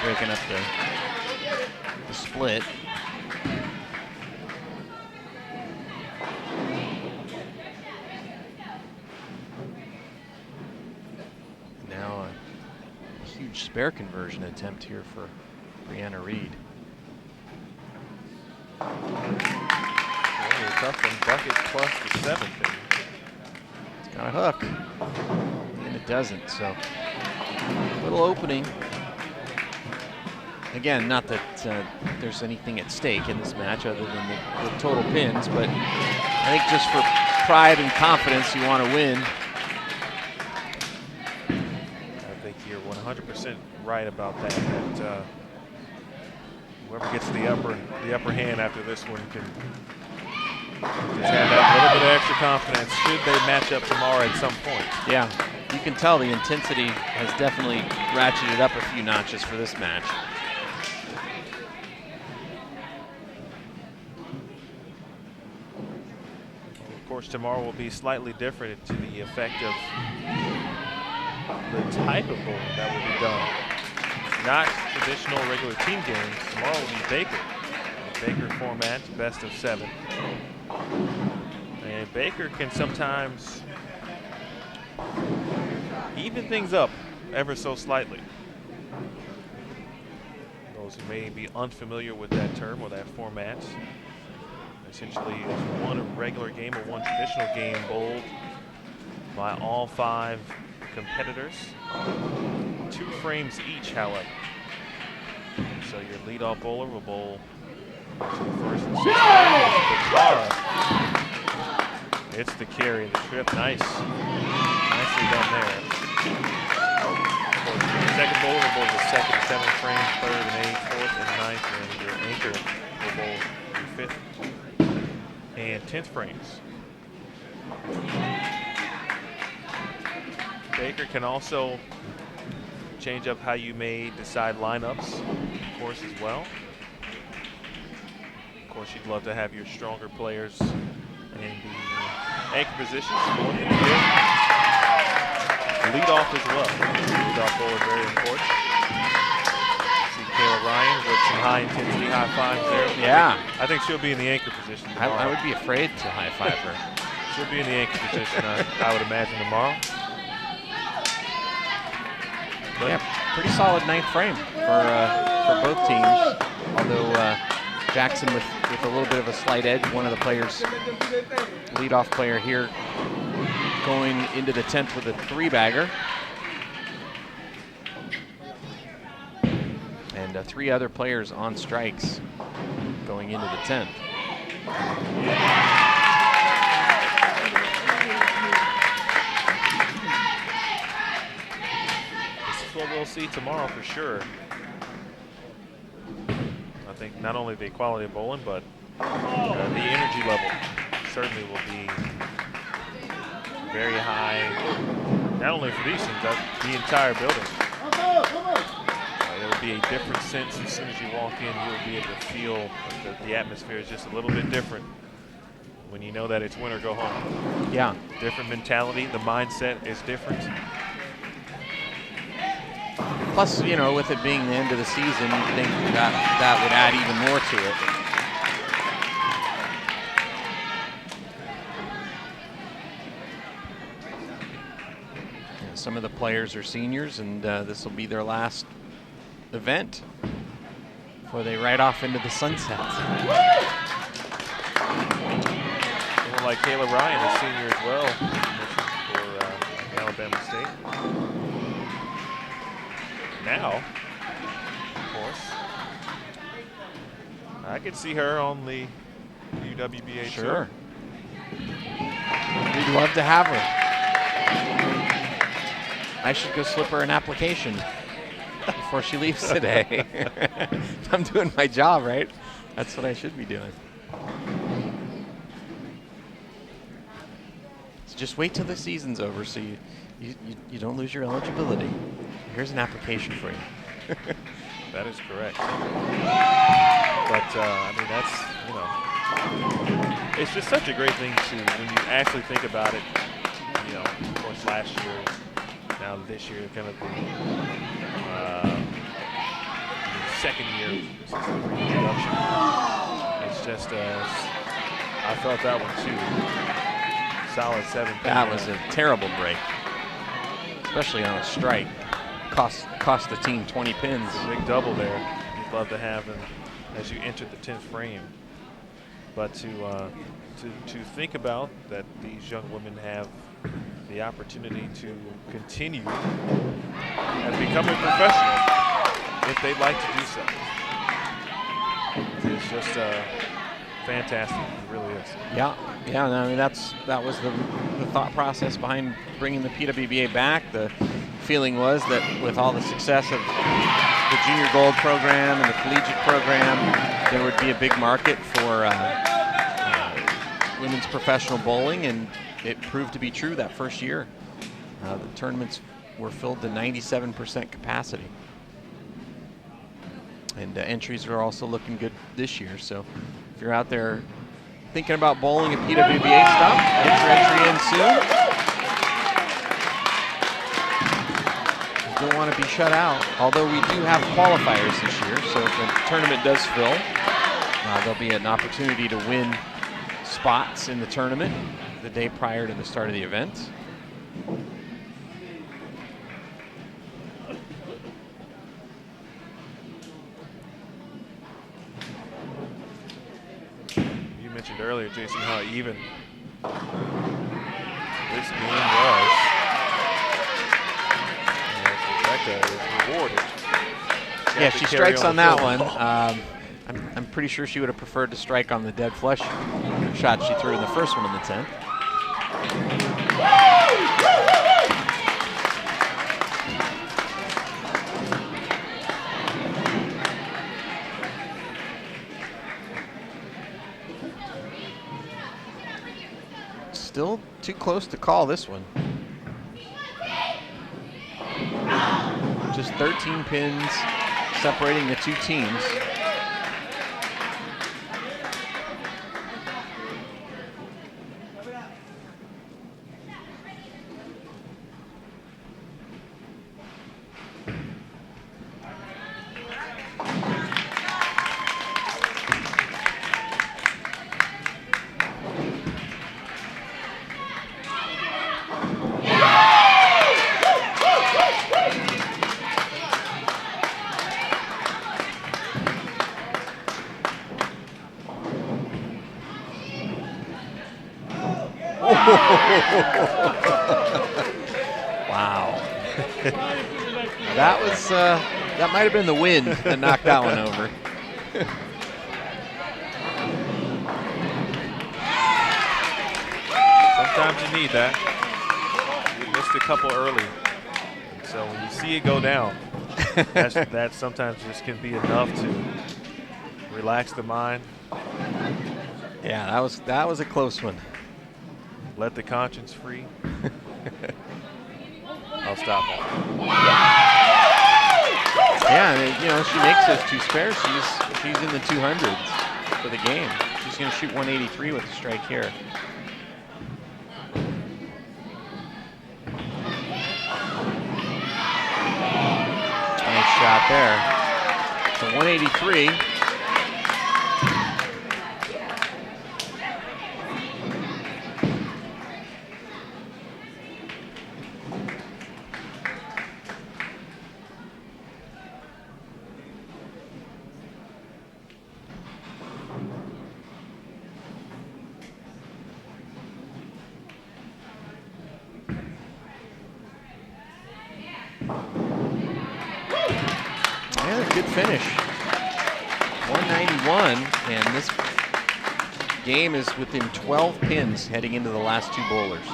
breaking up the split. Now a huge spare conversion attempt here for Brianna Reed. Really a tough one, bucket plus the 7th. It's got a hook, and it doesn't, so little opening. Again, not that there's anything at stake in this match other than the total pins, but I think just for pride and confidence, you want to win. I think you're 100% right about that. That whoever gets the upper hand after this one can just have that little bit of extra confidence should they match up tomorrow at some point. Yeah, you can tell the intensity has definitely ratcheted up a few notches for this match. Of course, tomorrow will be slightly different to the effect of the type of bowling that will be done. Not traditional regular team games. Tomorrow will be Baker. The Baker format, best of 7. And And Baker can sometimes even things up ever so slightly. Those who may be unfamiliar with that term or that format, essentially is one regular game or one traditional game bowled by all 5 competitors. 2 frames each, however. So your leadoff bowler will bowl to the first and 6th frame. It's the carry, the trip. Nice. Nicely done there. The second bowler will bowl the 2nd and 7th frame, 3rd and 8th, 4th and 9th, and your anchor will bowl your 5th and 10th frames. Baker can also change up how you may decide lineups, of course, as well. Of course, you'd love to have your stronger players in the anchor positions. Lead off as well. Lead off bowler very important. See Kayla Ryan with some high intensity high fives there. Yeah. I think she'll be in the anchor position tomorrow. I would be afraid to high five her. She'll be in the anchor position, I would imagine, tomorrow. But yeah, pretty solid 9th frame for both teams. Although Jackson with a little bit of a slight edge. One of the players, leadoff player here, going into the 10th with a 3-bagger. And 3 other players on strikes going into the 10th. This is what we'll see tomorrow for sure. I think not only the quality of bowling, but the energy level certainly will be very high, not only for these teams, the entire building. There will be a different sense as soon as you walk in. You'll be able to feel that the atmosphere is just a little bit different when you know that it's win or go home. Yeah. Different mentality, the mindset is different. Plus, you know, with it being the end of the season, you'd think that would add even more to it. Some of the players are seniors, and this will be their last event before they ride off into the sunset. Someone like Kayla Ryan, a senior as well, for Alabama State. Now, of course, I could see her on the UWBA Sure. tour. We'd love to have her. I should go slip her an application before she leaves today. I'm doing my job, right? That's what I should be doing. So just wait till the season's over so you don't lose your eligibility. Here's an application for you. That is correct. But, I mean, that's, you know, it's just such a great thing to, when you actually think about it, you know, of course, last year, now this year, kind of the second year since the reintroduction. It's just, I felt that one too. Solid 7. That was a terrible break, especially on a strike. Cost the team 20 pins. A big double there. You'd love to have them as you enter the 10th frame. But to think about that these young women have the opportunity to continue and become a professional if they'd like to do so. It's just fantastic. It really is. Yeah. No, I mean that was the thought process behind bringing the PWBA back. The feeling was that with all the success of the junior gold program and the collegiate program, there would be a big market for women's professional bowling, and it proved to be true that first year. The tournaments were filled to 97% capacity. And entries are also looking good this year. So if you're out there thinking about bowling at PWBA stuff, get your entry in soon. You don't want to be shut out, although we do have qualifiers this year. So if the tournament does fill, there'll be an opportunity to win spots in the tournament the day prior to the start of the event. You mentioned earlier, Jason, how even this game was. Rebecca is rewarded. Yeah, she strikes on that one. I'm pretty sure she would have preferred to strike on the dead flush shot she threw in the first one in the 10th. Still too close to call this one. Just 13 pins separating the two teams. Wow. That was, that might have been the wind that knocked that one over. Sometimes you need that. You missed a couple early. So when you see it go down, that sometimes just can be enough to relax the mind. Yeah, that was a close one. Let the conscience free. I'll stop it. Yeah, and, you know, she makes those two spares. She's in the 200s for the game. She's going to shoot 183 with a strike here. Nice shot there. So 183. Yeah, good finish. 191, and this game is within 12 pins heading into the last two bowlers.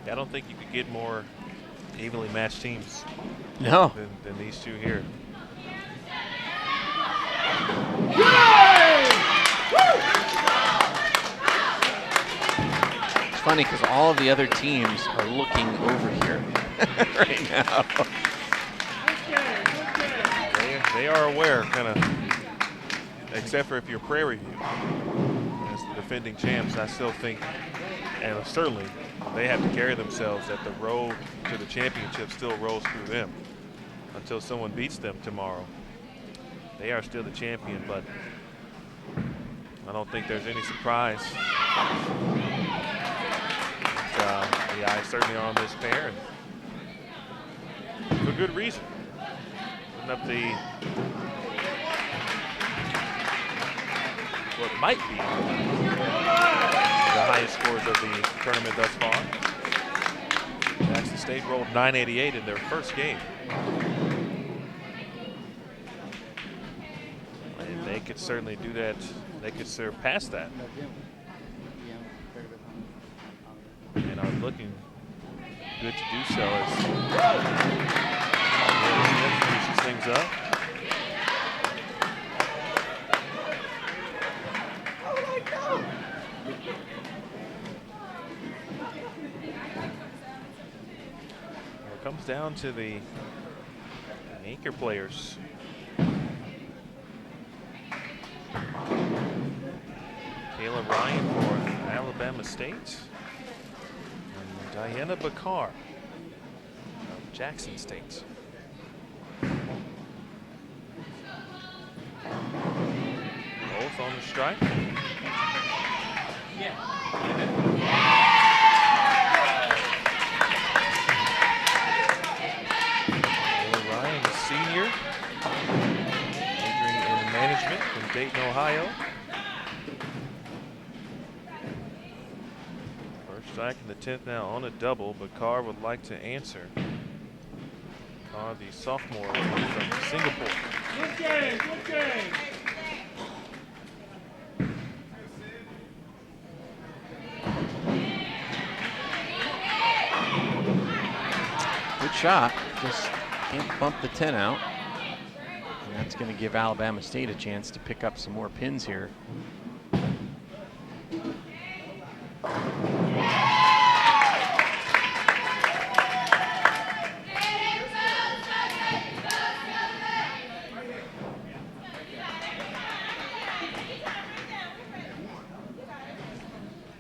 I don't think you could get more evenly matched teams No. than these two here. It's funny because all of the other teams are looking over here right now. They are aware, kind of, except for if you're Prairie View. As the defending champs, I still think, and certainly, they have to carry themselves that the road to the championship still rolls through them until someone beats them tomorrow. They are still the champion, but I don't think there's any surprise. The eyes certainly are on this pair, and for good reason. Putting up what might be the highest scores of the tournament thus far. Jackson State rolled 988 in their first game. And they could certainly do that. They could surpass that. And are looking good to do so as Smith finishes things up. It comes down to the anchor players. Kayla Ryan for Alabama State. And Diana Bakar of Jackson State. Both on the strike. Ryan, the senior, majoring in management from Dayton, Ohio. First strike in the 10th now on a double, but Carr would like to answer. Carr, the sophomore from Singapore. Good game, good game. Good shot. Just can't bump the 10 out. And that's going to give Alabama State a chance to pick up some more pins here.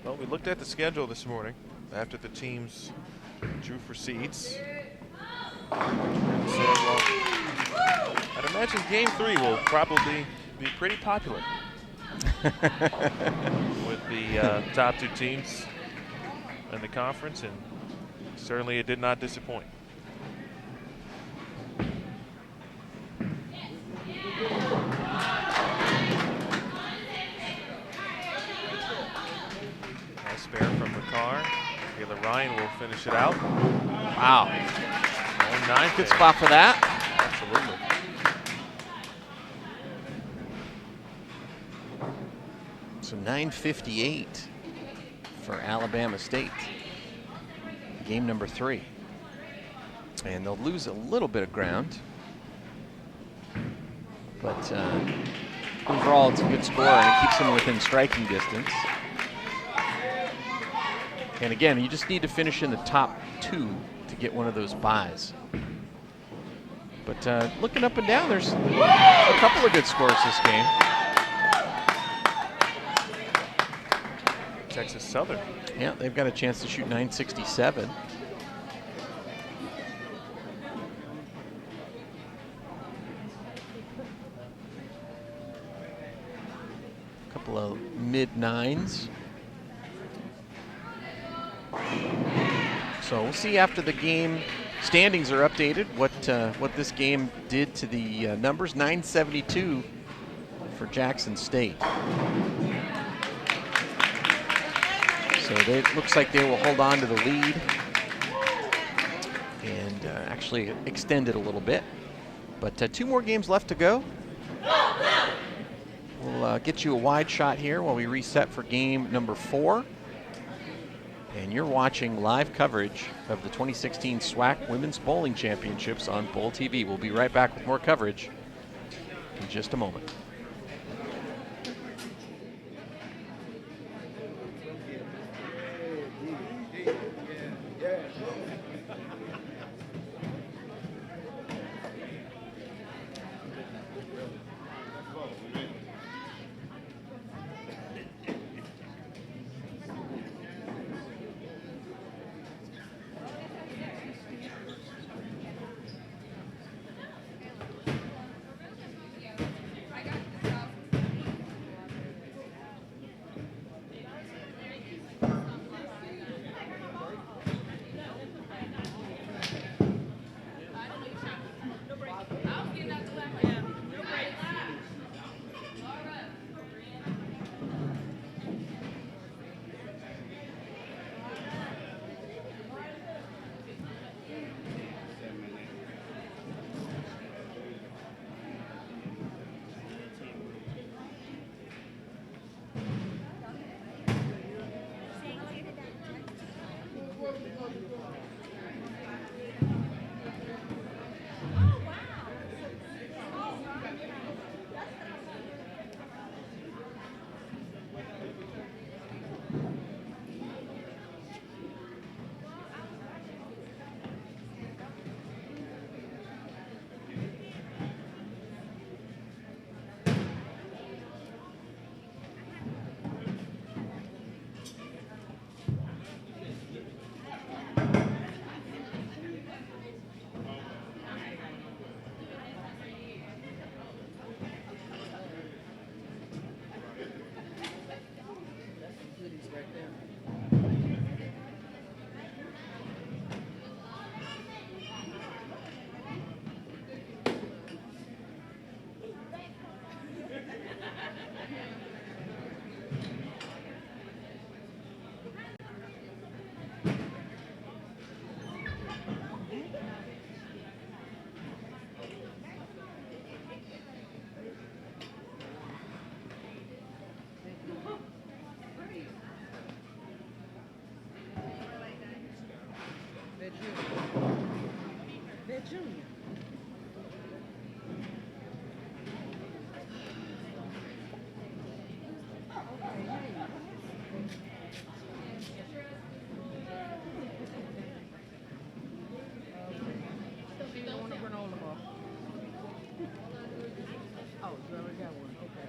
Well, we looked at the schedule this morning after the teams drew for seats. And said, well, I'd imagine Game 3 will probably be pretty popular with the top two teams in the conference, and certainly it did not disappoint. Nice spare from Bakar. Taylor Ryan will finish it out. Wow. 9 Good spot for that. Absolutely. So 9:58 for Alabama State. Game number 3. And they'll lose a little bit of ground. But overall, it's a good score, and it keeps them within striking distance. And again, you just need to finish in the top 2 to get one of those buys. But looking up and down, there's a couple of good scores this game. Texas Southern. Yeah, they've got a chance to shoot 967. A couple of mid-9s. So we'll see after the game standings are updated what this game did to the numbers. 972 for Jackson State. So it looks like they will hold on to the lead and actually extend it a little bit. But 2 more games left to go. We'll get you a wide shot here while we reset for game number 4. And you're watching live coverage of the 2016 SWAC Women's Bowling Championships on Bowl TV. We'll be right back with more coverage in just a moment. I got they're junior. They're junior. She don't want a granola bar. Oh, you already got one. Okay.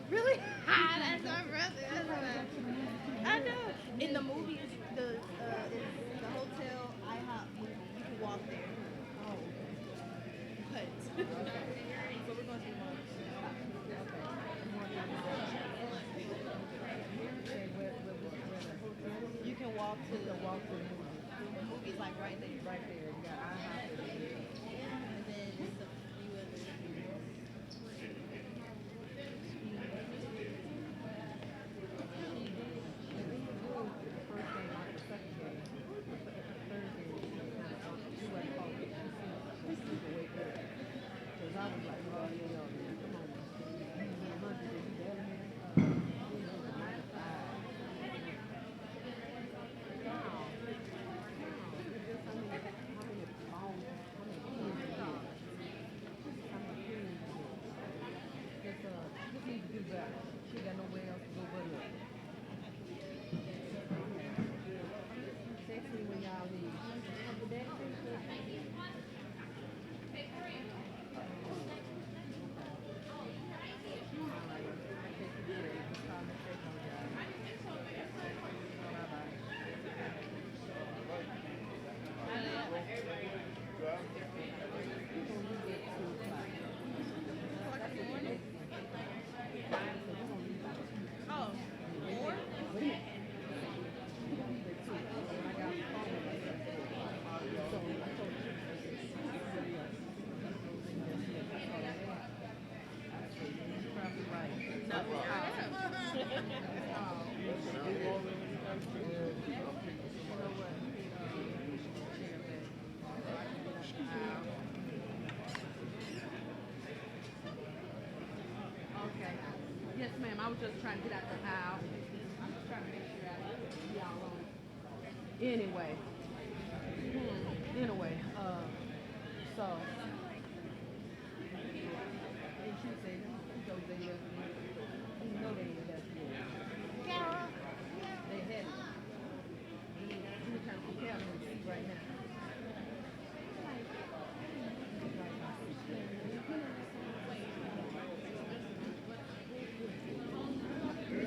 Really? That's my brother. That's my. I know. In the movies, the hotel IHOP movie, you can walk there. Oh, But but we're going to see one. You can walk to the movie's like right there. right there. You got IHOP. And then it's a few other. She got nowhere else to go but up. Text me when y'all leave. Oh, more? Okay. Yes, ma'am. I was just trying to get out the aisle. I'm just trying to make sure I see y'all on. Anyway. Anyway, so. And she said, so they left me. You know they ain't left me. They had it. We were trying to compare them to see right now.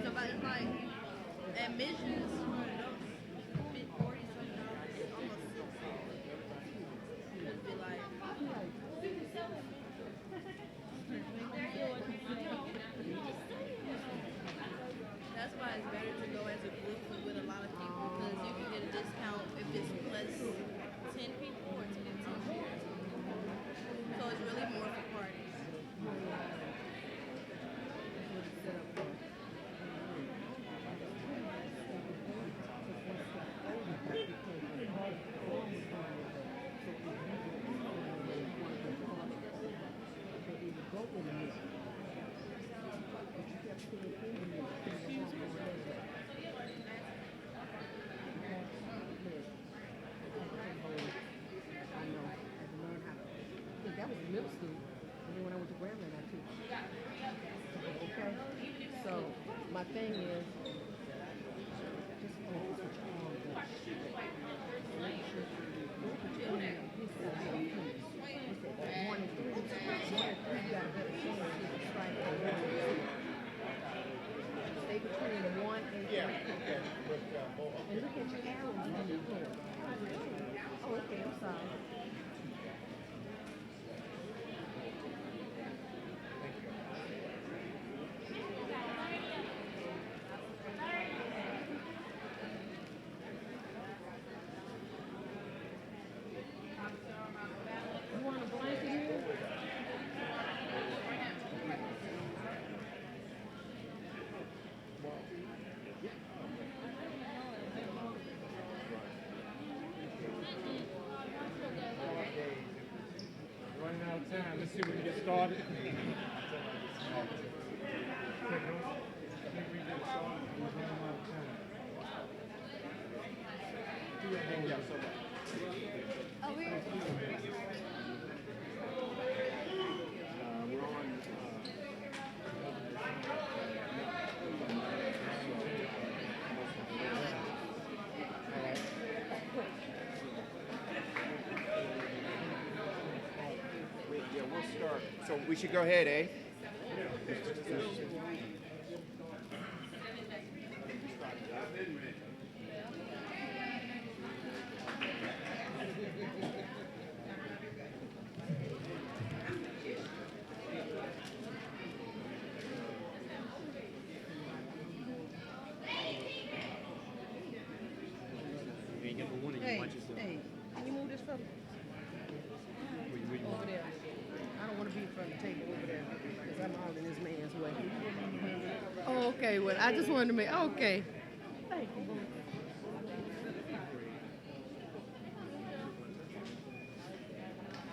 Somebody's like, admissions, $40 almost $60. It'd be like, that's why it's better to go as a group with a lot of people because you can get a discount if it's plus 10 people or 15 people. So it's really more for parties. That was middle school. And then when I went to Grambling, I took. Okay? So, my thing is, just focus with your arm. He said, 1 and 3. 1 and 3, you got a better chance to get the strike than 1 and 2. Stay between 1 and 3. And look at your arrows on the floor. Oh, okay, I'm sorry. You want a blanket here? Running out of time. Let's see if we can get started. Yeah, we'll start. So we should go ahead, eh? Hey, can you move this fella? Over there. I don't want to be in front of the table over there because I'm all in this man's way. Oh, okay. Well, I just wanted to make, okay. Thank you, boo.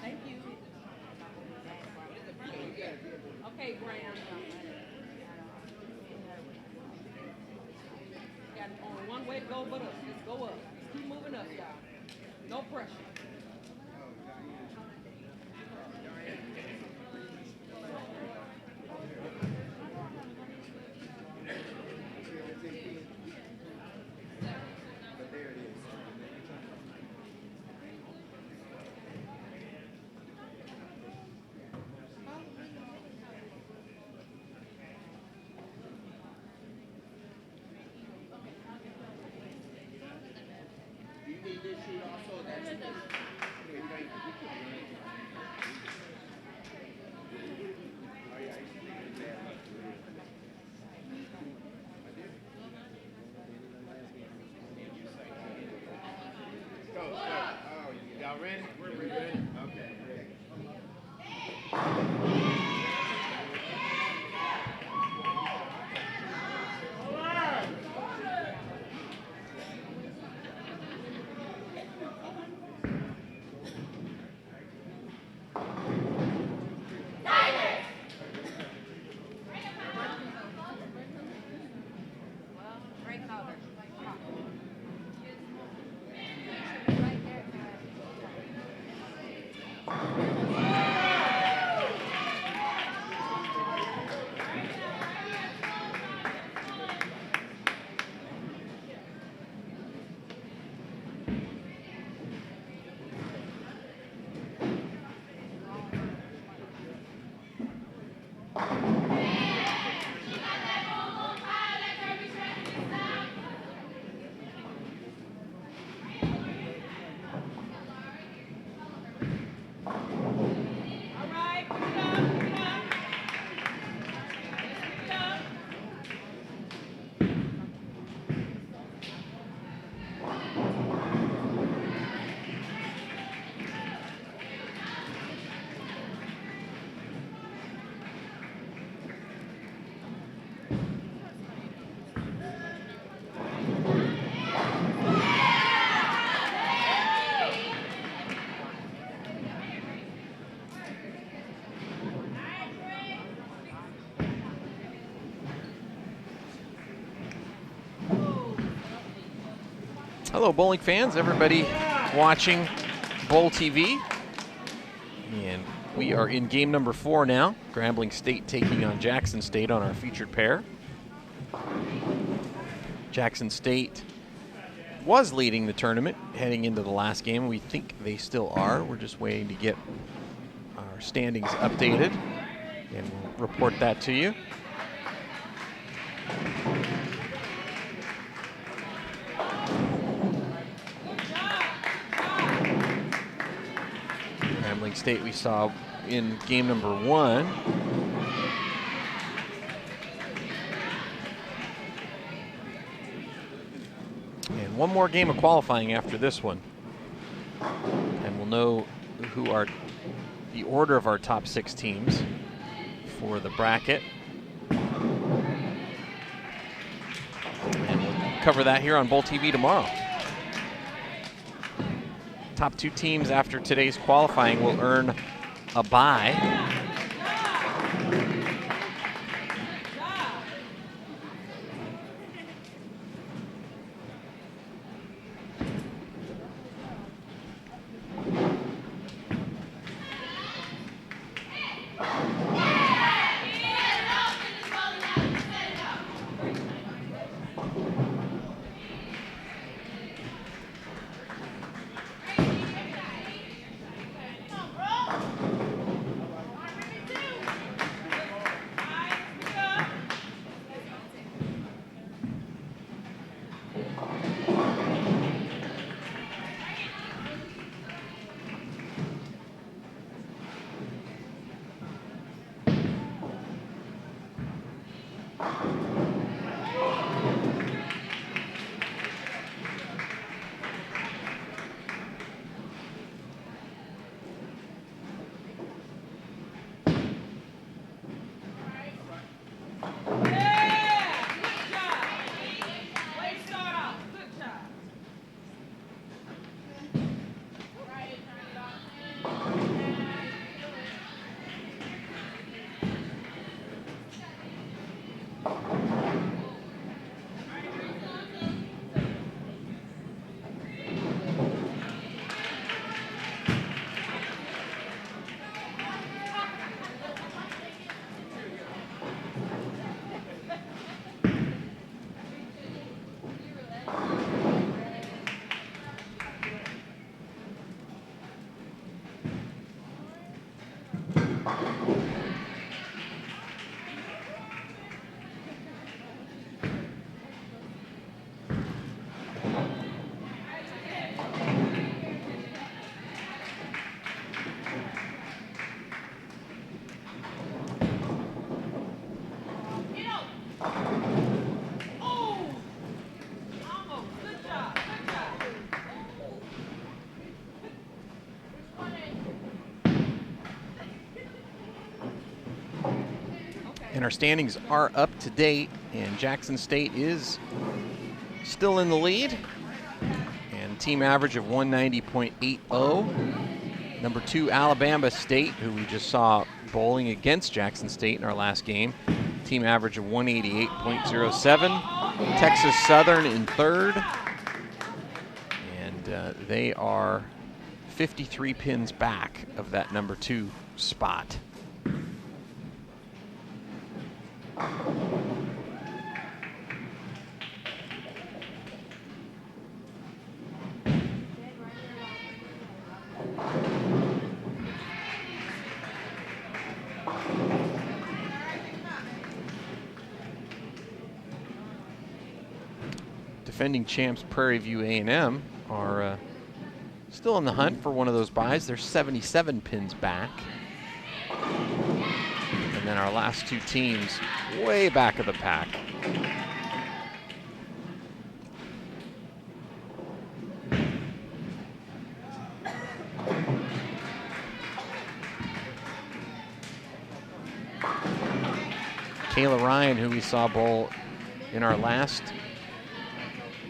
Thank you. Okay, Graham. Got only one way to go but up. Just go up. Just keep moving up, y'all. No pressure. Do you need this sheet also? That's okay, thank you. Oh, yeah, I used to do that. Go, go. Oh, y'all ready? We're ready. Okay, ready. Great color. Hello, bowling fans, everybody watching Bowl TV. And we are in game number 4 now. Grambling State taking on Jackson State on our featured pair. Jackson State was leading the tournament heading into the last game. We think they still are. We're just waiting to get our standings updated, and we'll report that to you. State we saw in game number 1. And one more game of qualifying after this one. And we'll know who are the order of our top 6 teams for the bracket. And we'll cover that here on Bowl TV tomorrow. Top 2 teams after today's qualifying will earn a bye. And our standings are up to date, and Jackson State is still in the lead. And team average of 190.80. Number 2, Alabama State, who we just saw bowling against Jackson State in our last game. Team average of 188.07. Texas Southern in 3rd. And they are 53 pins back of that number 2 spot. Defending champs Prairie View A&M are still in the hunt for one of those buys. They're 77 pins back. And then our last 2 teams way back of the pack. Kayla Ryan, who we saw bowl in our last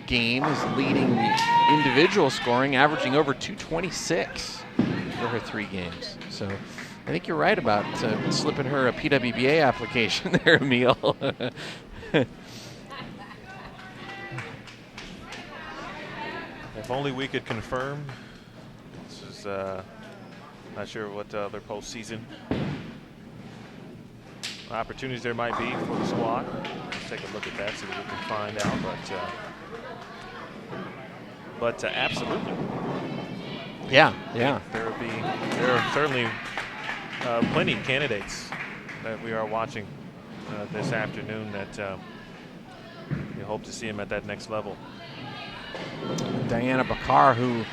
game, is leading the individual scoring, averaging over 226 for her 3 games. So I think you're right about slipping her a PWBA application there, Emil. If only we could confirm. This is not sure what other postseason opportunities there might be for the SWAC. Let's take a look at that so that we can find out. But absolutely. Yeah. There are certainly plenty of candidates that we are watching this afternoon that we hope to see him at that next level. Diana Bakar, who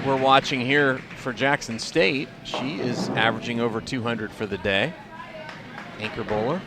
we're watching here for Jackson State, she is averaging over 200 for the day. Anchor bowler.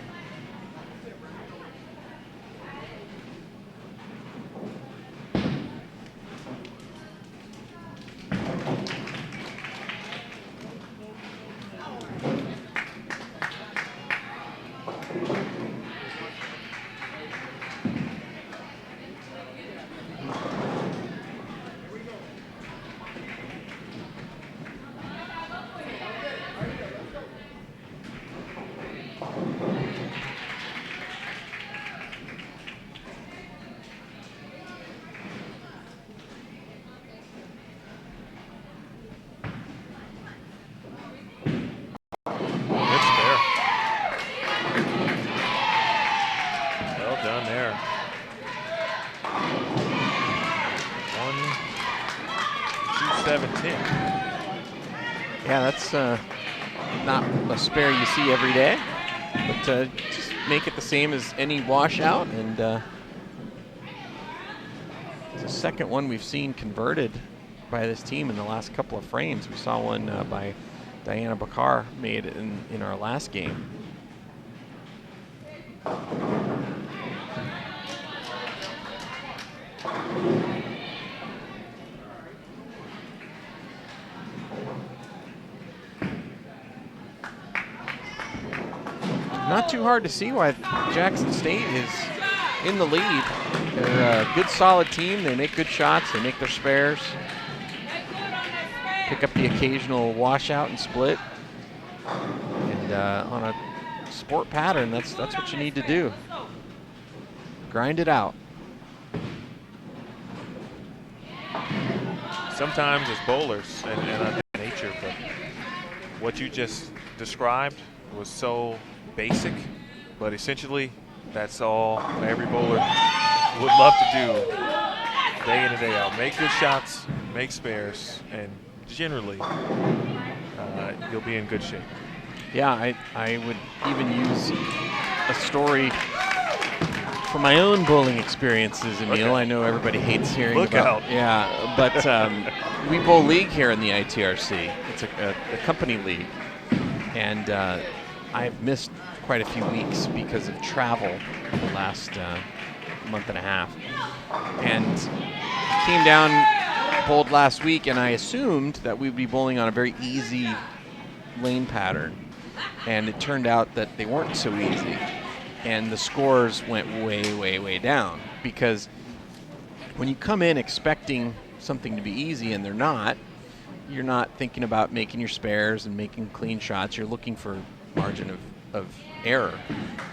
Yeah, that's not a spare you see every day, but just make it the same as any washout, and it's the second one we've seen converted by this team in the last couple of frames. We saw one by Diana Bakar made in our last game. Not too hard to see why Jackson State is in the lead. They're a good, solid team. They make good shots. They make their spares. Pick up the occasional washout and split. And on a sport pattern, that's what you need to do. Grind it out. Sometimes as bowlers, and nature, but what you just described was so basic, but essentially that's all every bowler would love to do day in and day out. Make good shots, make spares, and generally you'll be in good shape. Yeah, I would even use a story from my own bowling experiences, Emil. Okay. I know everybody hates hearing about. Yeah, but we bowl league here in the ITRC. It's a company league, and I've missed quite a few weeks because of travel the last month and a half. And came down, bowled last week, and I assumed that we'd be bowling on a very easy lane pattern. And it turned out that they weren't so easy. And the scores went way, way, way down. Because when you come in expecting something to be easy and they're not, you're not thinking about making your spares and making clean shots. You're looking for margin of error,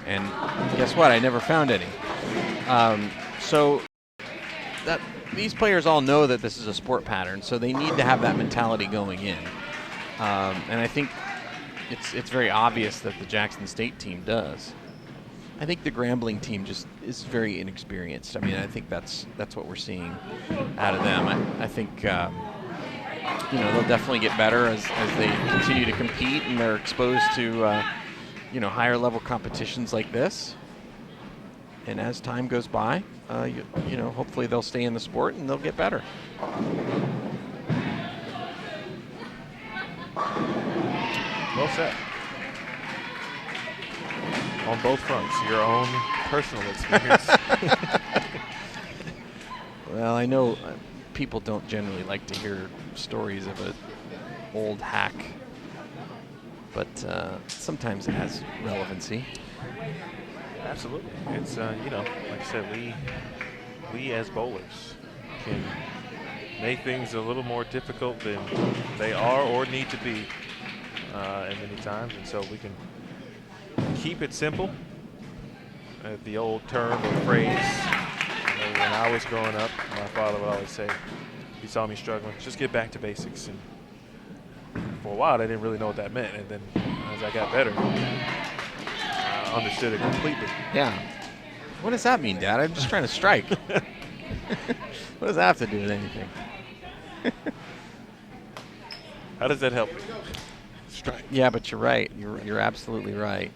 and guess what? I never found any. So that these players all know that this is a sport pattern, so they need to have that mentality going in. And I think it's very obvious that the Jackson State team does. I think the Grambling team just is very inexperienced. I mean, I think that's what we're seeing out of them. I think they'll definitely get better as they continue to compete and they're exposed to higher level competitions like this. And as time goes by, hopefully they'll stay in the sport and they'll get better. Well said. On both fronts, your own personal experience. Well, I know people don't generally like to hear stories of an old hack, but sometimes it has relevancy. Absolutely. It's, like I said, we as bowlers can make things a little more difficult than they are or need to be at many times, and so we can keep it simple. The old term or phrase, when I was growing up, my father would always say, he saw me struggling, just get back to basics. And for a while, I didn't really know what that meant. And then as I got better, I understood it completely. Yeah. What does that mean, Dad? I'm just trying to strike. What does that have to do with anything? How does that help you? Strike. Yeah, but you're right. You're absolutely right.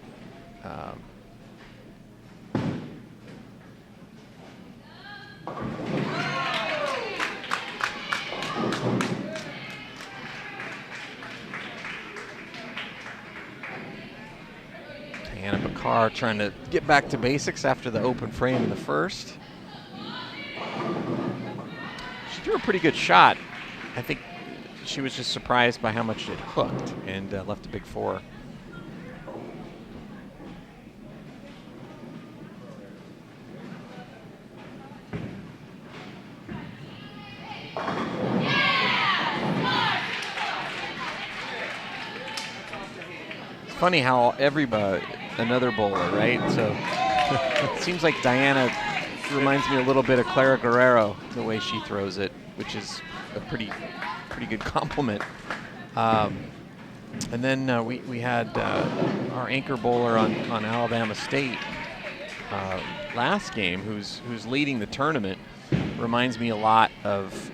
Bakar trying to get back to basics after the open frame in the first. She threw a pretty good shot. I think she was just surprised by how much it hooked and left a big 4. It's funny how everybody, another bowler, right? So it seems like Diana reminds me a little bit of Clara Guerrero, the way she throws it, which is a pretty good compliment. And then we had our anchor bowler on Alabama State last game, who's leading the tournament, reminds me a lot of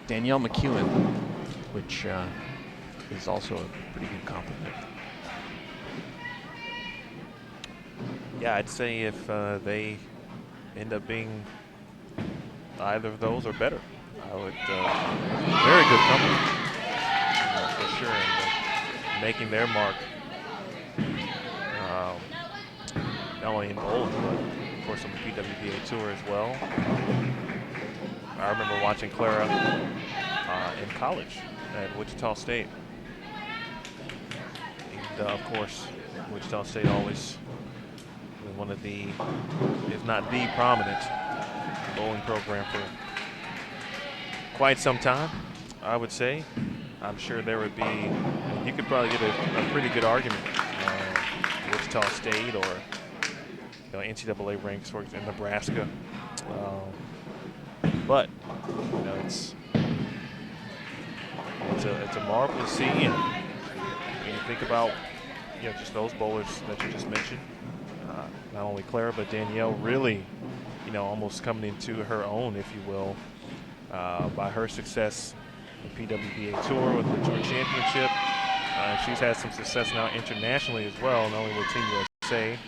Danielle McEwen, which is also a pretty good compliment. Yeah, I'd say if they end up being either of those or better, I would very good company for sure, and making their mark not only in bowling but of course on the PWBA tour as well. I remember watching Clara in college at Wichita State, and of course Wichita State always one of the, if not the prominent bowling program for quite some time, I would say. I'm sure there would be, you could probably get a pretty good argument. Wichita State or NCAA ranks, for example, in Nebraska. But it's a marvel to see. And when you think about just those bowlers that you just mentioned, not only Clara but Danielle really, almost coming into her own, if you will, by her success in PWBA Tour with the Tour Championship. She's had some success now internationally as well, not only with Team USA,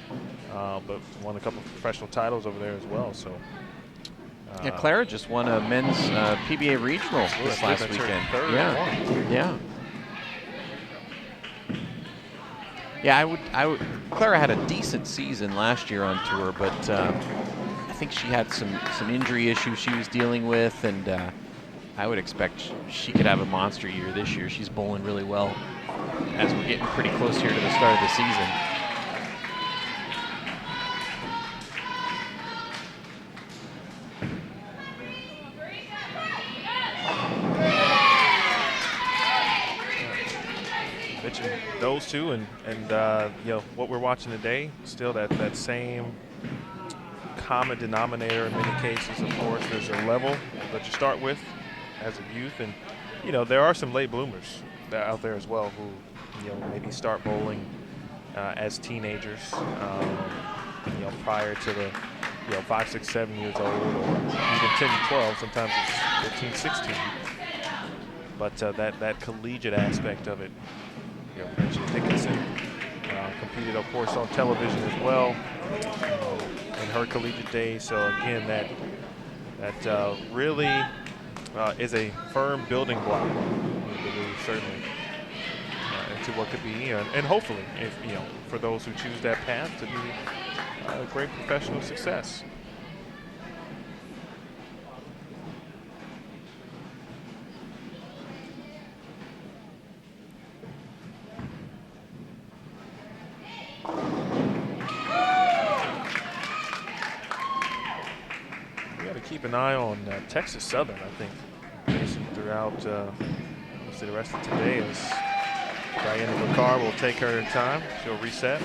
but won a couple of professional titles over there as well. So. Yeah, Clara just won a men's PBA regional this last weekend. Yeah. I would. Clara had a decent season last year on tour, but I think she had some injury issues she was dealing with, and I would expect she could have a monster year this year. She's bowling really well as we're getting pretty close here to the start of the season. Those two and what we're watching today, still that same common denominator in many cases. Of course, there's a level that you start with as a youth, and there are some late bloomers out there as well who maybe start bowling as teenagers, prior to the 5, 6, 7 years old, or even 10 to 12. Sometimes it's 15, 16. But that collegiate aspect of it. Rachel Dickinson competed, of course, on television as well in her collegiate days. So again, that really is a firm building block, I believe, certainly, into what could be, and hopefully, if for those who choose that path, to be a great professional success. Keep an eye on Texas Southern, I think, Jason, throughout the rest of today, as Diana Bakar will take her time. She'll reset.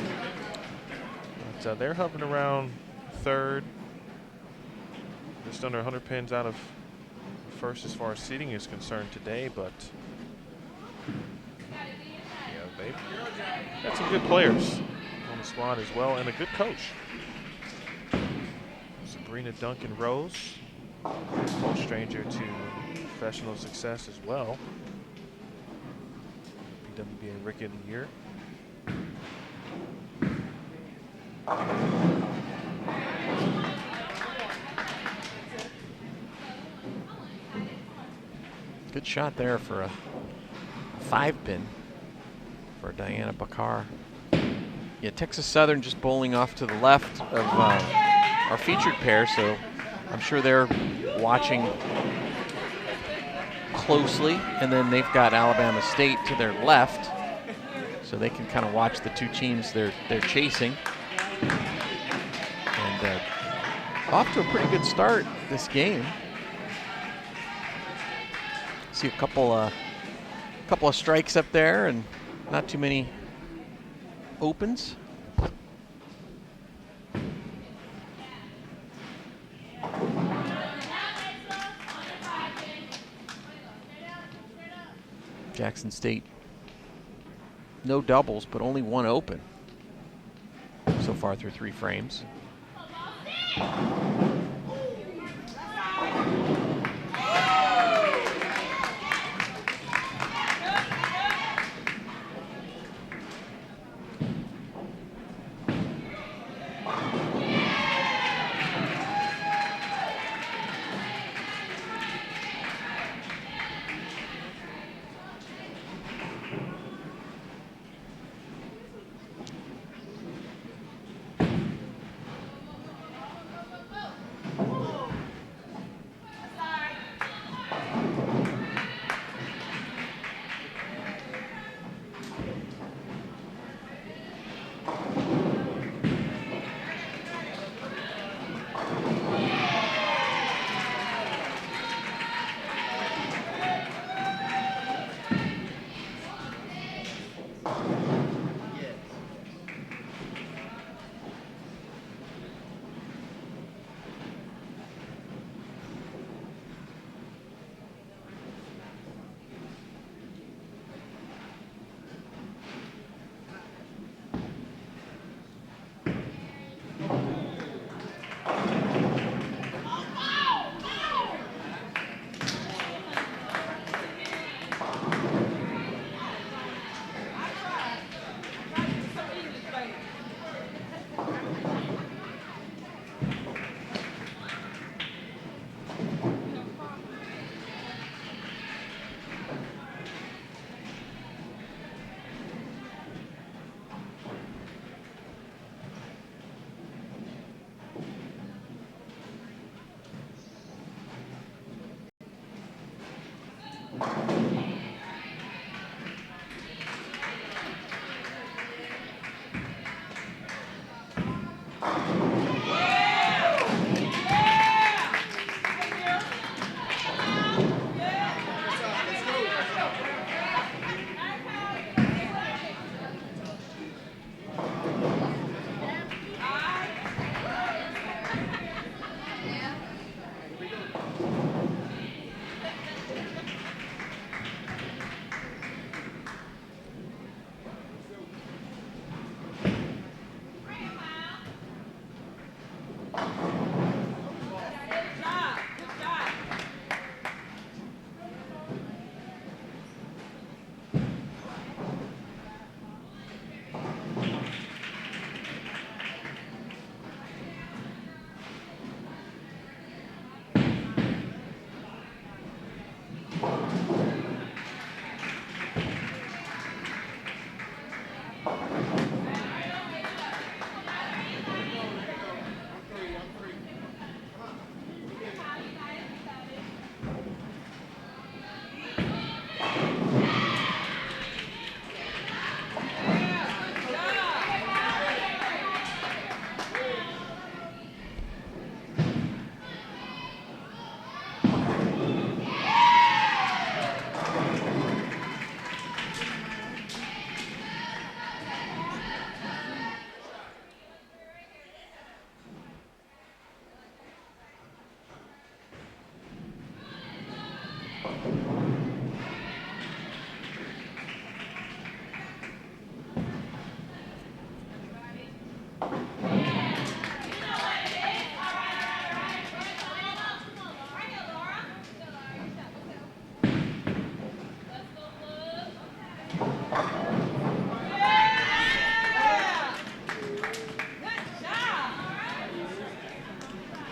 But they're hovering around third, just under 100 pins out of first as far as seeding is concerned today. But they've got some good players on the squad as well, and a good coach. Sabrina Duncan Rose, no stranger to professional success as well. PWBA Rookie of the Year. Good shot there for a 5-pin for Diana Bakar. Yeah, Texas Southern just bowling off to the left of our featured pair, so I'm sure they're watching closely. And then they've got Alabama State to their left, so they can kind of watch the two teams they're chasing. And off to a pretty good start this game. See a couple of strikes up there, and not too many opens. Jackson State, no doubles, but only one open so far through 3 frames.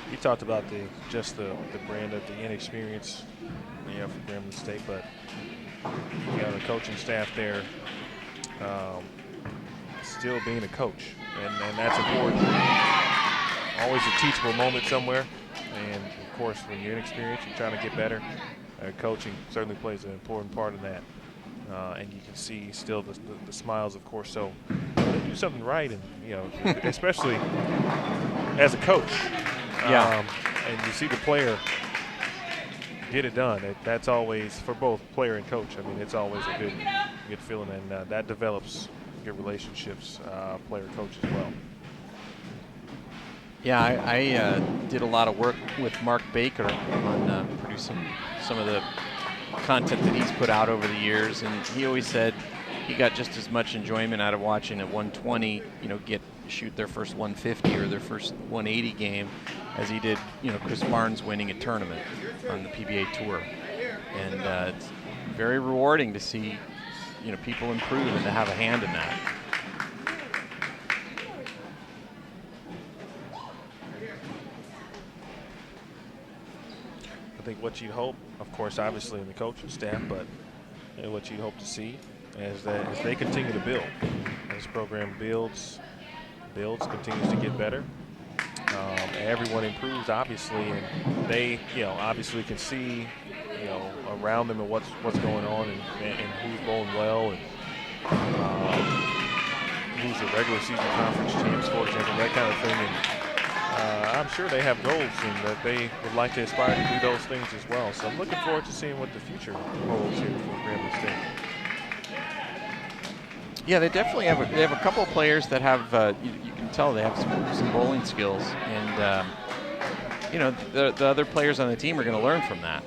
You talked about just the brand of the inexperience you have for Grambling State, but you know the coaching staff there. still being a coach, and that's important. Always a teachable moment somewhere, and of course, when you're inexperienced, you're trying to get better. Coaching certainly plays an important part of that, and you can see still the smiles, of course. So they do something right, and especially as a coach, and you see the player get it done. That's always, for both player and coach, I mean, it's always a good feeling, and that develops good relationships, player-coach as well. Yeah, I did a lot of work with Mark Baker on producing some of the content that he's put out over the years, and he always said he got just as much enjoyment out of watching a 120, shoot their first 150 or their first 180 game as he did, Chris Barnes winning a tournament on the PBA Tour. And it's very rewarding to see, people improve and to have a hand in that. I think what you'd hope, of course, obviously in the coaching staff, but what you'd hope to see is that as they continue to build, as this program builds, continues to get better. Everyone improves, obviously, and they, obviously can see, around them and what's going on, and who's bowling well, and who's the regular season conference champs, for example, that kind of thing. And I'm sure they have goals and that they would like to aspire to do those things as well. So I'm looking forward to seeing what the future holds here for Grambling State. Yeah, they definitely have. They have a couple of players that have. You can tell they have some bowling skills, and the other players on the team are going to learn from that.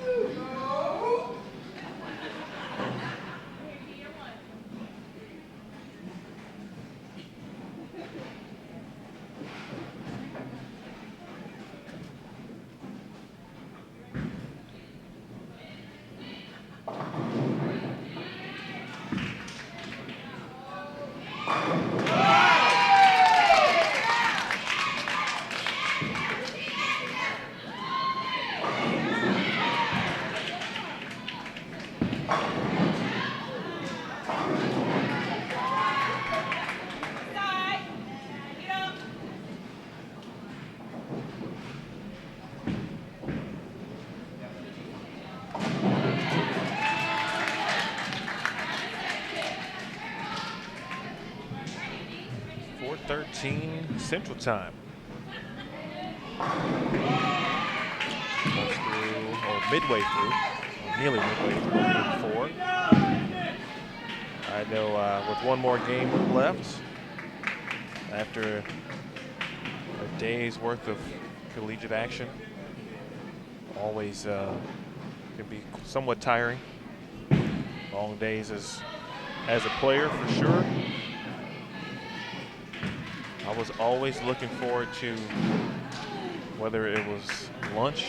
Central Time. Almost through, or midway through, or nearly midway through game 4. I know with one more game left, after a day's worth of collegiate action, always can be somewhat tiring. Long days as a player, for sure. I was always looking forward to whether it was lunch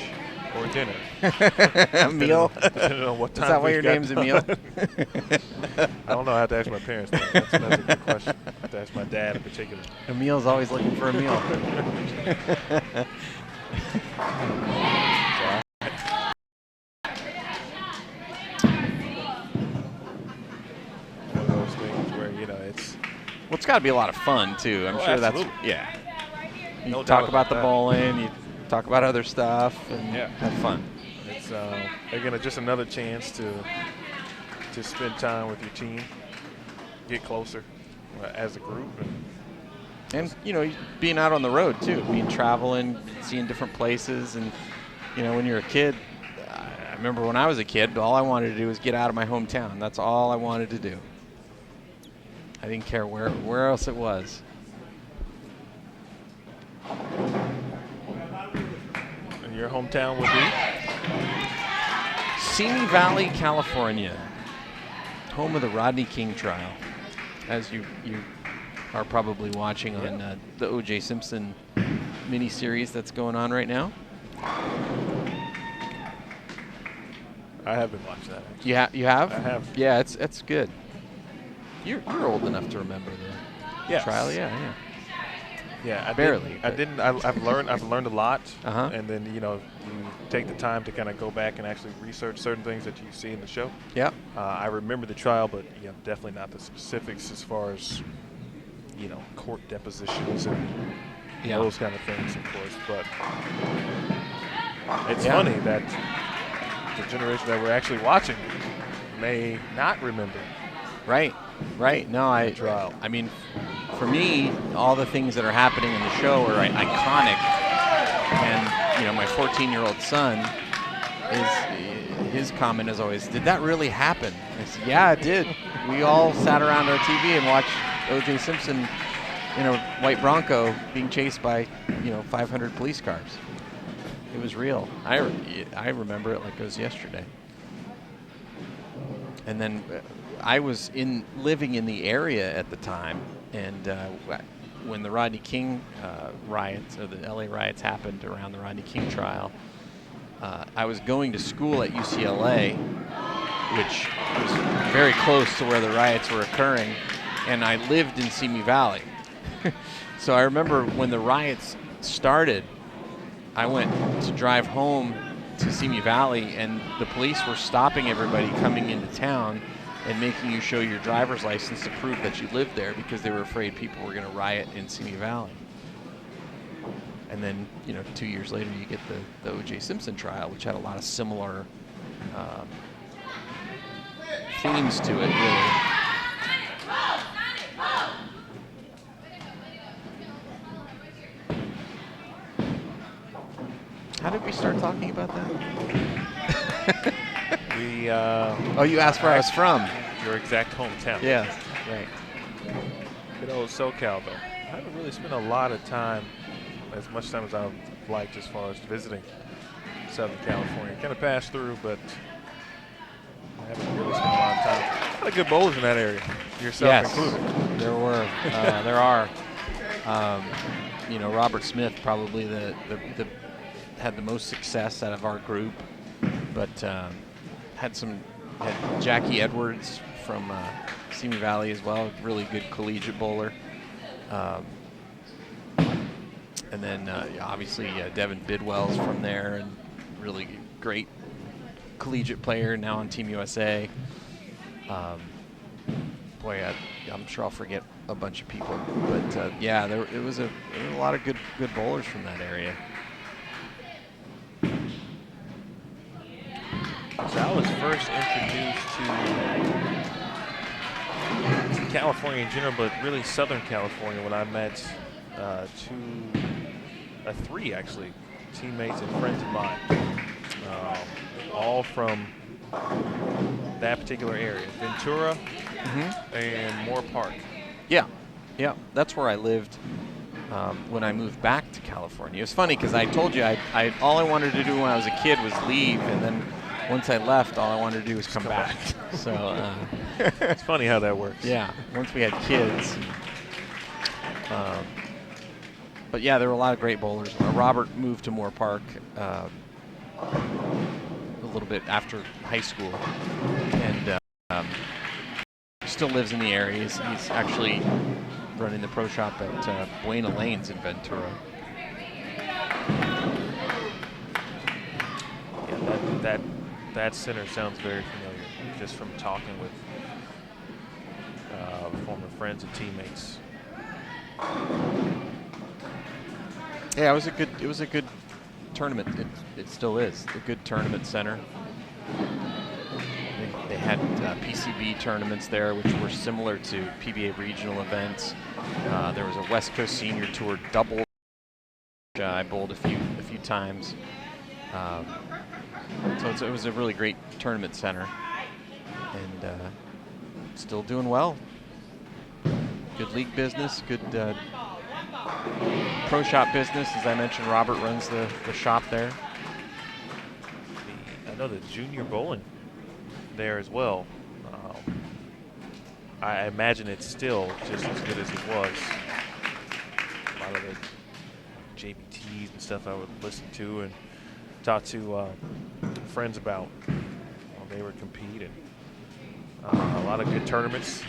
or dinner. A meal? Depending on what time. Is that why your name's Emil? I don't know. I have to ask my parents. That's a good question. I have to ask my dad in particular. Emil's always looking for a meal. One of those things where, it's... Well, it's got to be a lot of fun, too. I'm sure absolutely. That's... Yeah. You No talk doubt about the that. bowling, you talk about other stuff, and have fun. It's, again, just another chance to spend time with your team, get closer as a group. And, being out on the road, too. Traveling, seeing different places. And, when you're a kid, I remember when I was a kid, all I wanted to do was get out of my hometown. That's all I wanted to do. I didn't care where else it was. And your hometown would be? Simi Valley, California. Home of the Rodney King trial. As you are probably watching on the O.J. Simpson miniseries that's going on right now. I have been watching that. Actually. You have? I have. Yeah, it's good. You're old enough to remember the trial, yeah. Yeah, I barely. I've learned a lot, Uh-huh. and then you take the time to kind of go back and actually research certain things that you see in the show. Yeah. I remember the trial, but definitely not the specifics as far as court depositions and those kind of things, of course. But it's funny that the generation that we're actually watching may not remember. Right. No, I mean, for me, all the things that are happening in the show are iconic. And, my 14-year-old son, his comment is always, "Did that really happen?" I said, "Yeah, it did. We all sat around our TV and watched O.J. Simpson in a white Bronco being chased by, 500 police cars. It was real. I remember it like it was yesterday." And then I was living in the area at the time, and when the Rodney King riots, or the LA riots happened around the Rodney King trial, I was going to school at UCLA, which was very close to where the riots were occurring, and I lived in Simi Valley. So I remember when the riots started, I went to drive home to Simi Valley, and the police were stopping everybody coming into town and making you show your driver's license to prove that you lived there, because they were afraid people were going to riot in Simi Valley. And then, 2 years later, you get the O.J. Simpson trial, which had a lot of similar themes to it, really. How did we start talking about that? You asked where I was from. Your exact hometown. Yeah, right. Good old SoCal, though. I haven't really spent a lot of time, as much time as I would like, as far as visiting Southern California. Kind of passed through, but I haven't really spent a lot of time. A lot of good bowlers in that area, yourself included. There were. There are. Robert Smith probably had the most success out of our group, but had Jackie Edwards from Simi Valley as well, really good collegiate bowler. And then obviously Devin Bidwell's from there, and really great collegiate player, now on Team USA. I'm sure I'll forget a bunch of people, but there was a lot of good bowlers from that area. So I was first introduced to California in general, but really Southern California, when I met three actually teammates and friends of mine, all from that particular area, Ventura and Moore Park. Yeah, that's where I lived when I moved back to California. It was funny because I told you all I wanted to do when I was a kid was leave, and then once I left, all I wanted to do was come back. So it's funny how that works. Yeah, once we had kids. But yeah, there were a lot of great bowlers. Robert moved to Moore Park a little bit after high school, and still lives in the area. He's actually running the pro shop at Buena Lanes in Ventura. Yeah, that center sounds very familiar, just from talking with former friends and teammates. Yeah, it was a good tournament. It still is a good tournament center. They had PCB tournaments there, which were similar to PBA regional events. There was a West Coast Senior Tour double, which I bowled a few times. So it was a really great tournament center, and still doing well. Good league business, good pro shop business. As I mentioned, Robert runs the shop there. I know the junior bowling there as well. I imagine it's still just as good as it was. A lot of the JBTs and stuff I would listen to and talk to friends about while they were competing. A lot of good tournaments.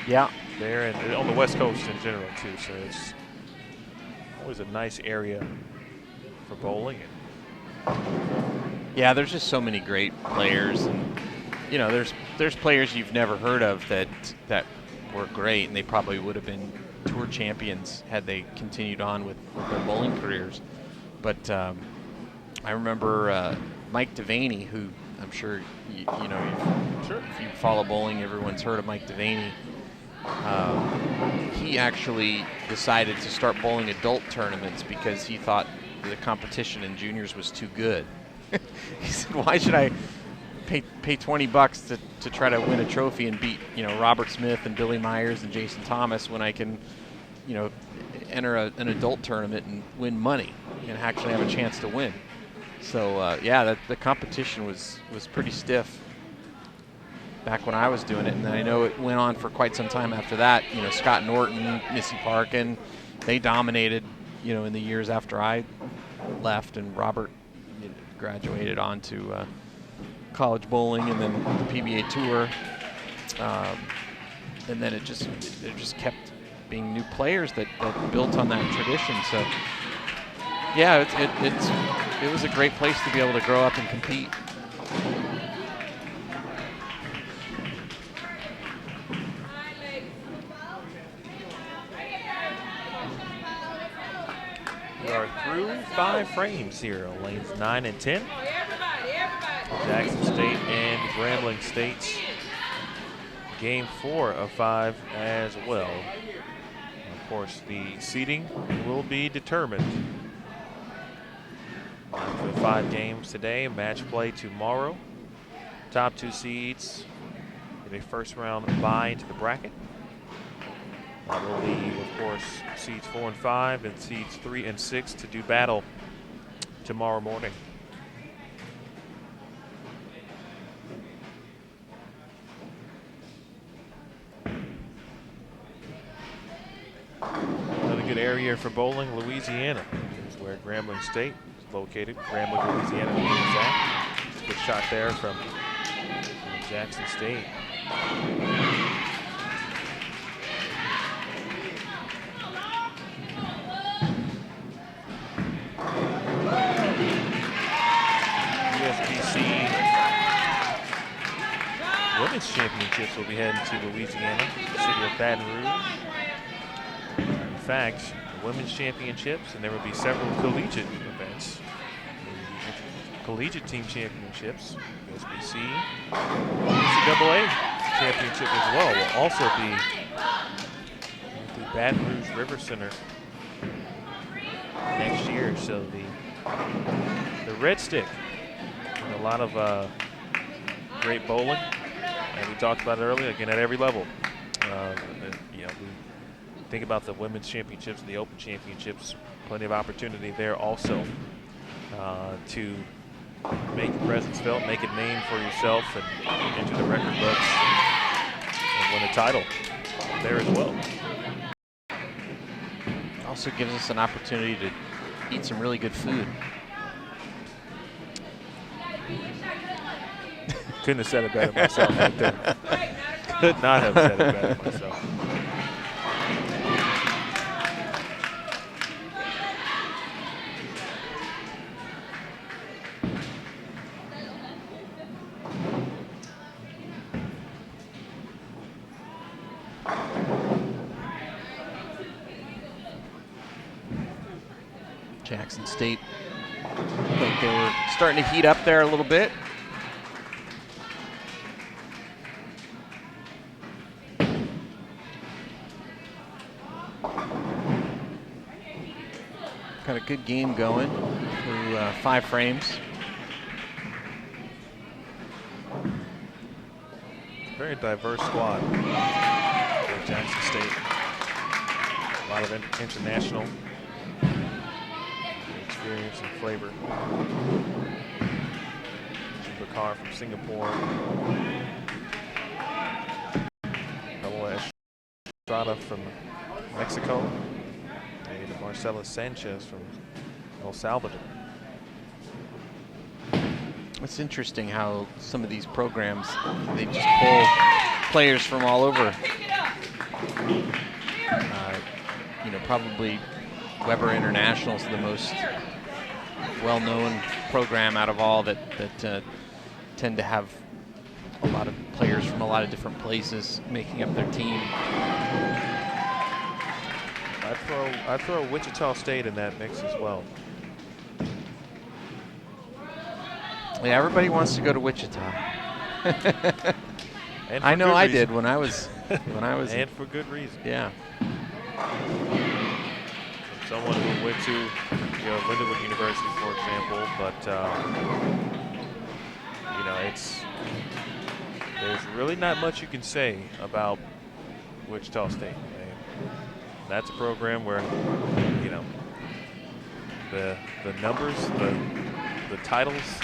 Yeah. There and on the West Coast in general too. So it's always a nice area for bowling. Yeah, there's just so many great players, and there's players you've never heard of that were great, and they probably would have been tour champions had they continued on with their bowling careers. But I remember Mike Devaney, who I'm sure you know, if you follow bowling, everyone's heard of Mike Devaney. He actually decided to start bowling adult tournaments because he thought the competition in juniors was too good. He said, "Why should I pay $20 to try to win a trophy and beat, you know, Robert Smith and Billy Myers and Jason Thomas when I can, you know, enter an adult tournament and win money and actually have a chance to win?" So yeah, the competition was pretty stiff back when I was doing it, and I know it went on for quite some time after that. You know, Scott Norton, Missy Parkin, they dominated, you know, in the years after I left, and Robert graduated on to college bowling and then the PBA Tour, and then it just kept being new players that built on that tradition. So yeah, it was a great place to be able to grow up and compete. We are through 5 frames here on lanes 9 and 10. Jackson State and Grambling State's game 4 of 5 as well. Of course, the seeding will be determined after 5 games today, match play tomorrow. Top 2 seeds get a first round bye into the bracket. That will leave, of course, seeds 4 and 5 and seeds 3 and 6 to do battle tomorrow morning. Another good area for bowling, Louisiana, is where Grambling State is located. Grambling, Louisiana, exact. Good shot there from Jackson State. USBC Women's Championships will be heading to Louisiana, the city of Baton Rouge. In fact, the Women's Championships, and there will be several collegiate events. Collegiate team championships, USBC, NCAA championship as well will also be at the Baton Rouge River Center next year. So the Red Stick, and a lot of great bowling, and we talked about it earlier. Again, at every level. We think about the women's championships and the Open championships. Plenty of opportunity there also to make your presence felt, make a name for yourself, and enter the record books and win a title there as well. Also gives us an opportunity to eat some really good food. Couldn't have said it better myself right there. Could not have said it better myself. Jackson State, I think they were starting to heat up there a little bit. Got a good game going through 5 frames. Very diverse squad for Jackson State. A lot of international experience and flavor. Bakar from Singapore. Double Estrada from Mexico. And Marcelo Sanchez from El Salvador. It's interesting how some of these programs, they just pull players from all over. Probably Weber International is the most well-known program out of all that tend to have a lot of players from a lot of different places making up their team. I'd throw Wichita State in that mix as well. Yeah, everybody wants to go to Wichita. And I for know good I reason. did when I was And for good reason. Yeah. Someone who went to Lindenwood University, for example, but there's really not much you can say about Wichita State. That's a program where the numbers, the titles,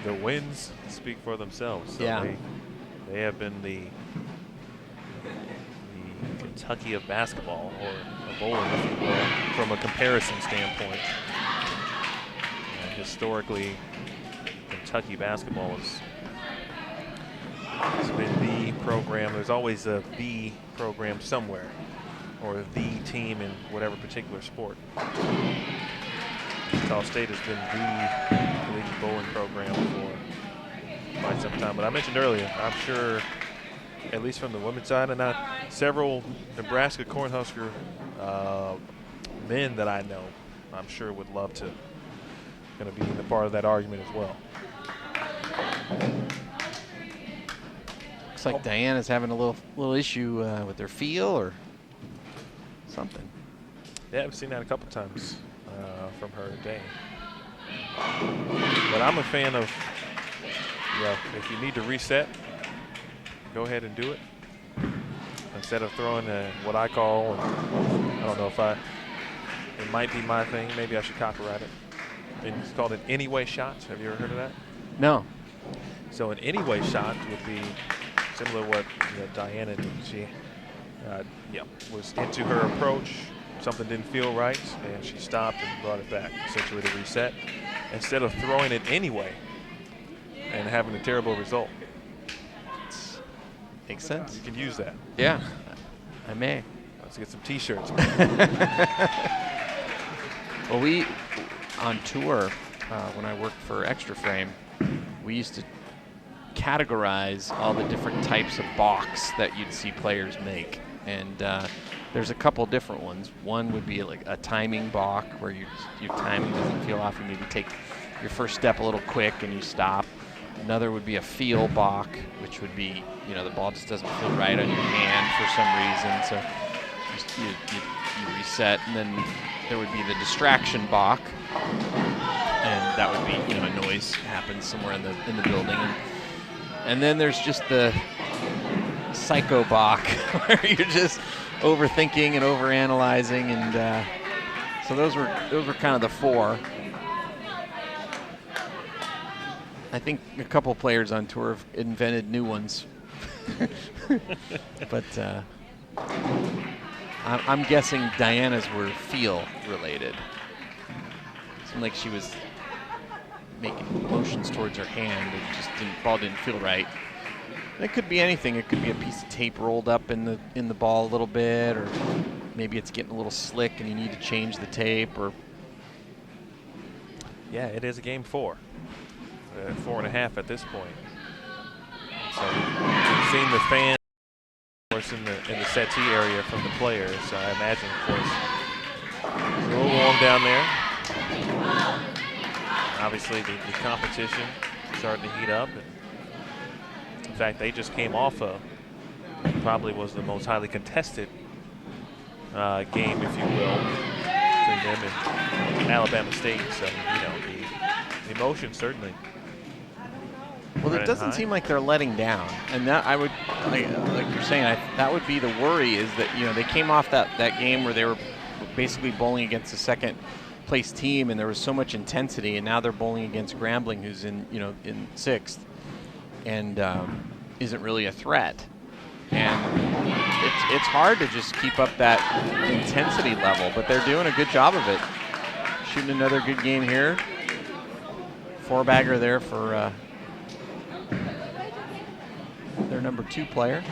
the wins speak for themselves. So Yeah. they have been the Kentucky of basketball, or bowling, if you will, from a comparison standpoint. Historically, Kentucky basketball has been the program. There's always a the program somewhere, or the team in whatever particular sport. Wichita State has been the leading bowling program for quite some time. But I mentioned earlier, I'm sure, at least from the women's side, and several Nebraska Cornhusker men that I know, I'm sure would love to going to be a part of that argument as well. Looks like Diana's having a little issue with her feel or something. Yeah, I've seen that a couple times from her today. But I'm a fan of, if you need to reset, go ahead and do it. Instead of throwing what I call, I don't know if it might be my thing, maybe I should copyright it. It's called an anyway shot. Have you ever heard of that? No. So an anyway shot would be similar to what Diana did. She was into her approach. Something didn't feel right, and she stopped and brought it back, essentially to reset, instead of throwing it anyway and having a terrible result. Makes sense. You can use that. Yeah, I may. Let's get some T-shirts. Well, we, on tour, when I worked for Extra Frame, we used to categorize all the different types of balks that you'd see players make. And there's a couple different ones. One would be like a timing balk, where your timing doesn't feel off. You maybe take your first step a little quick and you stop. Another would be a feel balk, which would be, the ball just doesn't feel right on your hand for some reason. So you reset. And then there would be the distraction balk. And that would be, a noise happens somewhere in the building. And then there's just the psycho balk, where you're just overthinking and overanalyzing, and so those were kind of the four. I think a couple players on tour have invented new ones, but I'm guessing Diana's were feel related. It seemed like she was making motions towards her hand, and just ball didn't feel right. It could be anything. It could be a piece of tape rolled up in the ball a little bit, or maybe it's getting a little slick and you need to change the tape. Or yeah, it is a game 4, 4.5 at this point. So we've seen the fans, of course, in the settee area from the players. So I imagine, of course, it's a little warm down there. Obviously, the competition starting to heat up. In fact, they just came off probably was the most highly contested game, if you will, between them and Alabama State. So, the emotion certainly. Well, it doesn't seem like they're letting down, and that I would, like you're saying, that would be the worry, is that they came off that game where they were basically bowling against the second place team, and there was so much intensity, and now they're bowling against Grambling, who's in 6th. And isn't really a threat. And it's hard to just keep up that intensity level, but they're doing a good job of it. Shooting another good game here. 4-bagger there for their number 2 player.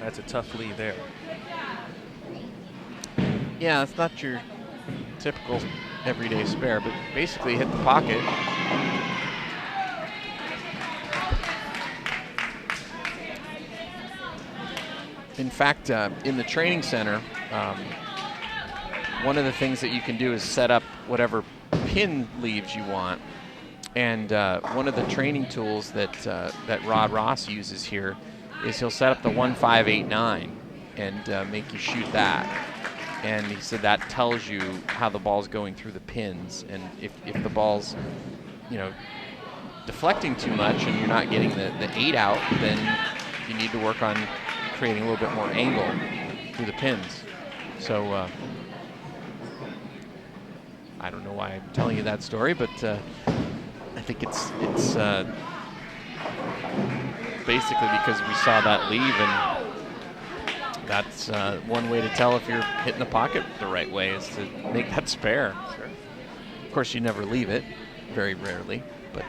That's a tough lead there. Yeah, it's not your typical everyday spare, but basically hit the pocket. In fact, in the training center, one of the things that you can do is set up whatever pin leaves you want. And one of the training tools that that Rod Ross uses here is he'll set up the 1-5-8-9 and make you shoot that. And he said that tells you how the ball's going through the pins, and if the ball's, you know, deflecting too much and you're not getting the 8 out, then you need to work on creating a little bit more angle through the pins. So I don't know why I'm telling you that story, but I think it's basically because we saw that leave, and that's one way to tell if you're hitting the pocket the right way is to make that spare. Sure. Of course, you never leave it, very rarely, but.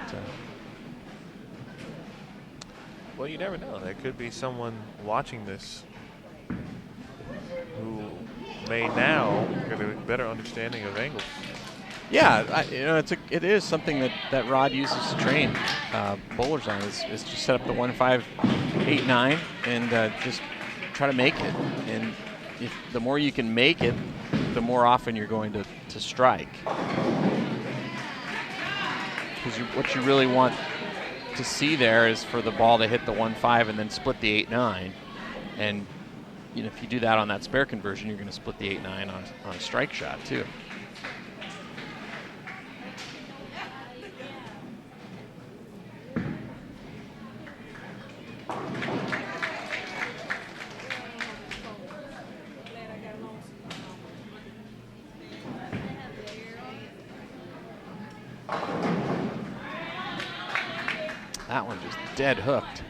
Well, you never know. There could be someone watching this who may now get a better understanding of angles. Yeah, it is something that Rod uses to train bowlers on is to set up the 1-5-8-9 and just try to make it. And the more you can make it, the more often you're going to strike. Because what you really want to see there is for the ball to hit the 1-5 and then split the 8-9. And if you do that on that spare conversion, you're going to split the 8-9 on a strike shot too. That one just dead hooked.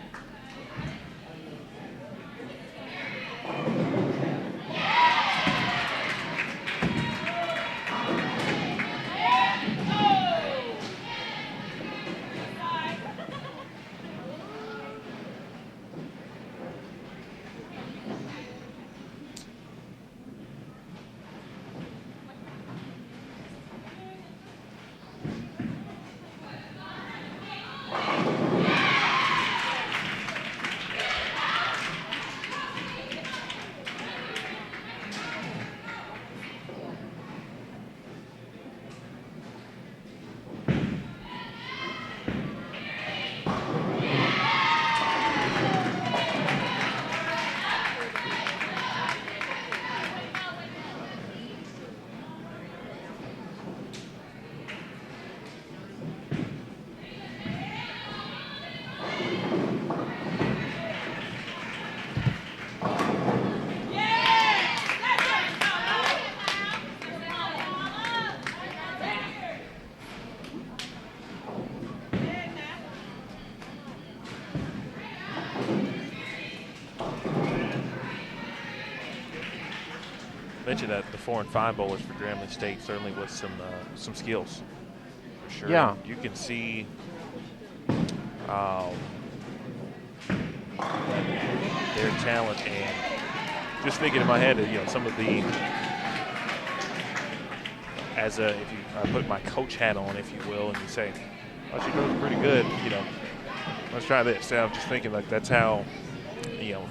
Mentioned that the 4 and 5 bowlers for Grambling State certainly with some skills, for sure. Yeah, you can see their talent, and just thinking in my head, some of the if I put my coach hat on, if you will, and you say, "Oh, she goes pretty good," let's try this. So I'm just thinking like that's how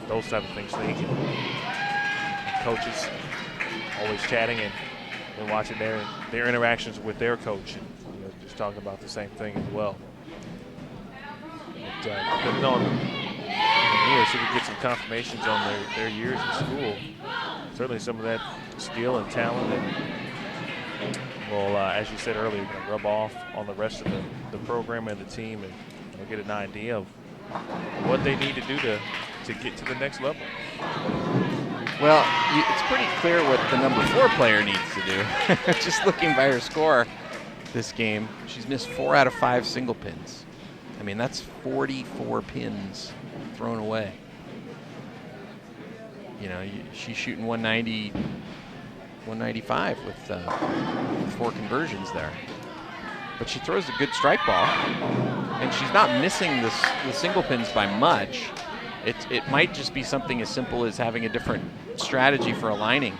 those type of things think. And coaches always chatting and watching their interactions with their coach, and just talking about the same thing as well. depending on here, so we get some confirmations on their years in school. Certainly some of that skill and talent and will, as you said earlier, going to rub off on the rest of the program and the team, and we'll get an idea of what they need to do to get to the next level. Well, it's pretty clear what the number 4 player needs to do. Just looking by her score this game, she's missed 4 out of 5 single pins. I mean, that's 44 pins thrown away. You know, she's shooting 190, 195 with 4 conversions there. But she throws a good strike ball, and she's not missing the single pins by much. It might just be something as simple as having a different strategy for aligning.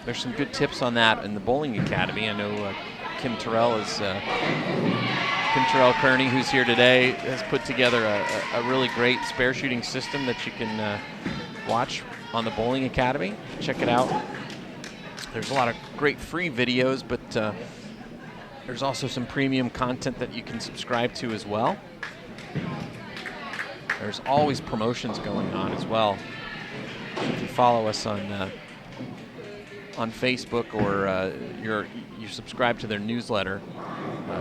There's some good tips on that in the Bowling Academy. I know Kim Terrell Kearney, who's here today, has put together a really great spare shooting system that you can watch on the Bowling Academy. Check it out. There's a lot of great free videos, but there's also some premium content that you can subscribe to as well. There's always promotions going on as well. If you follow us on Facebook or you subscribe to their newsletter,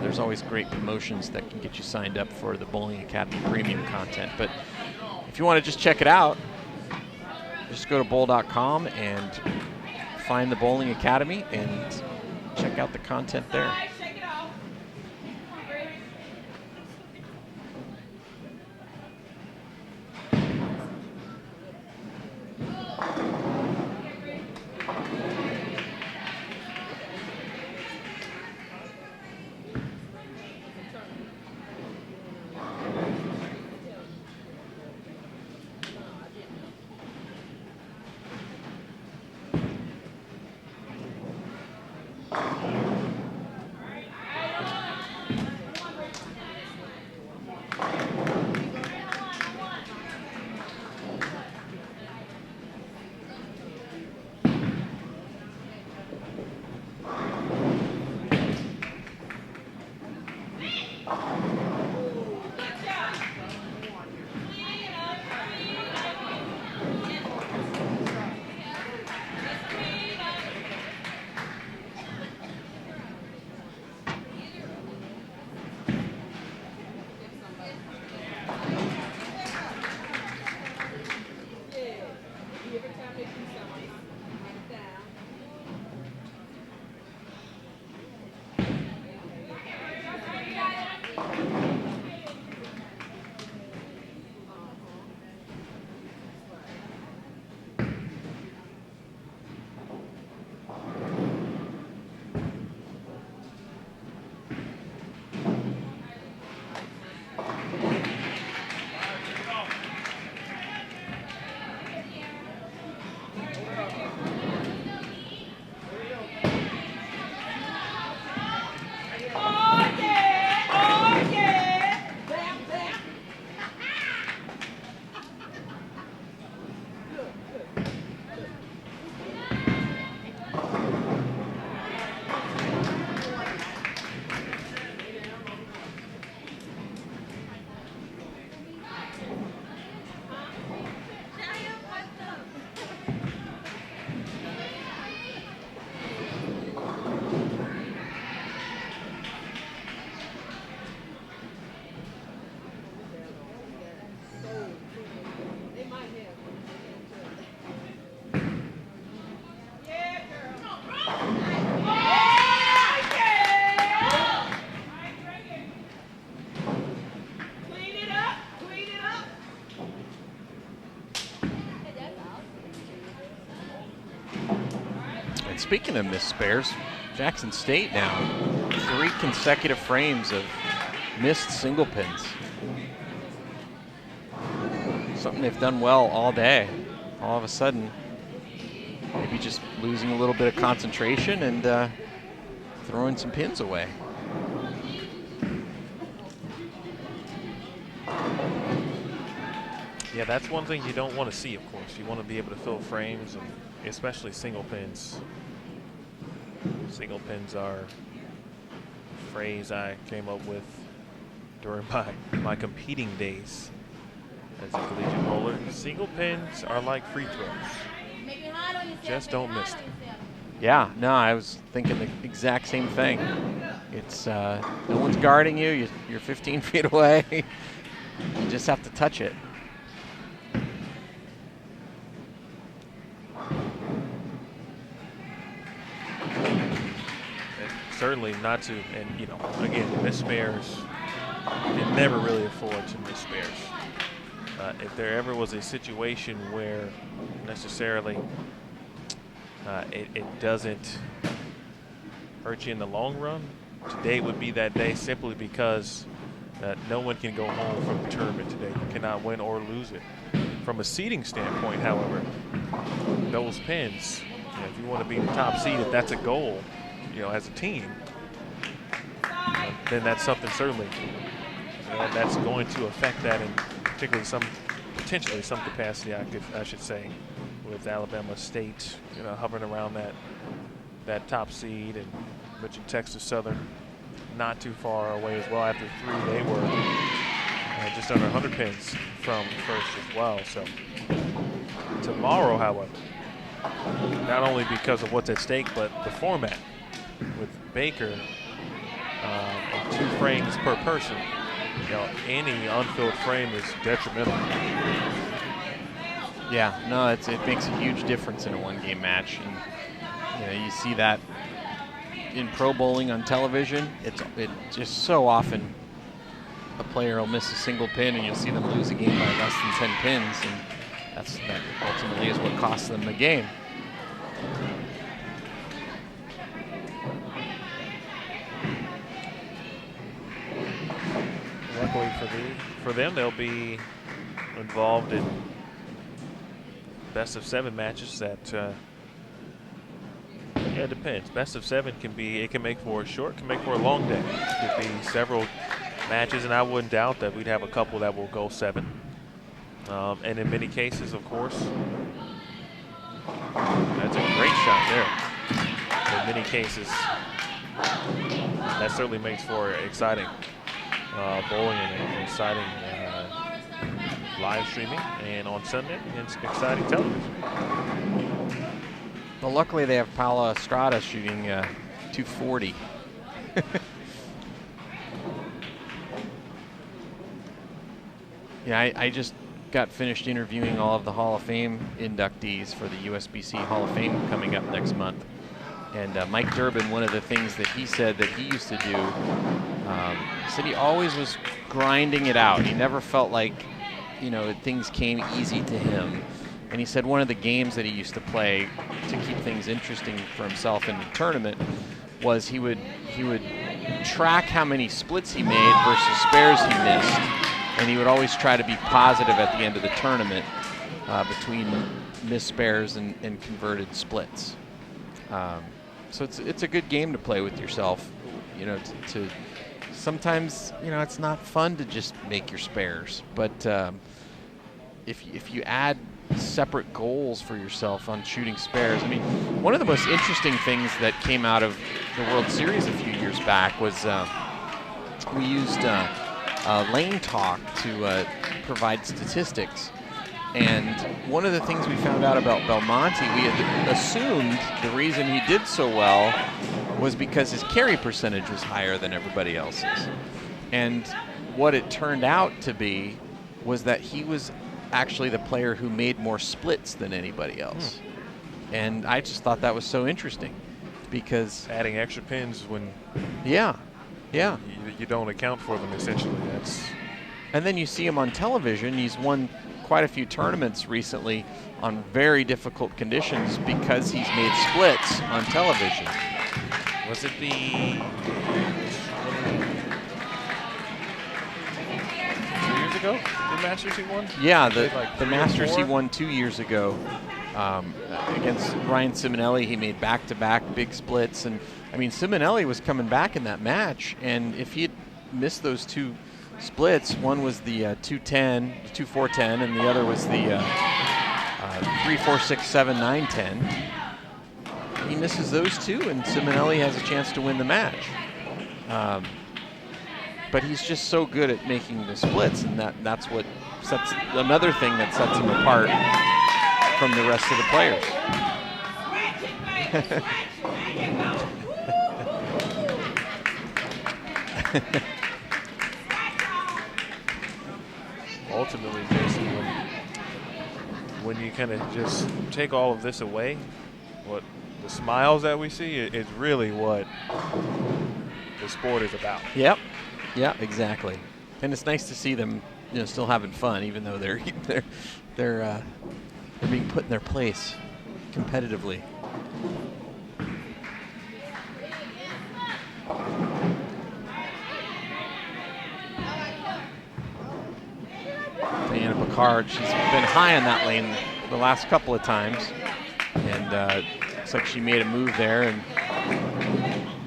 there's always great promotions that can get you signed up for the Bowling Academy premium content. But if you want to just check it out, just go to bowl.com and find the Bowling Academy and check out the content there. Speaking of missed spares, Jackson State now 3 consecutive frames of missed single pins. Something they've done well all day. All of a sudden, maybe just losing a little bit of concentration and throwing some pins away. Yeah, that's one thing you don't want to see, of course. You want to be able to fill frames, and especially single pins. Single pins are phrase I came up with during my competing days as a collegiate bowler. Single pins are like free throws. Just don't miss them. Yeah, no, I was thinking the exact same thing. It's no one's guarding you. You're 15 feet away. You just have to touch it. Certainly not to, and again, miss spares. You can never really afford to miss spares. If there ever was a situation where necessarily it doesn't hurt you in the long run, today would be that day, simply because no one can go home from the tournament today. You cannot win or lose it. From a seeding standpoint, however, those pins, if you want to be the top seed, if that's a goal, as a team, then that's something certainly that's going to affect that in particularly potentially some capacity, I should say, with Alabama State, hovering around that top seed, and mentioned Texas Southern not too far away as well. After 3, they were just under 100 pins from first as well. So tomorrow, however, not only because of what's at stake, but the format with Baker and 2 frames per person, any unfilled frame is detrimental. Yeah, no, it makes a huge difference in a one-game match, and you see that in pro bowling on television. It just so often a player will miss a single pin, and you'll see them lose a game by less than 10 pins, and that ultimately is what costs them the game. Luckily for them, they'll be involved in best-of-7 matches that, it depends. Best-of-7 can make for a short, can make for a long day. It could be several matches, and I wouldn't doubt that we'd have a couple that will go 7. And in many cases, of course, that's a great shot there. In many cases, that certainly makes for exciting bowling and exciting live streaming, and on Sunday, it's exciting television. Well, luckily they have Paula Estrada shooting 240. Yeah, I just got finished interviewing all of the Hall of Fame inductees for the USBC Hall of Fame coming up next month. And Mike Durbin, one of the things that he said that he used to do, said he always was grinding it out. He never felt like, things came easy to him. And he said one of the games that he used to play to keep things interesting for himself in the tournament was he would track how many splits he made versus spares he missed. And he would always try to be positive at the end of the tournament between missed spares and converted splits. So it's a good game to play with yourself. To sometimes it's not fun to just make your spares, but if you add separate goals for yourself on shooting spares. I mean, one of the most interesting things that came out of the World Series a few years back was we used Lane Talk to provide statistics. And one of the things we found out about Belmonte, we had assumed the reason he did so well was because his carry percentage was higher than everybody else's. And what it turned out to be was that he was actually the player who made more splits than anybody else. And I just thought that was so interesting because adding extra pins when you don't account for them, essentially. And then you see him on television. He's won quite a few tournaments recently on very difficult conditions because he's made splits on television. Was it the 2 years ago, the Masters he won? Yeah, the Masters he won 2 years ago against Ryan Simonelli. He made back-to-back big splits, and I mean Simonelli was coming back in that match, and if he had missed those two splits, one was the 2-10, 2-4-10, and the other was the 3-4-6-7-9-10. He misses those two, and Simonelli has a chance to win the match. But he's just so good at making the splits, and that's what sets another thing that sets him apart from the rest of the players. Ultimately, Jason, when you kind of just take all of this away, what the smiles that we see is really what the sport is about. Yep. Yeah, exactly. And it's nice to see them, still having fun, even though they're being put in their place competitively. Diana Picard, she's been high in that lane the last couple of times, and looks like she made a move there and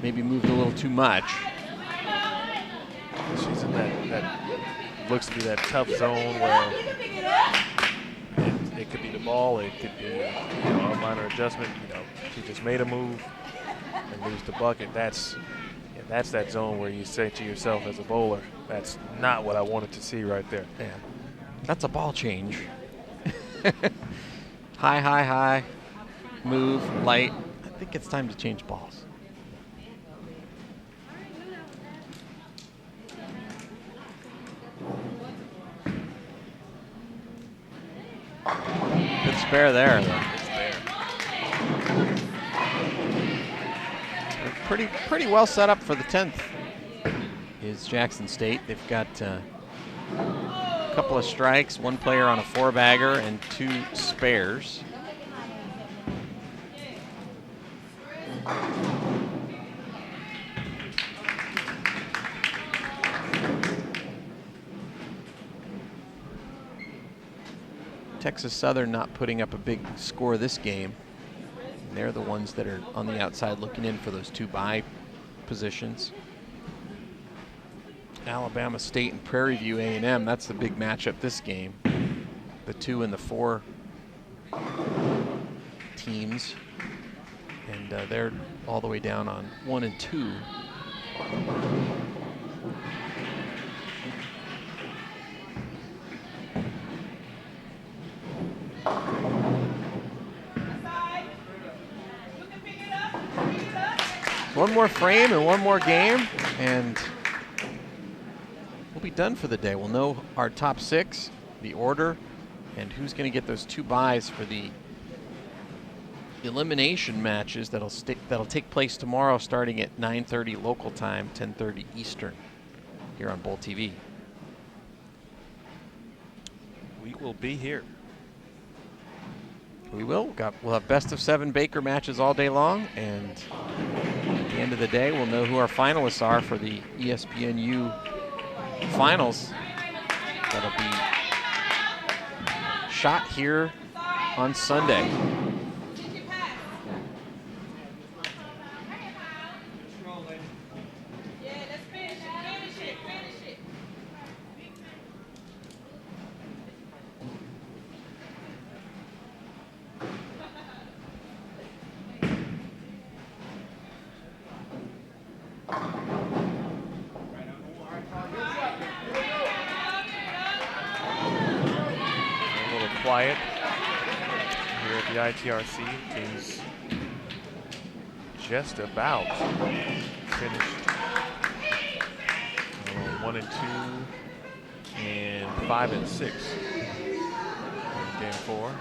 maybe moved a little too much. She's in that looks to be that tough zone where it could be the ball, it could be a minor adjustment. She just made a move and lose the bucket. That's that zone where you say to yourself as a bowler, that's not what I wanted to see right there. Yeah, that's a ball change. High, move, light. I think it's time to change balls. Good spare there. Pretty well set up for the 10th is Jackson State. They've got a couple of strikes, one player on a 4-bagger, and 2 spares. Texas Southern not putting up a big score this game. And they're the ones that are on the outside looking in for those 2 bye positions. Alabama State and Prairie View A&M, that's the big matchup this game. The 2 and the 4 teams. And they're all the way down on 1 and 2. One more frame and one more game, and we'll be done for the day. We'll know our top 6, the order, and who's going to get those 2 byes for the elimination matches that'll take place tomorrow, starting at 9:30 local time, 10:30 Eastern, here on Bowl TV. We will be here. We will. We'll have best of 7 Baker matches all day long, and at the end of the day, we'll know who our finalists are for the ESPNU finals. That'll be shot here on Sunday. Quiet here at the ITRC. Teams just about finished 1 and 2 and 5 and 6 in game 4.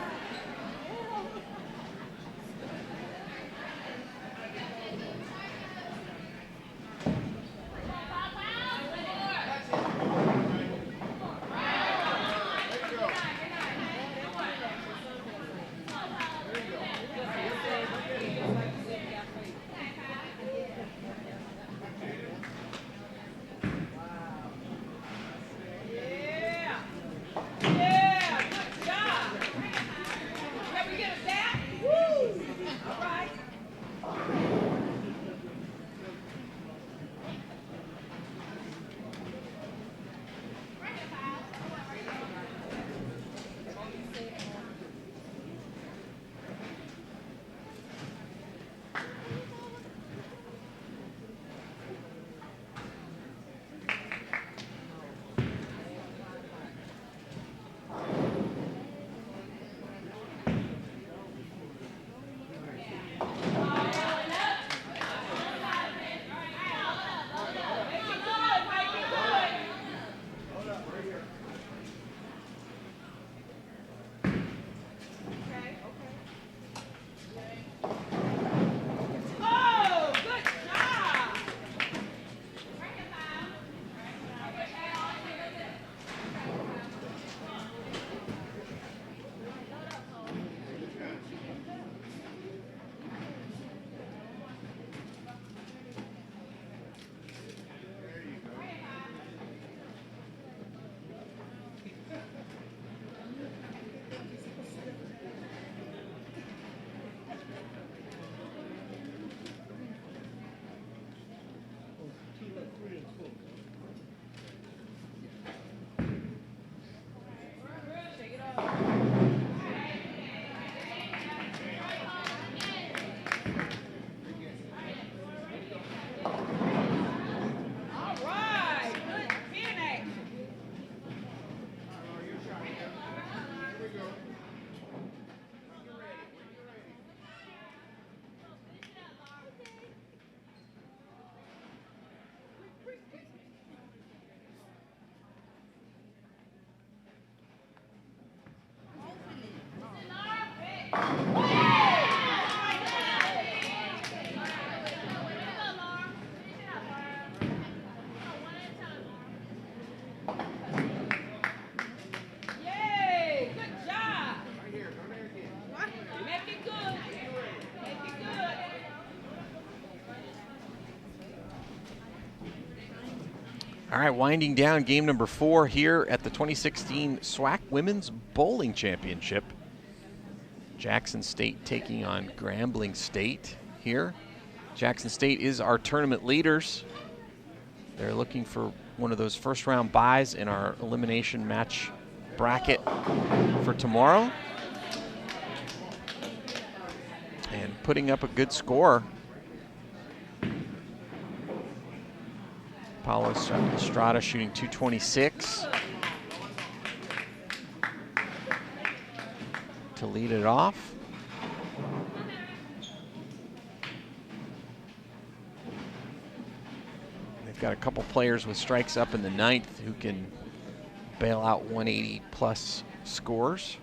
All right, winding down game number 4 here at the 2016 SWAC Women's Bowling Championship. Jackson State taking on Grambling State here. Jackson State is our tournament leaders. They're looking for one of those first-round buys in our elimination match bracket for tomorrow. And putting up a good score. Paulo Estrada shooting 226 to lead it off. They've got a couple players with strikes up in the 9th who can bail out 180-plus scores.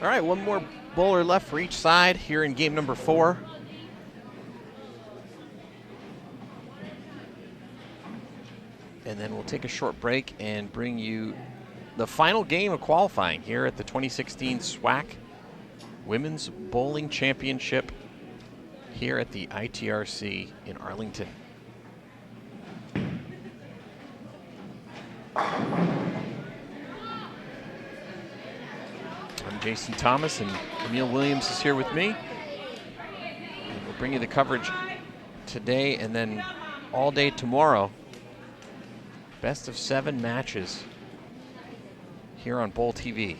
All right, one more bowler left for each side here in game number 4. And then we'll take a short break and bring you the final game of qualifying here at the 2016 SWAC Women's Bowling Championship here at the ITRC in Arlington. Jason Thomas and Emil Williams is here with me. And we'll bring you the coverage today and then all day tomorrow. Best of 7 matches here on Bowl TV.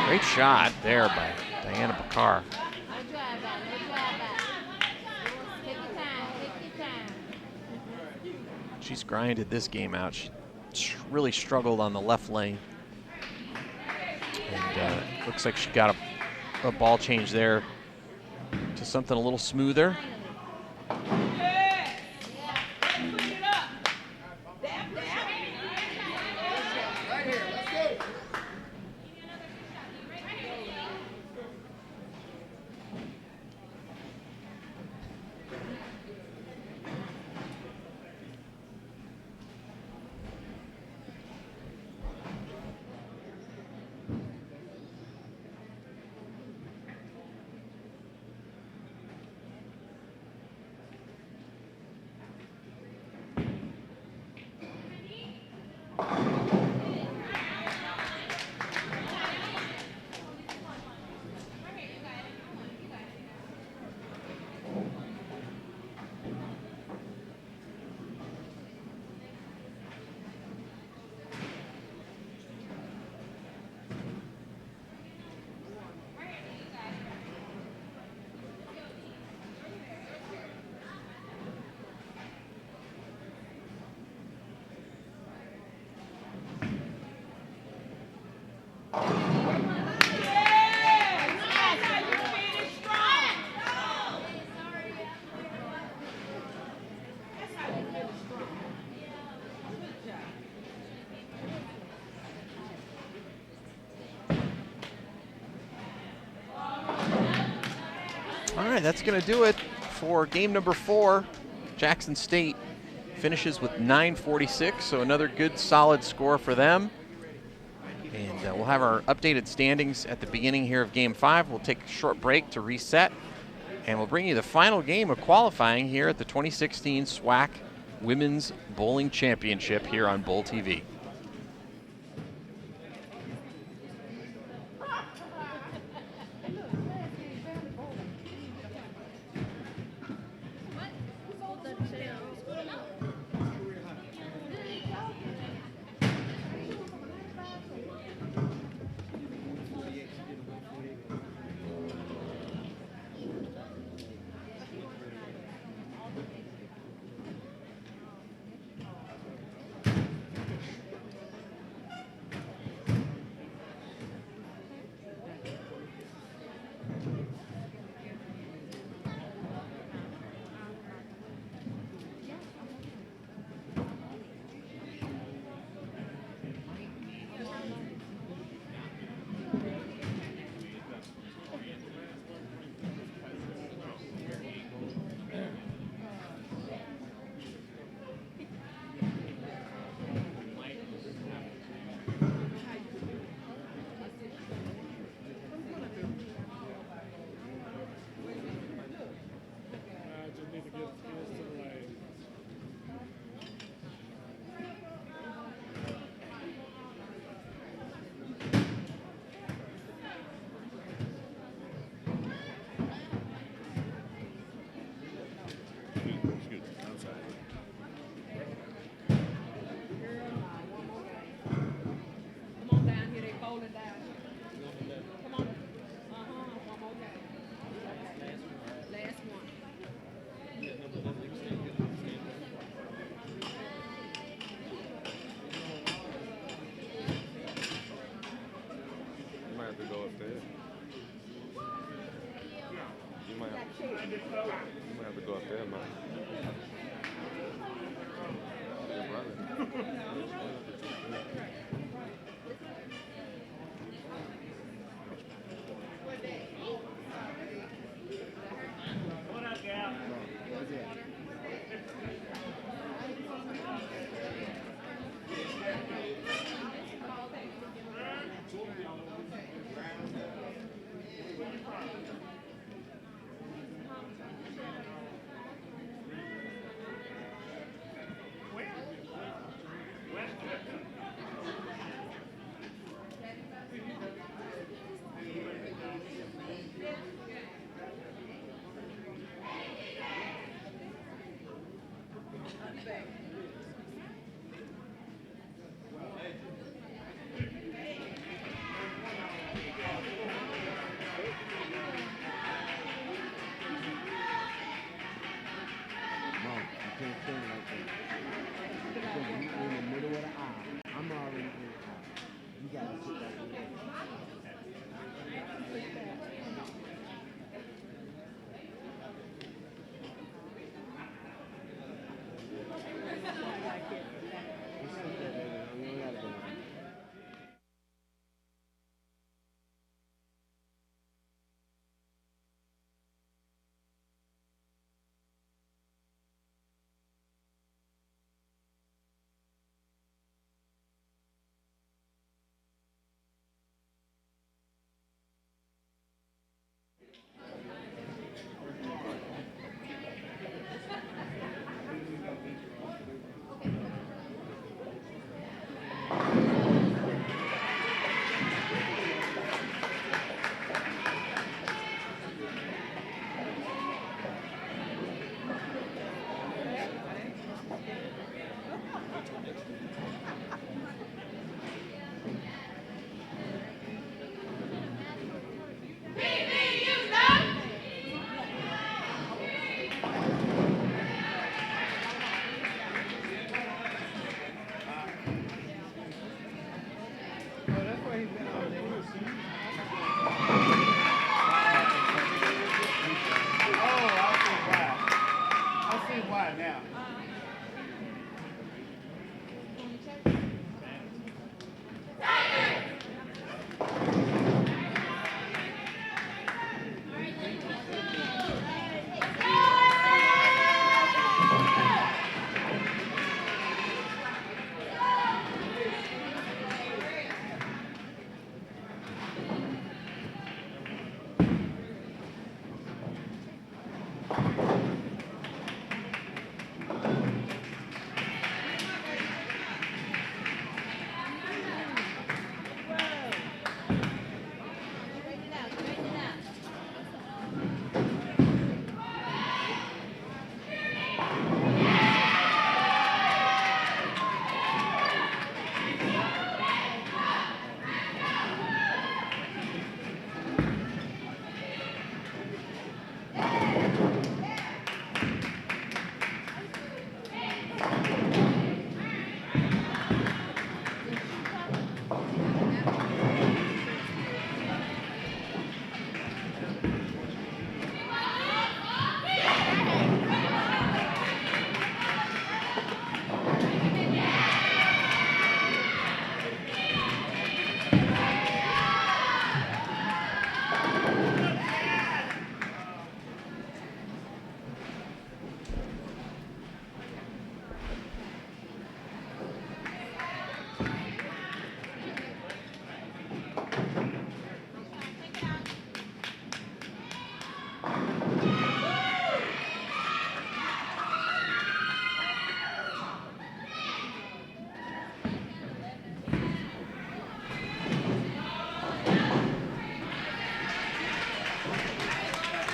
Great shot there by Diana Bakar. She's grinded this game out. She really struggled on the left lane. And looks like she got a ball change there to something a little smoother. All right, that's going to do it for game number 4. Jackson State finishes with 946, so another good solid score for them. And we'll have our updated standings at the beginning here of game 5. We'll take a short break to reset, and we'll bring you the final game of qualifying here at the 2016 SWAC Women's Bowling Championship here on Bowl TV.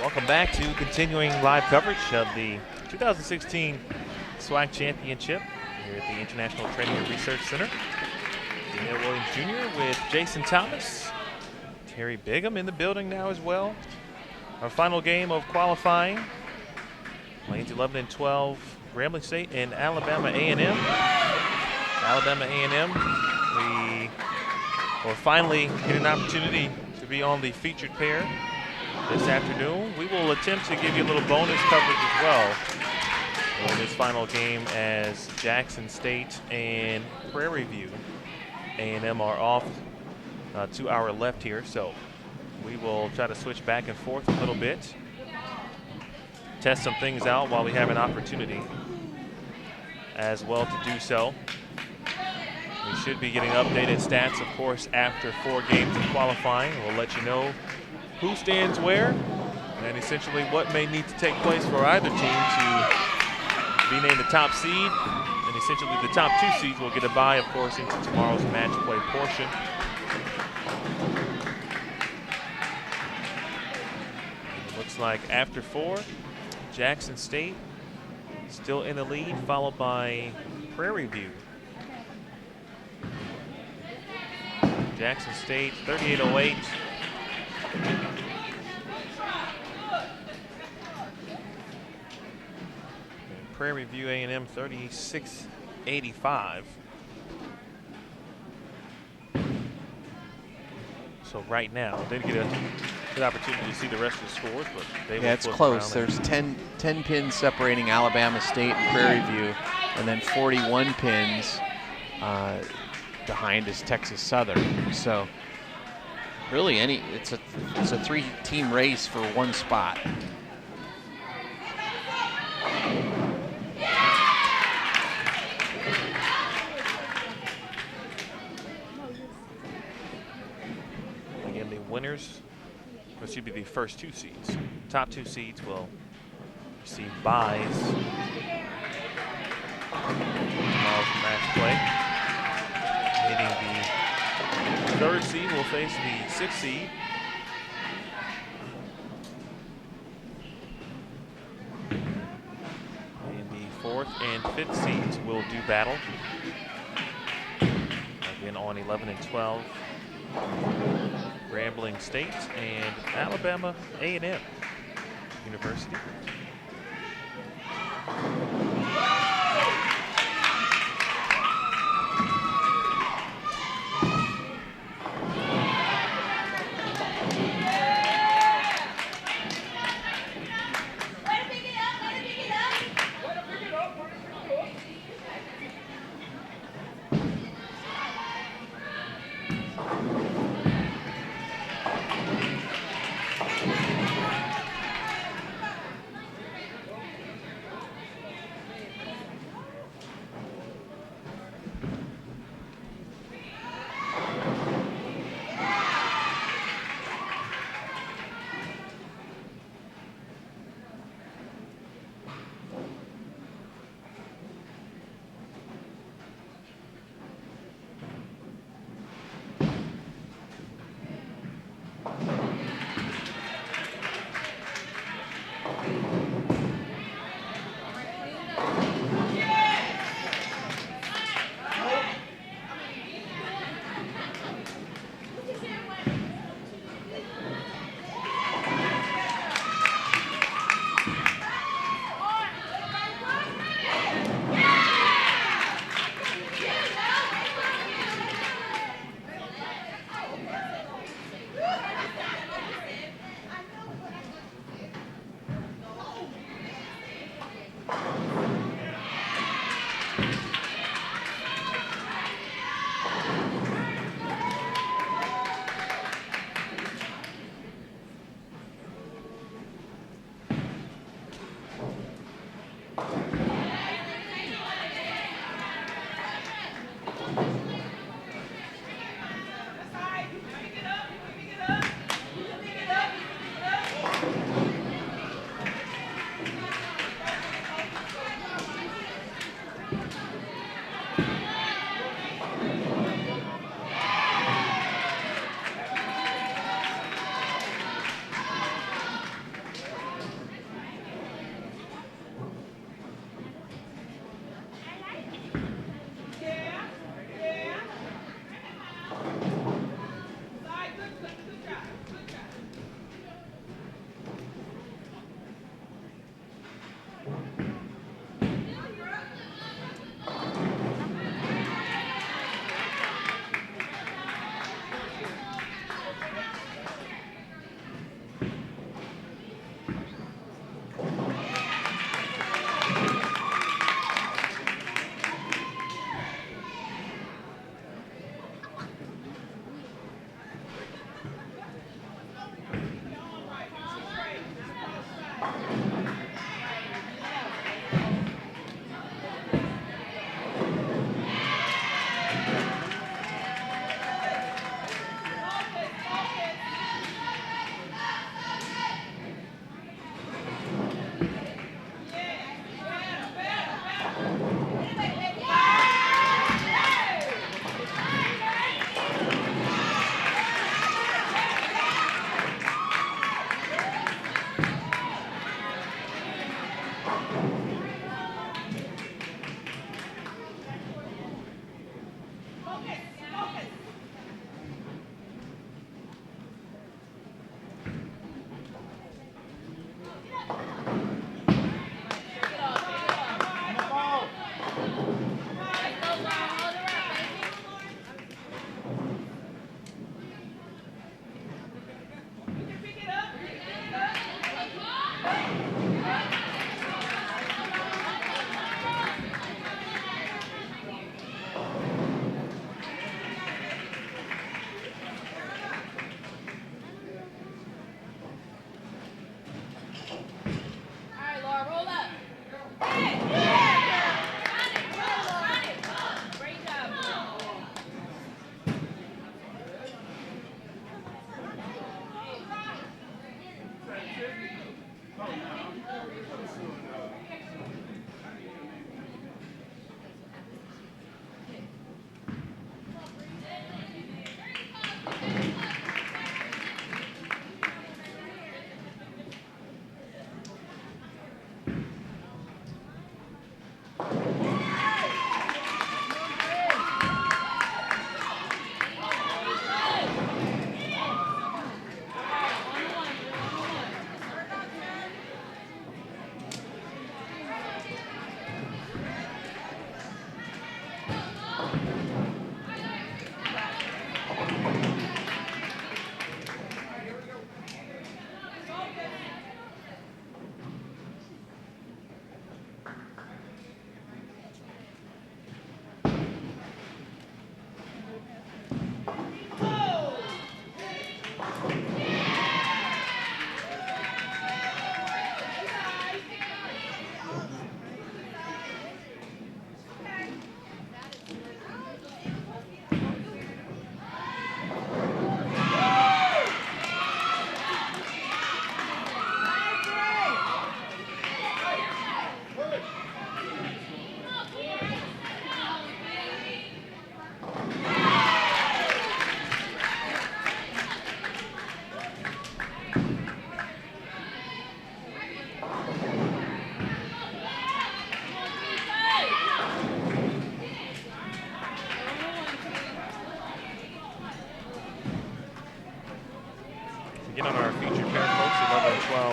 Welcome back to continuing live coverage of the 2016 SWAC Championship here at the International Training and Research Center. Daniel Williams Jr. with Jason Thomas. Terry Bigham in the building now as well. Our final game of qualifying. Lanes 11 and 12, Grambling State and Alabama A&M. Alabama A&M, we will finally get an opportunity to be on the featured pair this afternoon. We will attempt to give you a little bonus coverage as well in this final game as Jackson State and Prairie View A&M are off to our left here. So we will try to switch back and forth a little bit, test some things out while we have an opportunity as well to do so. We should be getting updated stats, of course, after 4 games of qualifying. We'll let you know who stands where and essentially what may need to take place for either team to be named the top seed. And essentially the top 2 seeds will get a bye, of course, into tomorrow's match play portion. Looks like after 4, Jackson State still in the lead, followed by Prairie View. Jackson State 38-08. Prairie View A&M 36-85. So right now, didn't get a good opportunity to see the rest of the scores, but they will it's close. There's 10 pins separating Alabama State and Prairie View, and then 41 pins behind is Texas Southern. So really, it's a 3-team race for 1 spot. Again, the winners, which should be the first 2 seeds. Top 2 seeds will receive byes tomorrow's match play. Meaning the 3rd seed will face the 6th seed. And the 4th and 5th seeds will do battle. Again on 11 and 12. Grambling State and Alabama A&M University.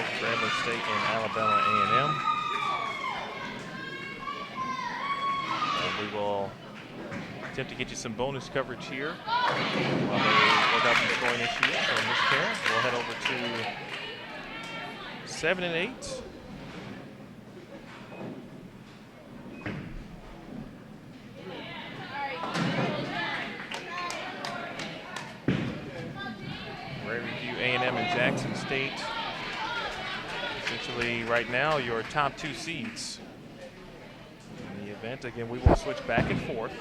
both Grambling State and Alabama A&M. And we will attempt to get you some bonus coverage here while they work out some scoring issues. So in this pair, we'll head over to 7 and 8. Prairie View A&M and Jackson State. Essentially, right now, your top 2 seeds in the event. Again, we will switch back and forth.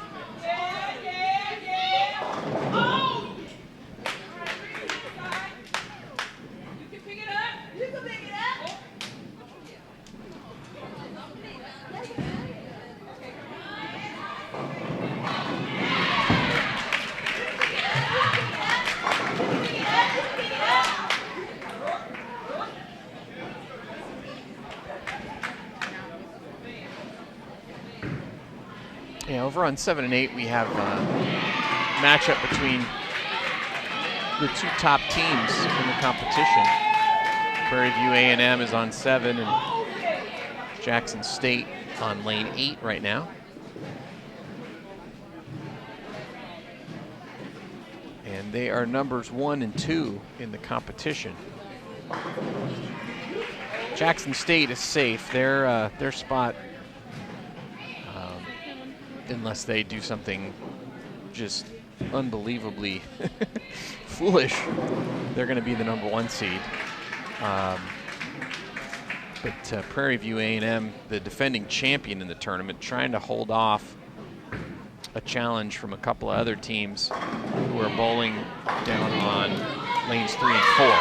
Yeah, over on 7 and 8, we have a matchup between the 2 top teams in the competition. Prairie View A&M is on 7 and Jackson State on lane 8 right now. And they are numbers 1 and 2 in the competition. Jackson State is safe. Their spot, unless they do something just unbelievably foolish, they're going to be the number 1 seed. But Prairie View A&M, the defending champion in the tournament, trying to hold off a challenge from a couple of other teams who are bowling down on lanes 3 and 4.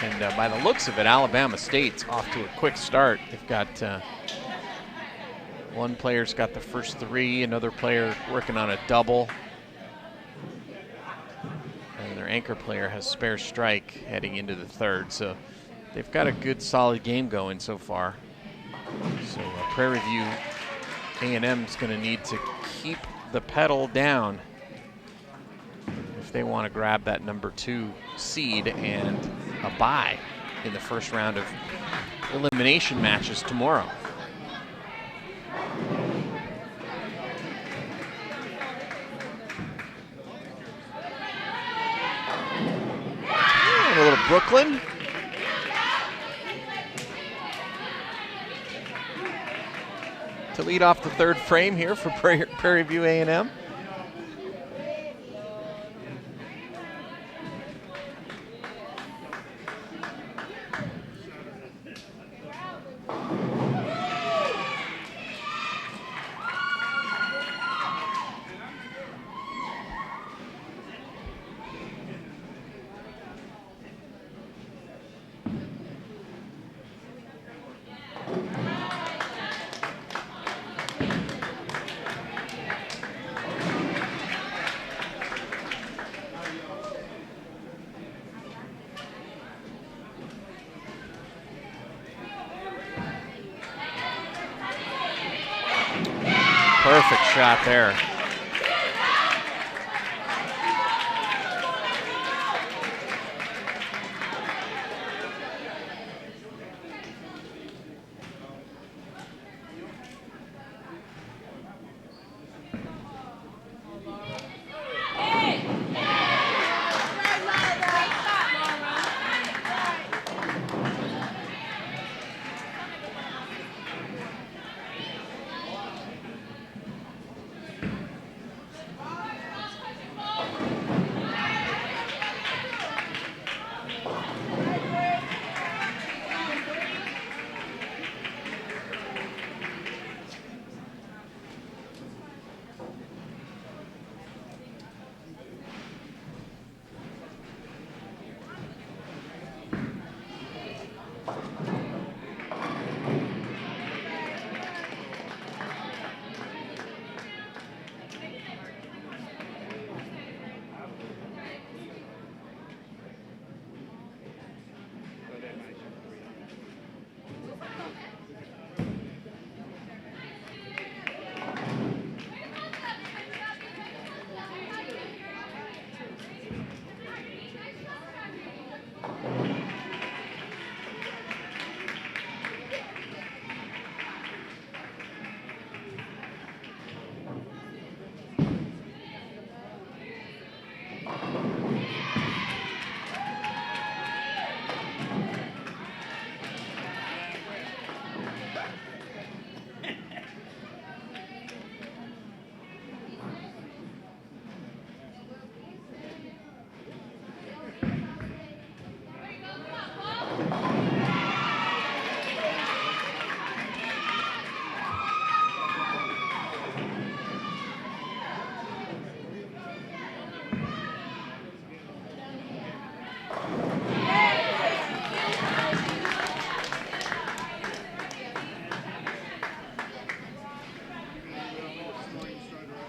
And by the looks of it, Alabama State's off to a quick start. They've got one player's got the first 3, another player working on a double. And their anchor player has spare strike heading into the 3rd. So they've got a good, solid game going so far. So Prairie View A&M is going to need to keep the pedal down if they want to grab that number 2 seed and a bye in the first round of elimination matches tomorrow. And a little Brooklyn. To lead off the 3rd frame here for Prairie View A&M. Perfect shot there.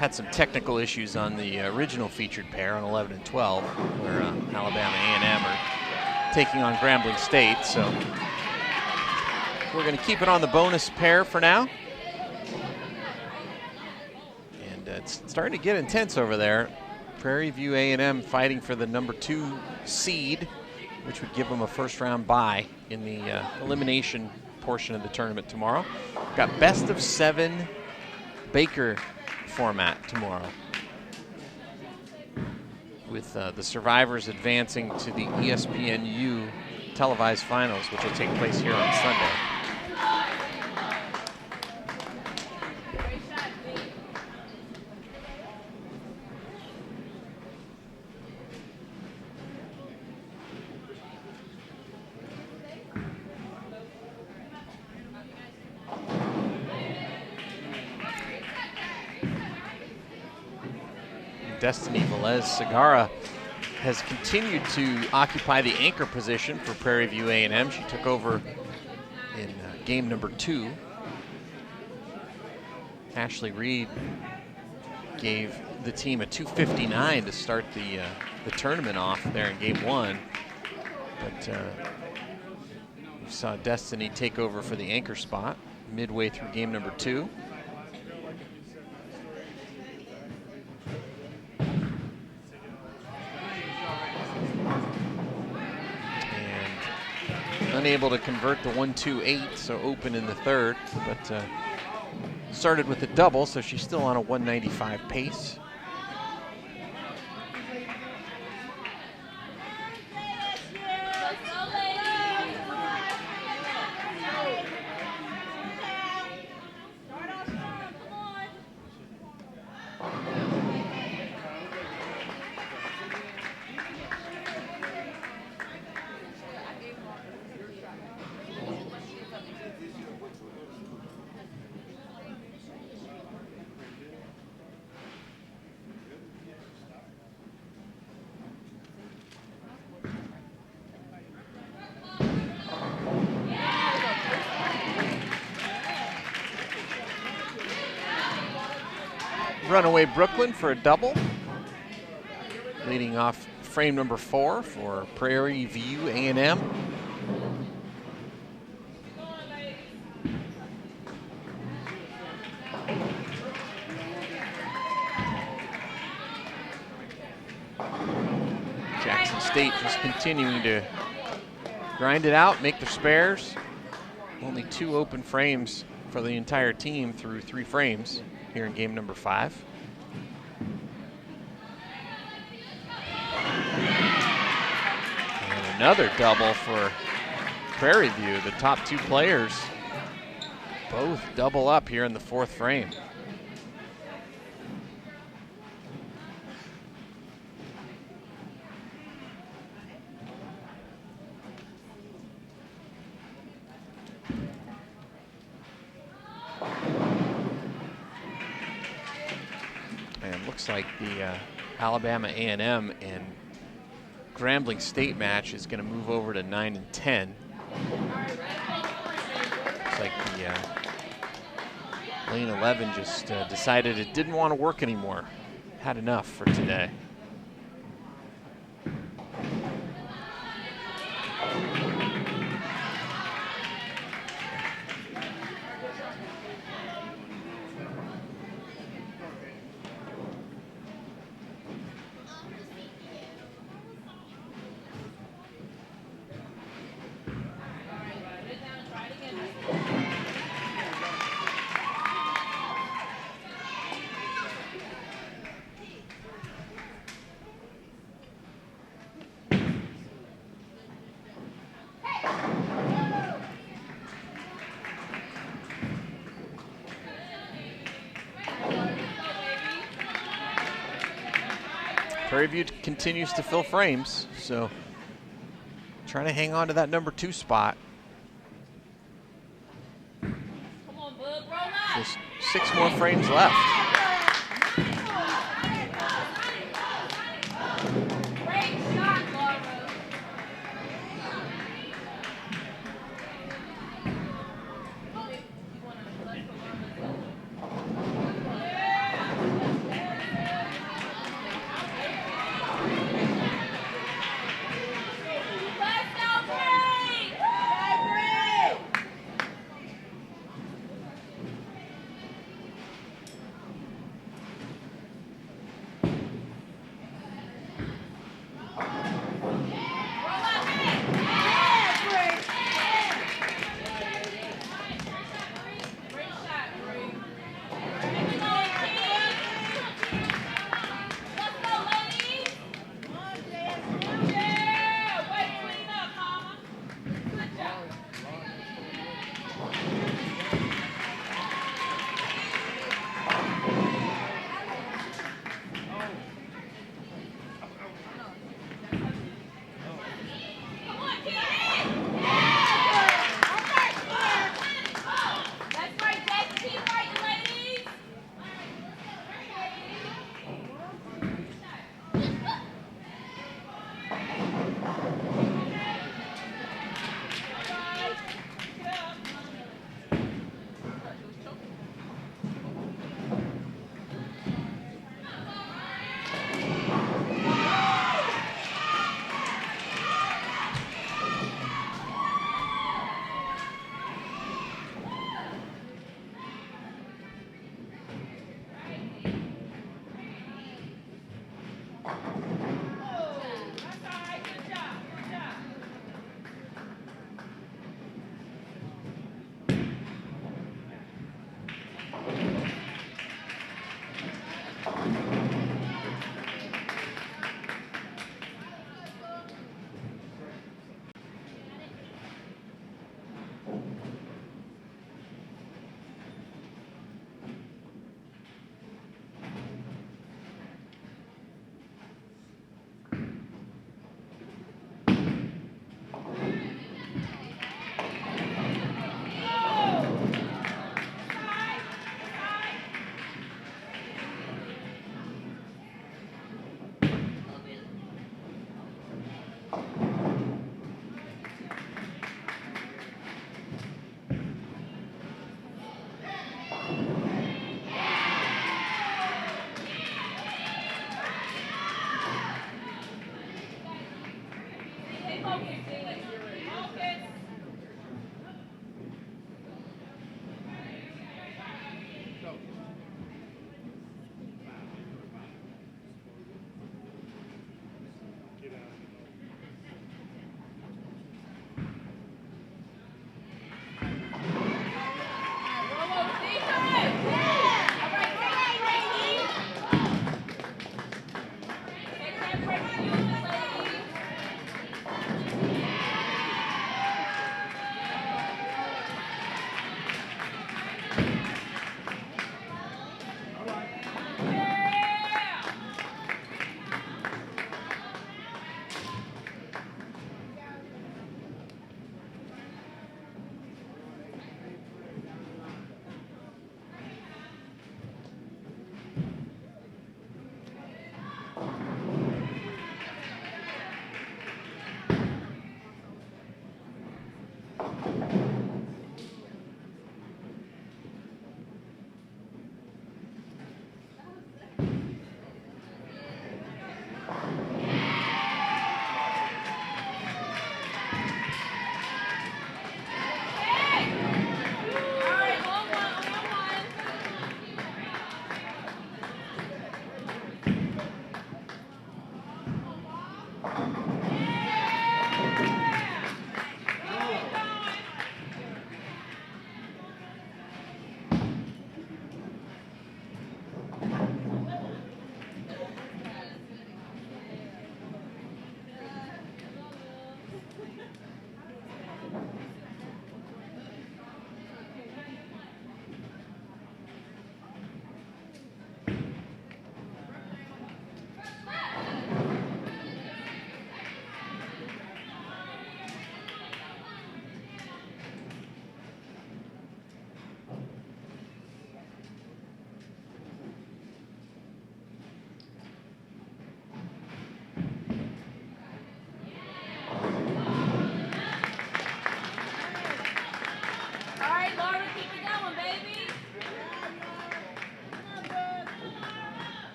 had some technical issues on the original featured pair on 11 and 12, where Alabama A&M are taking on Grambling State. So we're going to keep it on the bonus pair for now. And it's starting to get intense over there. Prairie View A&M fighting for the number 2 seed, which would give them a first-round bye in the elimination portion of the tournament tomorrow. Got best of 7 Baker format tomorrow, with the survivors advancing to the ESPNU televised finals, which will take place here on Sunday. Destiny Velez-Segarra has continued to occupy the anchor position for Prairie View A&M. She took over in game number 2. Ashley Reed gave the team a 2:59 to start the tournament off there in game 1. But we saw Destiny take over for the anchor spot midway through game number 2. Unable to convert the 1-2-8, so open in the third, but started with a double, so she's still on a 195 pace. Runaway Brooklyn for a double. Leading off frame number 4 for Prairie View A&M. Jackson State just continuing to grind it out, make their spares. Only 2 open frames for the entire team through 3 frames here in game number 5. And another double for Prairie View. The top 2 players both double up here in the 4th frame. Like the Alabama A&M and Grambling State match is going to move over to 9 and 10. Looks like the lane 11 just decided it didn't want to work anymore. Had enough for today. Prairie View continues to fill frames, so trying to hang on to that number 2 spot. Just 6 more frames left.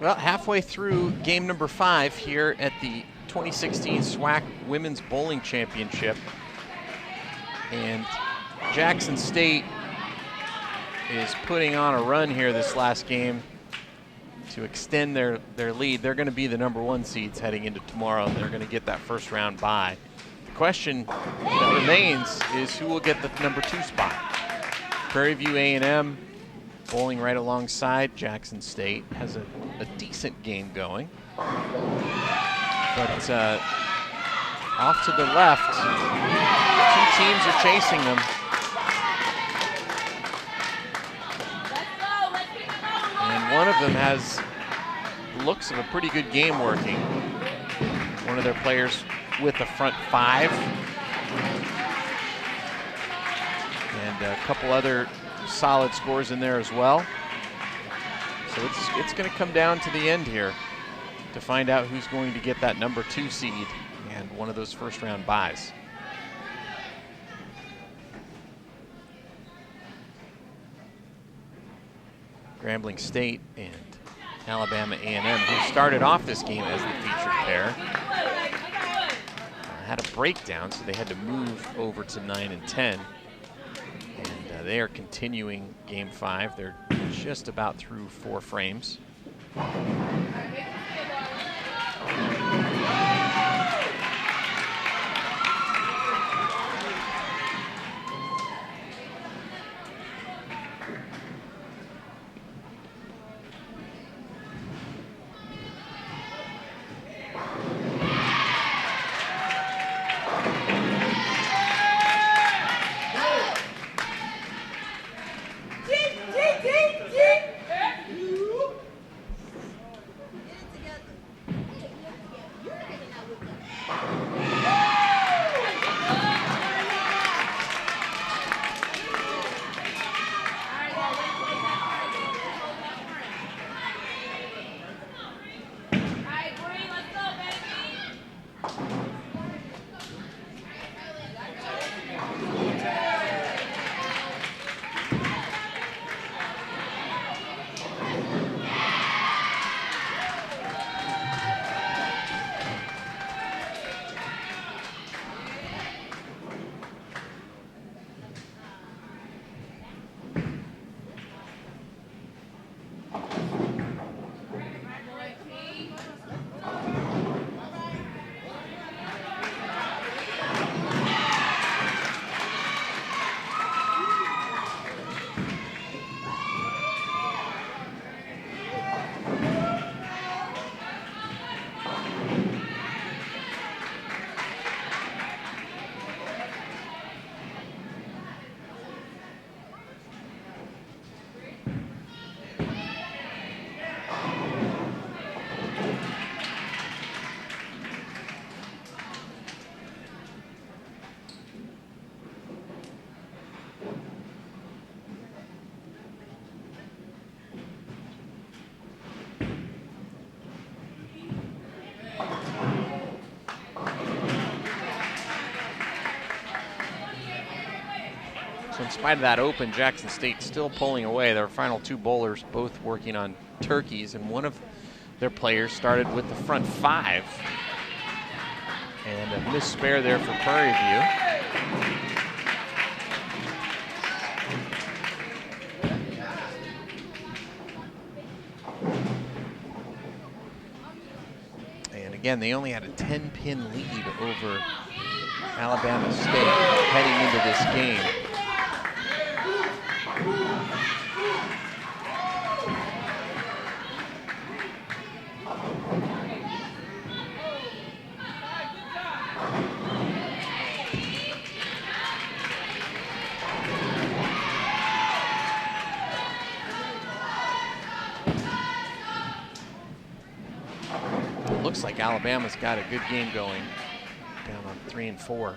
Well, halfway through game number 5 here at the 2016 SWAC Women's Bowling Championship. And Jackson State is putting on a run here this last game to extend their lead. They're going to be the #1 seeds heading into tomorrow, and they're going to get that first round bye. The question that remains is who will get the #2 spot. Prairie View A&M bowling right alongside Jackson State has a decent game going. But off to the left, 2 teams are chasing them. And one of them has looks of a pretty good game working. One of their players with the front 5. And a couple other solid scores in there as well. So it's going to come down to the end here to find out who's going to get that #2 seed and one of those first round byes. Grambling State and Alabama A&M, who started off this game as the featured pair, had a breakdown, so they had to move over to 9 and 10. And they are continuing game 5. They're just about through 4 frames. So in spite of that open, Jackson State still pulling away. Their final 2 bowlers both working on turkeys, and one of their players started with the front 5. And a missed spare there for Prairie View. And again, they only had a 10-pin lead over Alabama State heading into this game. It looks like Alabama's got a good game going, down on 3 and 4.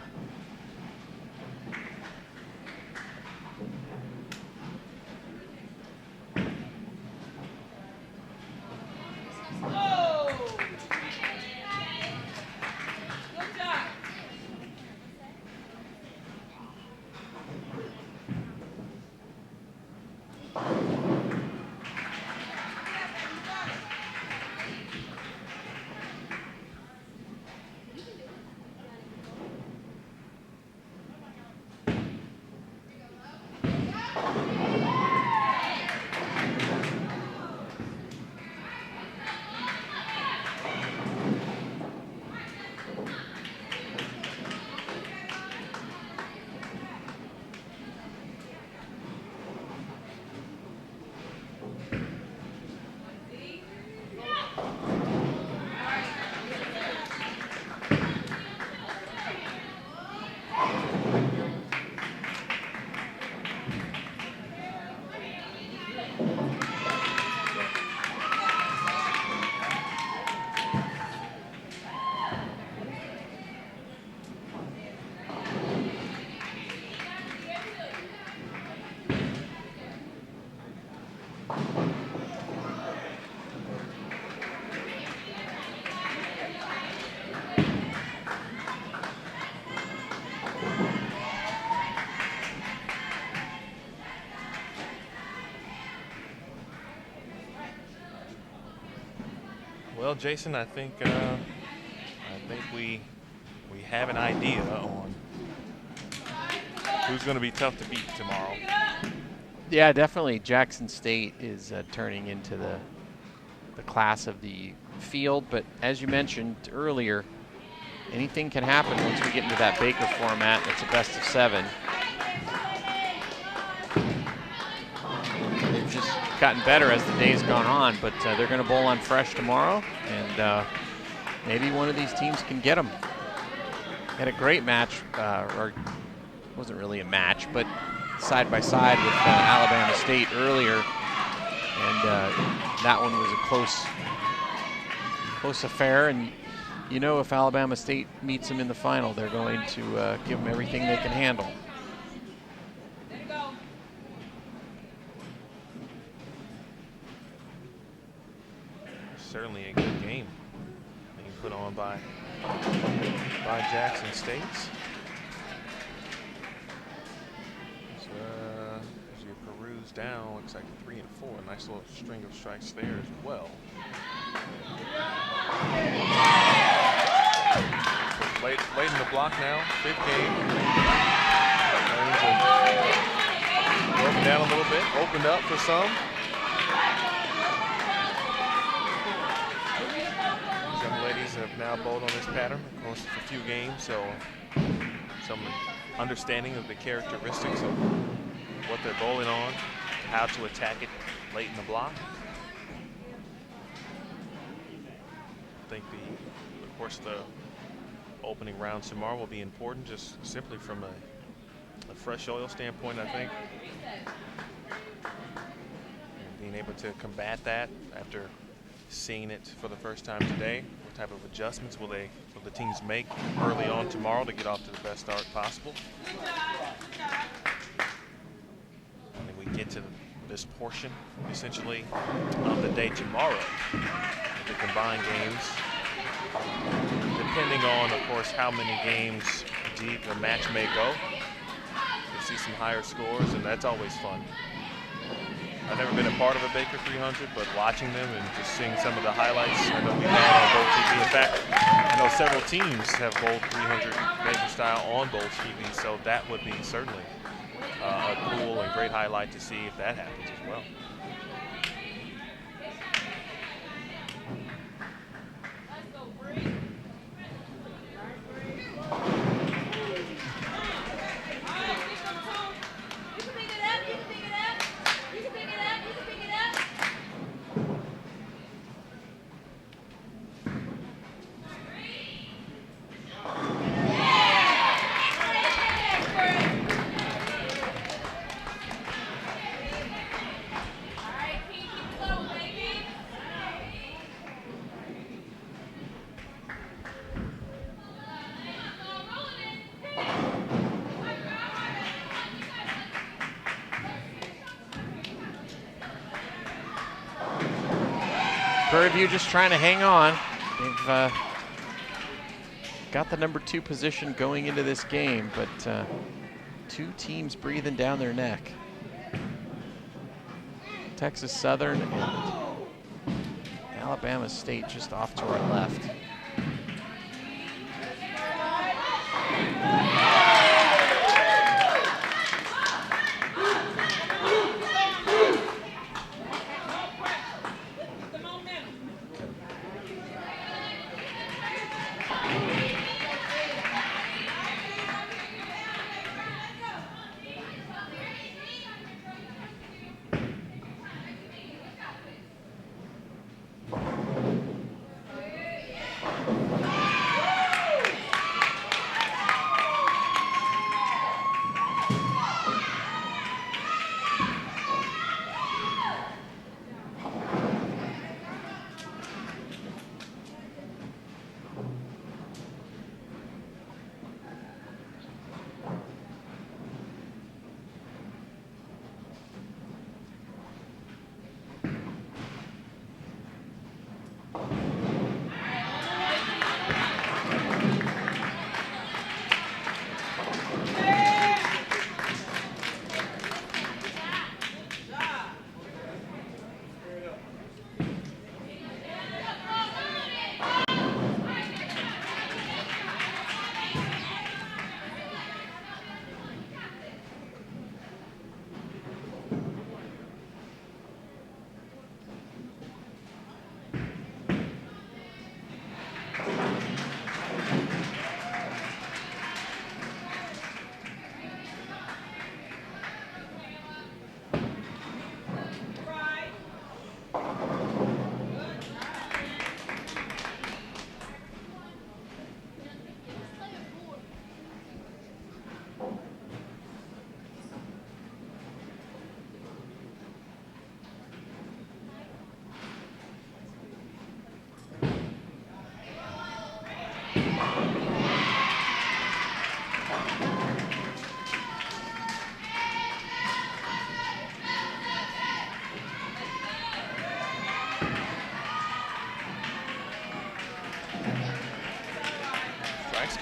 Well, Jason, I think we have an idea on who's going to be tough to beat tomorrow. Yeah, definitely. Jackson State is turning into the class of the field, but as you mentioned earlier, anything can happen once we get into that Baker format. It's a best of 7. They've just gotten better as the day's gone on, but they're going to bowl on Fresh tomorrow, and maybe one of these teams can get them. Had a great match, or wasn't really a match, but side by side with Alabama State earlier, and that one was a close affair. And you know, if Alabama State meets them in the final, they're going to give them everything they can handle. Certainly a good game being put on by Jackson State. So, as you peruse down, looks like 3 and 4. A nice little string of strikes there as well. Late in the block now, 5th game. Broken down a little bit, opened up for some. These young ladies have now bowled on this pattern, of course, for a few games, so some understanding of the characteristics of what they're bowling on, how to attack it late in the block. I think of course, the opening rounds tomorrow will be important, just simply from a fresh oil standpoint, I think. And being able to combat that after seeing it for the first time today. What type of adjustments will the teams make early on tomorrow to get off to the best start possible? And then we get to this portion, essentially, of the day tomorrow, the combined games. Depending on, of course, how many games deep a match may go. You see some higher scores, and that's always fun. I've never been a part of a Baker 300, but watching them and just seeing some of the highlights I know we've had on Bowl TV. In fact, I know several teams have bowled 300 Baker style on Bowl TV, so that would be certainly a cool and great highlight to see if that happens as well. Prairie View just trying to hang on. They've got the number 2 position going into this game, but 2 teams breathing down their neck. Texas Southern and Alabama State just off to our left.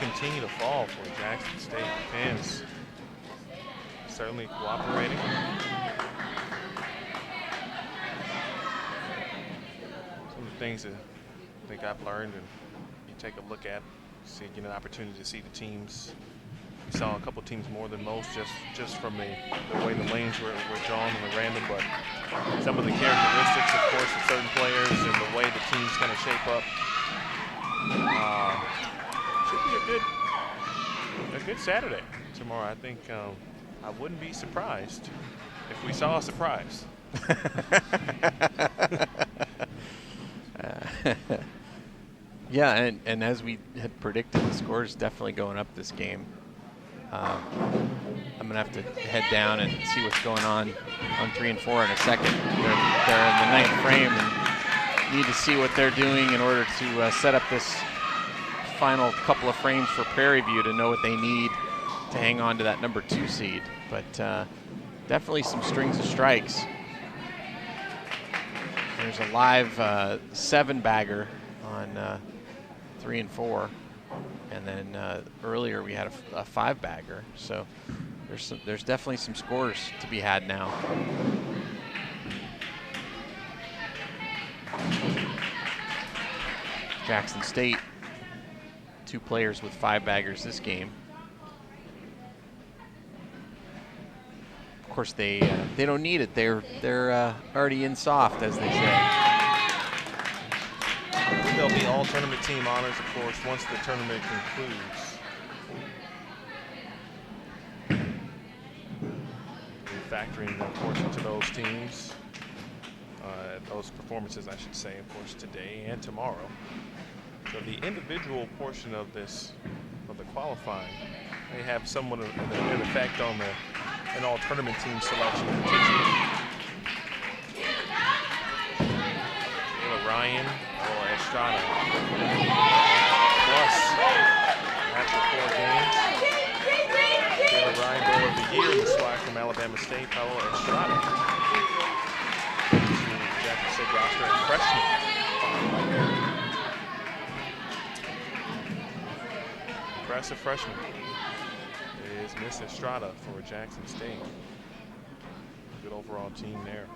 continue to fall for Jackson State. Fans certainly cooperating. Some of the things that I think I've learned, and you take a look at, get an opportunity to see the teams. We saw a couple teams more than most just from the way the lanes were drawn and the random, but some of the characteristics, of course, of certain players and the way the teams kind of shape up. Should be a good Saturday tomorrow. I think I wouldn't be surprised if we saw a surprise. Yeah, and as we had predicted, the score is definitely going up this game. I'm going to have to head down and see what's going on 3 and 4 in a second. They're in the 9th frame and need to see what they're doing in order to set up this final couple of frames for Prairie View to know what they need to hang on to that number 2 seed. But definitely some strings of strikes. There's a live 7-bagger on 3 and 4. And then earlier we had a 5-bagger, so there's definitely some scores to be had now. Jackson State, 2 players with 5-baggers this game. Of course, they don't need it. They're already in soft, as they say. There'll be all tournament team honors, of course, once the tournament concludes. Factoring, of course, into those teams, those performances, I should say, of course, today and tomorrow. So the individual portion of the qualifying may have somewhat of an effect on an all tournament team selection. Ryan or Estrada. Plus, after 4 games, Taylor Ryan Goal of the Year in the SWAC from Alabama State, Paulo Estrada. Jackson State roster as freshman. Impressive freshman is Miss Estrada for Jackson State. Good overall team there.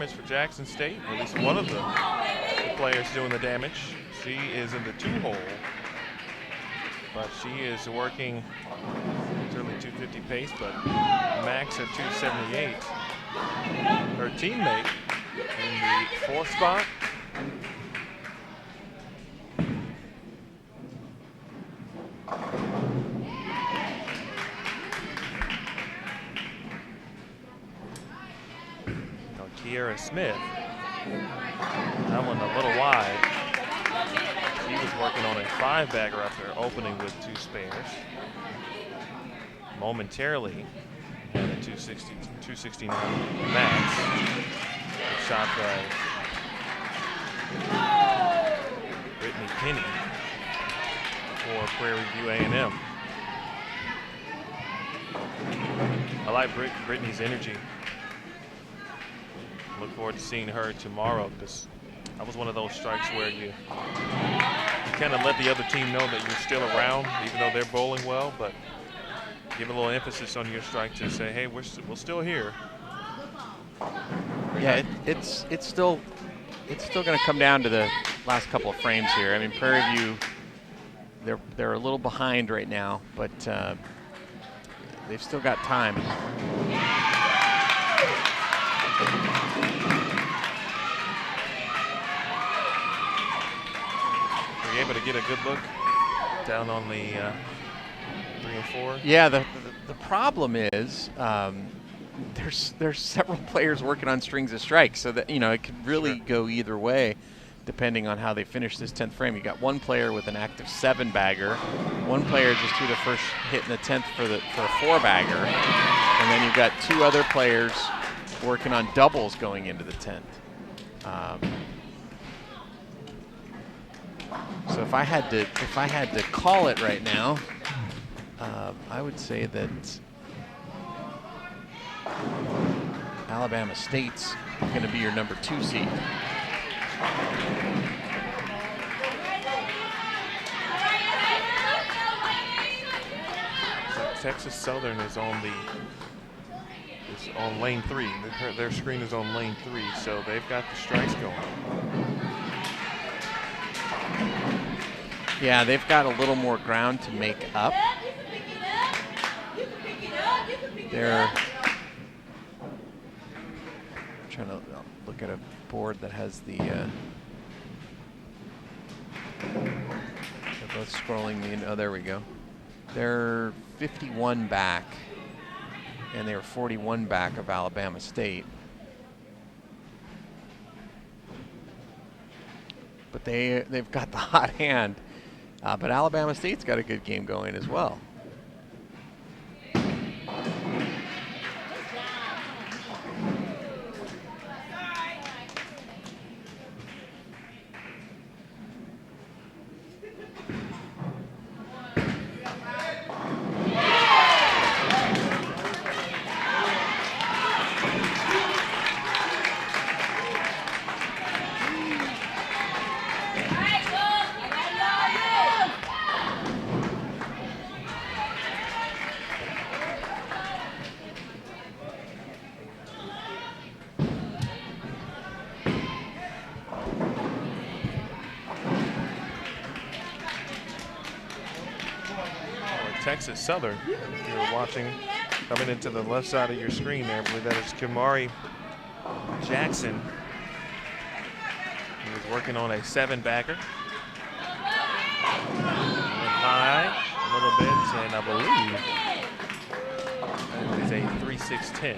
damage for Jackson State. At least one of the players doing the damage. She is in the 2-hole, but she is working certainly 250 pace, but max at 278. Her teammate in the 4th spot. Kiera Smith. That one a little wide. She was working on a 5-bagger after opening with 2 spares. Momentarily at a 269 max. Good shot by Brittany Penny for Prairie View A&M. I like Brittany's energy. Look forward to seeing her tomorrow, because that was one of those strikes where you kind of let the other team know that you're still around, even though they're bowling well, but give a little emphasis on your strike to say, hey, we're still here. Yeah, it's still going to come down to the last couple of frames here. I mean, Prairie View, they're a little behind right now, but they've still got time. Were you able to get a good look down on the 3 and 4? Yeah, the problem is there's several players working on strings of strikes, so that it could really go either way depending on how they finish this 10th frame. You got one player with an active 7-bagger, one player just threw the first hit in the 10th for a 4-bagger, and then you've got 2 other players working on doubles going into the 10th. So if I had to call it right now, I would say that Alabama State's going to be your number 2 seed. So Texas Southern is on lane 3. Their screen is on lane 3, so they've got the strikes going. Yeah, they've got a little more ground to make up. They're trying to look at a board that has the they're both scrolling the, oh, there we go. They're 51 back, and they were 41 back of Alabama State. But they've got the hot hand. But Alabama State's got a good game going as well. Texas Southern, if you're watching, coming into the left side of your screen there, I believe that is Kamari Jackson. He was working on a 7-bagger. Went high a little bit, and I believe that is a 3-6-10.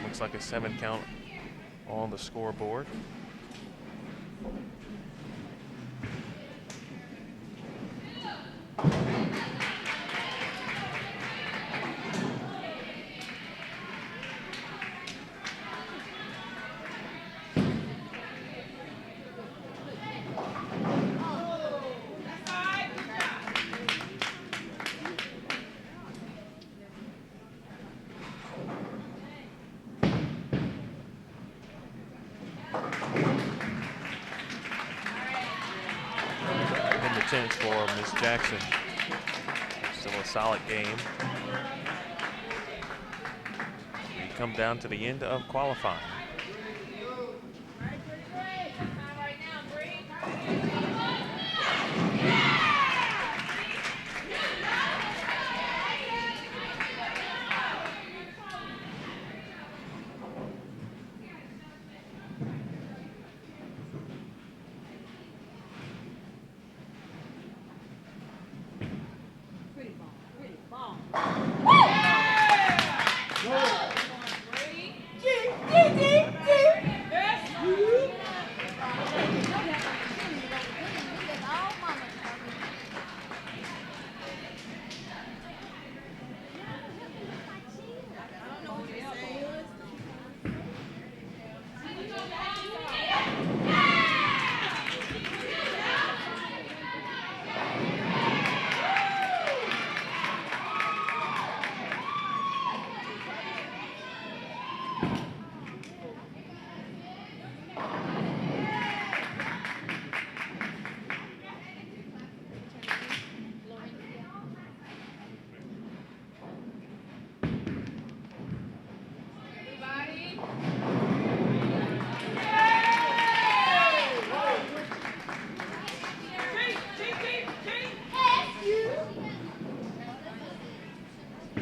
Looks like a 7 count on the scoreboard. For Miss Jackson. Still a solid game. 3 come down to the end of qualifying.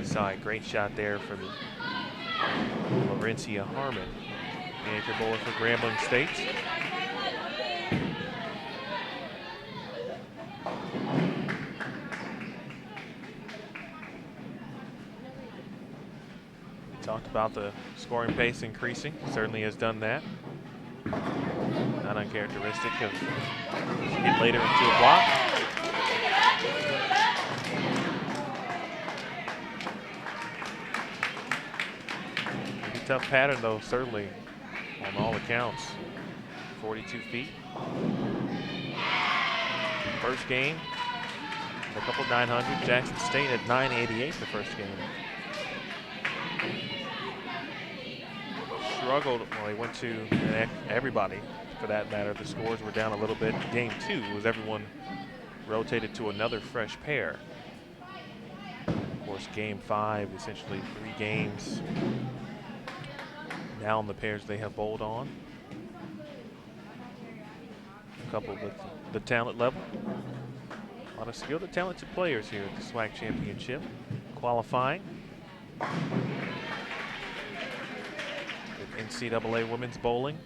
Saw a great shot there from Laurencia Harmon, the anchor bowler for Grambling State. Talked about the scoring pace increasing. Certainly has done that. Not uncharacteristic of get later into a block. Pretty tough pattern though, certainly on all accounts. 42 feet. First game, a couple 900. Jackson State at 988 the first game. Struggled, well, he went to everybody for that matter. The scores were down a little bit. Game 2 was everyone rotated to another fresh pair. Of course, game 5, essentially 3 games now on the pairs they have bowled on. Coupled with the talent level. A lot of skilled and talented players here at the SWAC Championship. Qualifying. NCAA women's bowling.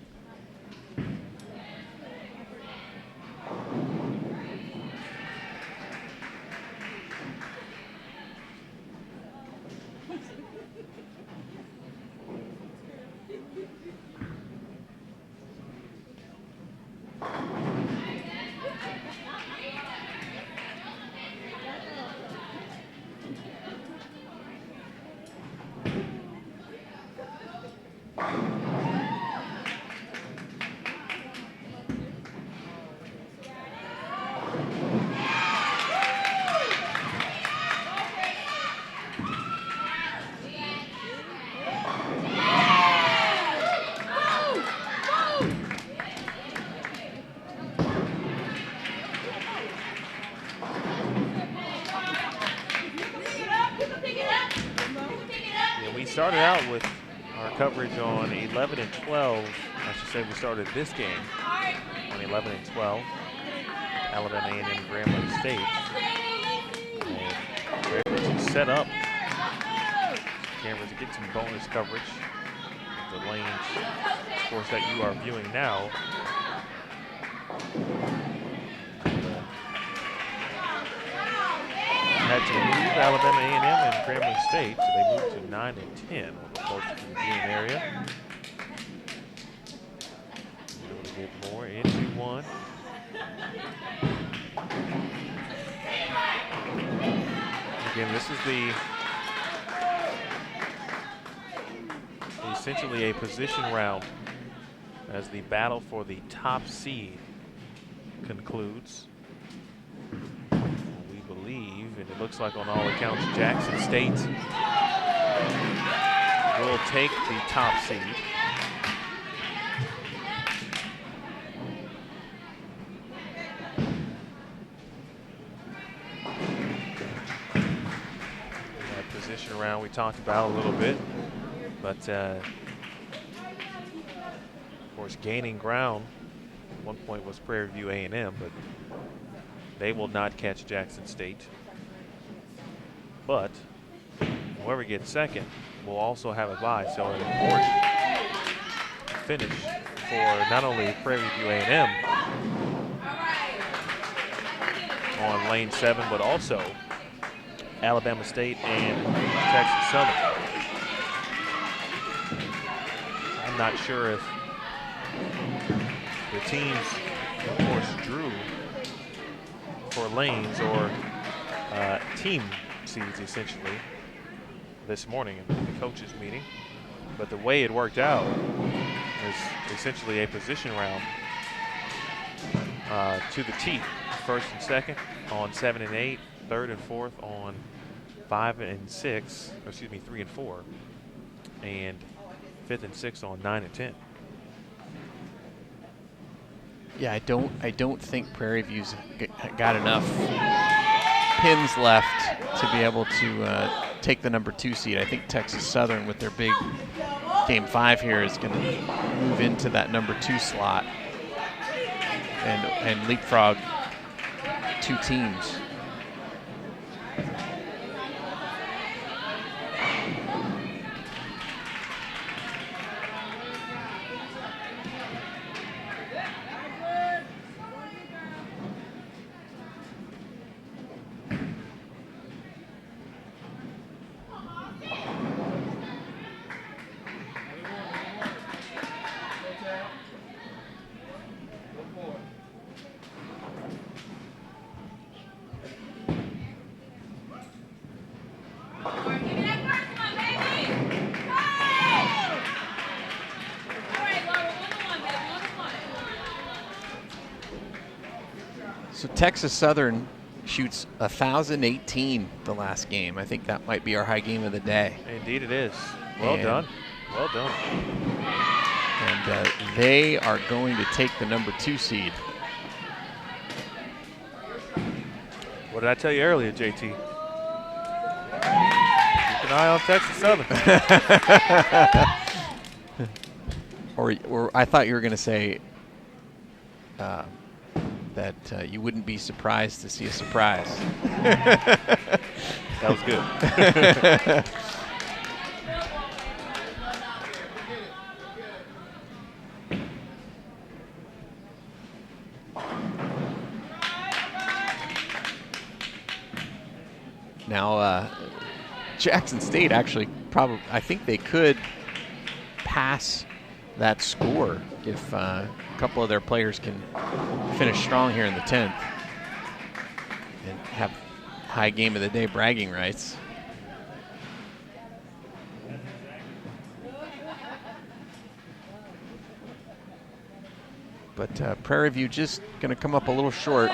Started out with our coverage on 11 and 12. I should say we started this game on 11 and 12. Alabama A&M and Grambling State. And we're able to set up cameras to get some bonus coverage of the lanes, of course, that you are viewing now. Had to move Alabama A&M and Grambling State, so they moved to 9 and 10 on the close to the viewing area. Able to get more into one. Again, this is essentially a position round as the battle for the top seed concludes. And it looks like on all accounts Jackson State will take the top seed. That position round we talked about a little bit. But of course, gaining ground. At one point was Prairie View A&M, but they will not catch Jackson State. But whoever gets second will also have a bye, so an important finish for not only Prairie View A&M on lane 7, but also Alabama State and Texas Southern. I'm not sure if the teams, of course, drew for lanes or team seeds essentially this morning in the coaches meeting, but the way it worked out is essentially a position round to the T. First and second on 7 and 8, third and fourth on 5 and 6, or excuse me, 3 and 4, and fifth and sixth on 9 and 10. Yeah, I don't think Prairie View's got enough pins left to be able to take the number 2 seed. I think Texas Southern, with their big game 5 here, is going to move into that number 2 slot and leapfrog 2 teams. So Texas Southern shoots 1,018 the last game. I think that might be our high game of the day. Indeed it is. Well done. Well done. And they are going to take the number 2 seed. What did I tell you earlier, JT? Keep an eye on Texas Southern. or I thought you were going to say that you wouldn't be surprised to see a surprise. That was good. Now, Jackson State actually I think they could pass that score if a couple of their players can finish strong here in the 10th and have high game of the day bragging rights. But Prairie View just going to come up a little short.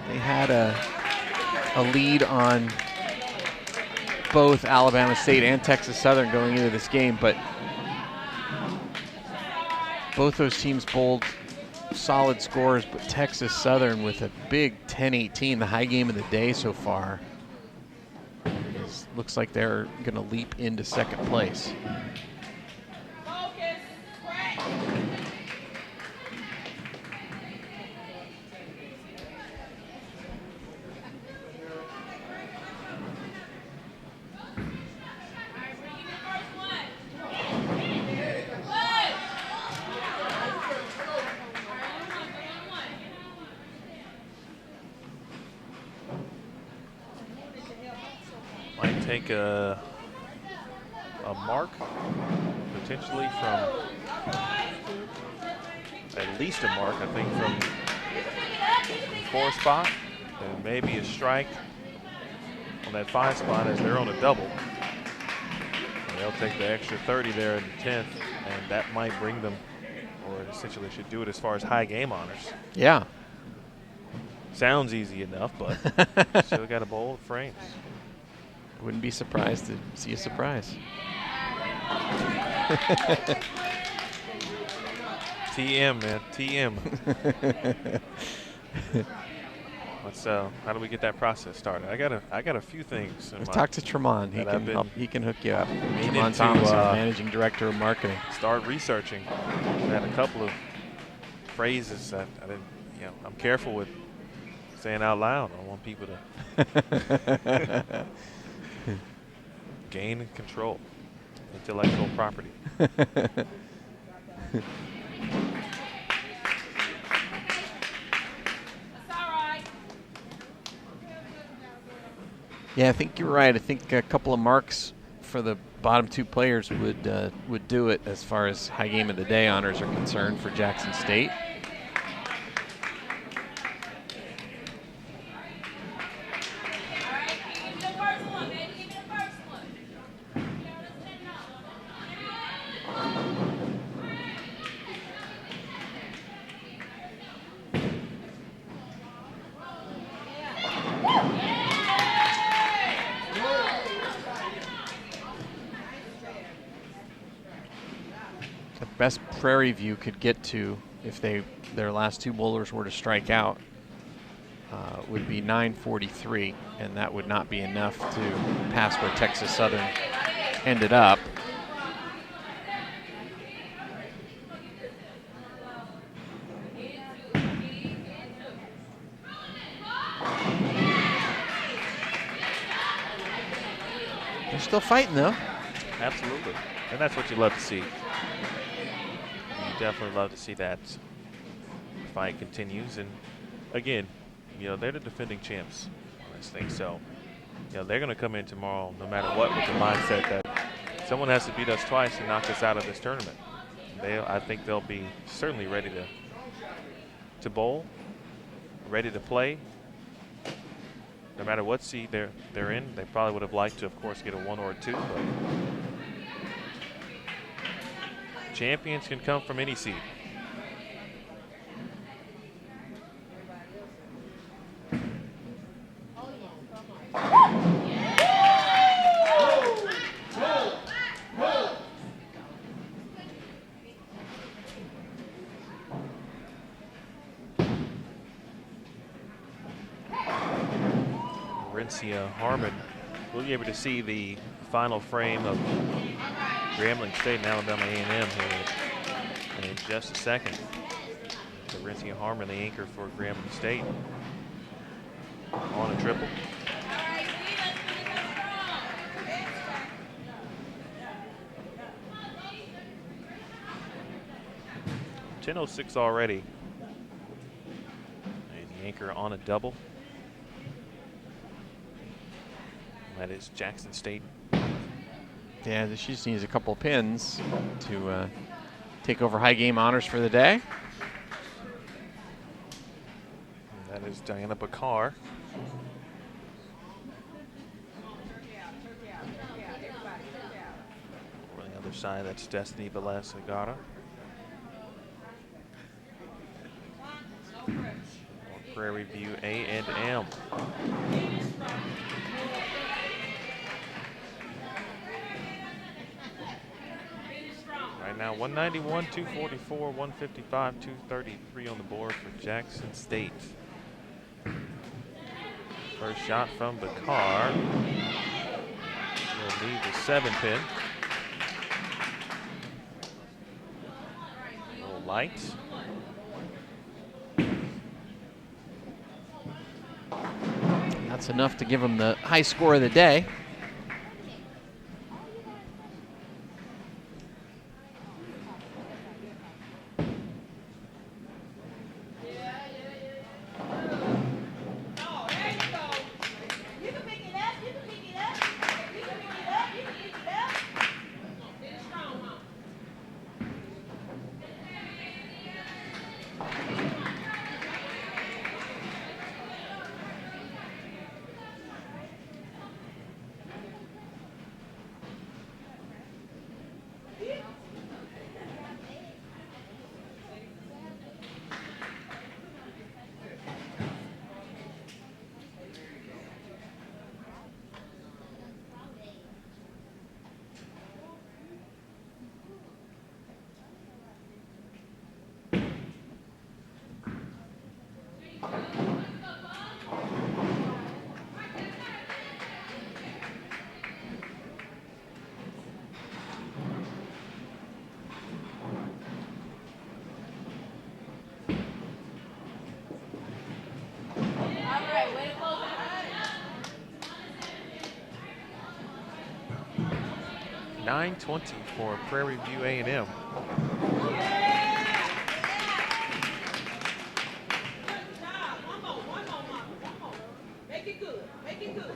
They had a lead on both Alabama State and Texas Southern going into this game, but both those teams bowled solid scores, but Texas Southern with a big 10-18, the high game of the day so far. Looks like they're going to leap into second place. Take a mark potentially from at least a mark, I think, from the 4 spot, and maybe a strike on that 5 spot as they're on a double. And they'll take the extra 30 there in the 10th, and that might bring them, or essentially should do it as far as high game honors. Yeah. Sounds easy enough, but still got to bowl with frames. Wouldn't be surprised to see a surprise. TM, man, TM. Let's how do we get that process started? I got a few things. Let's talk to Tremont. He can help. He can hook you up. Tremont to, Thomas, our managing director of marketing. Start researching. I had a couple of phrases that I didn't. I'm careful with saying out loud. I don't want people to gain control, intellectual property. Yeah, I think you're right. I think a couple of marks for the bottom two players would do it as far as high game of the day honors are concerned for Jackson State. Best Prairie View could get to if their last two bowlers were to strike out would be 943, and that would not be enough to pass where Texas Southern ended up. They're still fighting though. Absolutely, and that's what you love to see. Definitely love to see that fight continues, and again, they're the defending champs on this thing, so they're going to come in tomorrow no matter what with the mindset that someone has to beat us twice and knock us out of this tournament. I think they'll be certainly ready to bowl, ready to play. No matter what seed they're in, they probably would have liked to, of course, get a 1 or a 2, but champions can come from any seed. Harmon, we'll be able to see the final frame of Grambling State and Alabama A&M here in just a second. Rencia Harmon, the anchor for Grambling State, on a triple. .10:06 already. And the anchor on a double. That is Jackson State. Yeah, she just needs a couple pins to take over high game honors for the day. And that is Diana Bakar. On the other side, that's Destiny Velasquez-Gata. Prairie View A&M. Right now, 191, 244, 155, 233 on the board for Jackson State. First shot from Bakar. Will leave the 7-pin. A little light. That's enough to give them the high score of the day. 9:20 for Prairie View A&M. Make it good. Make it good.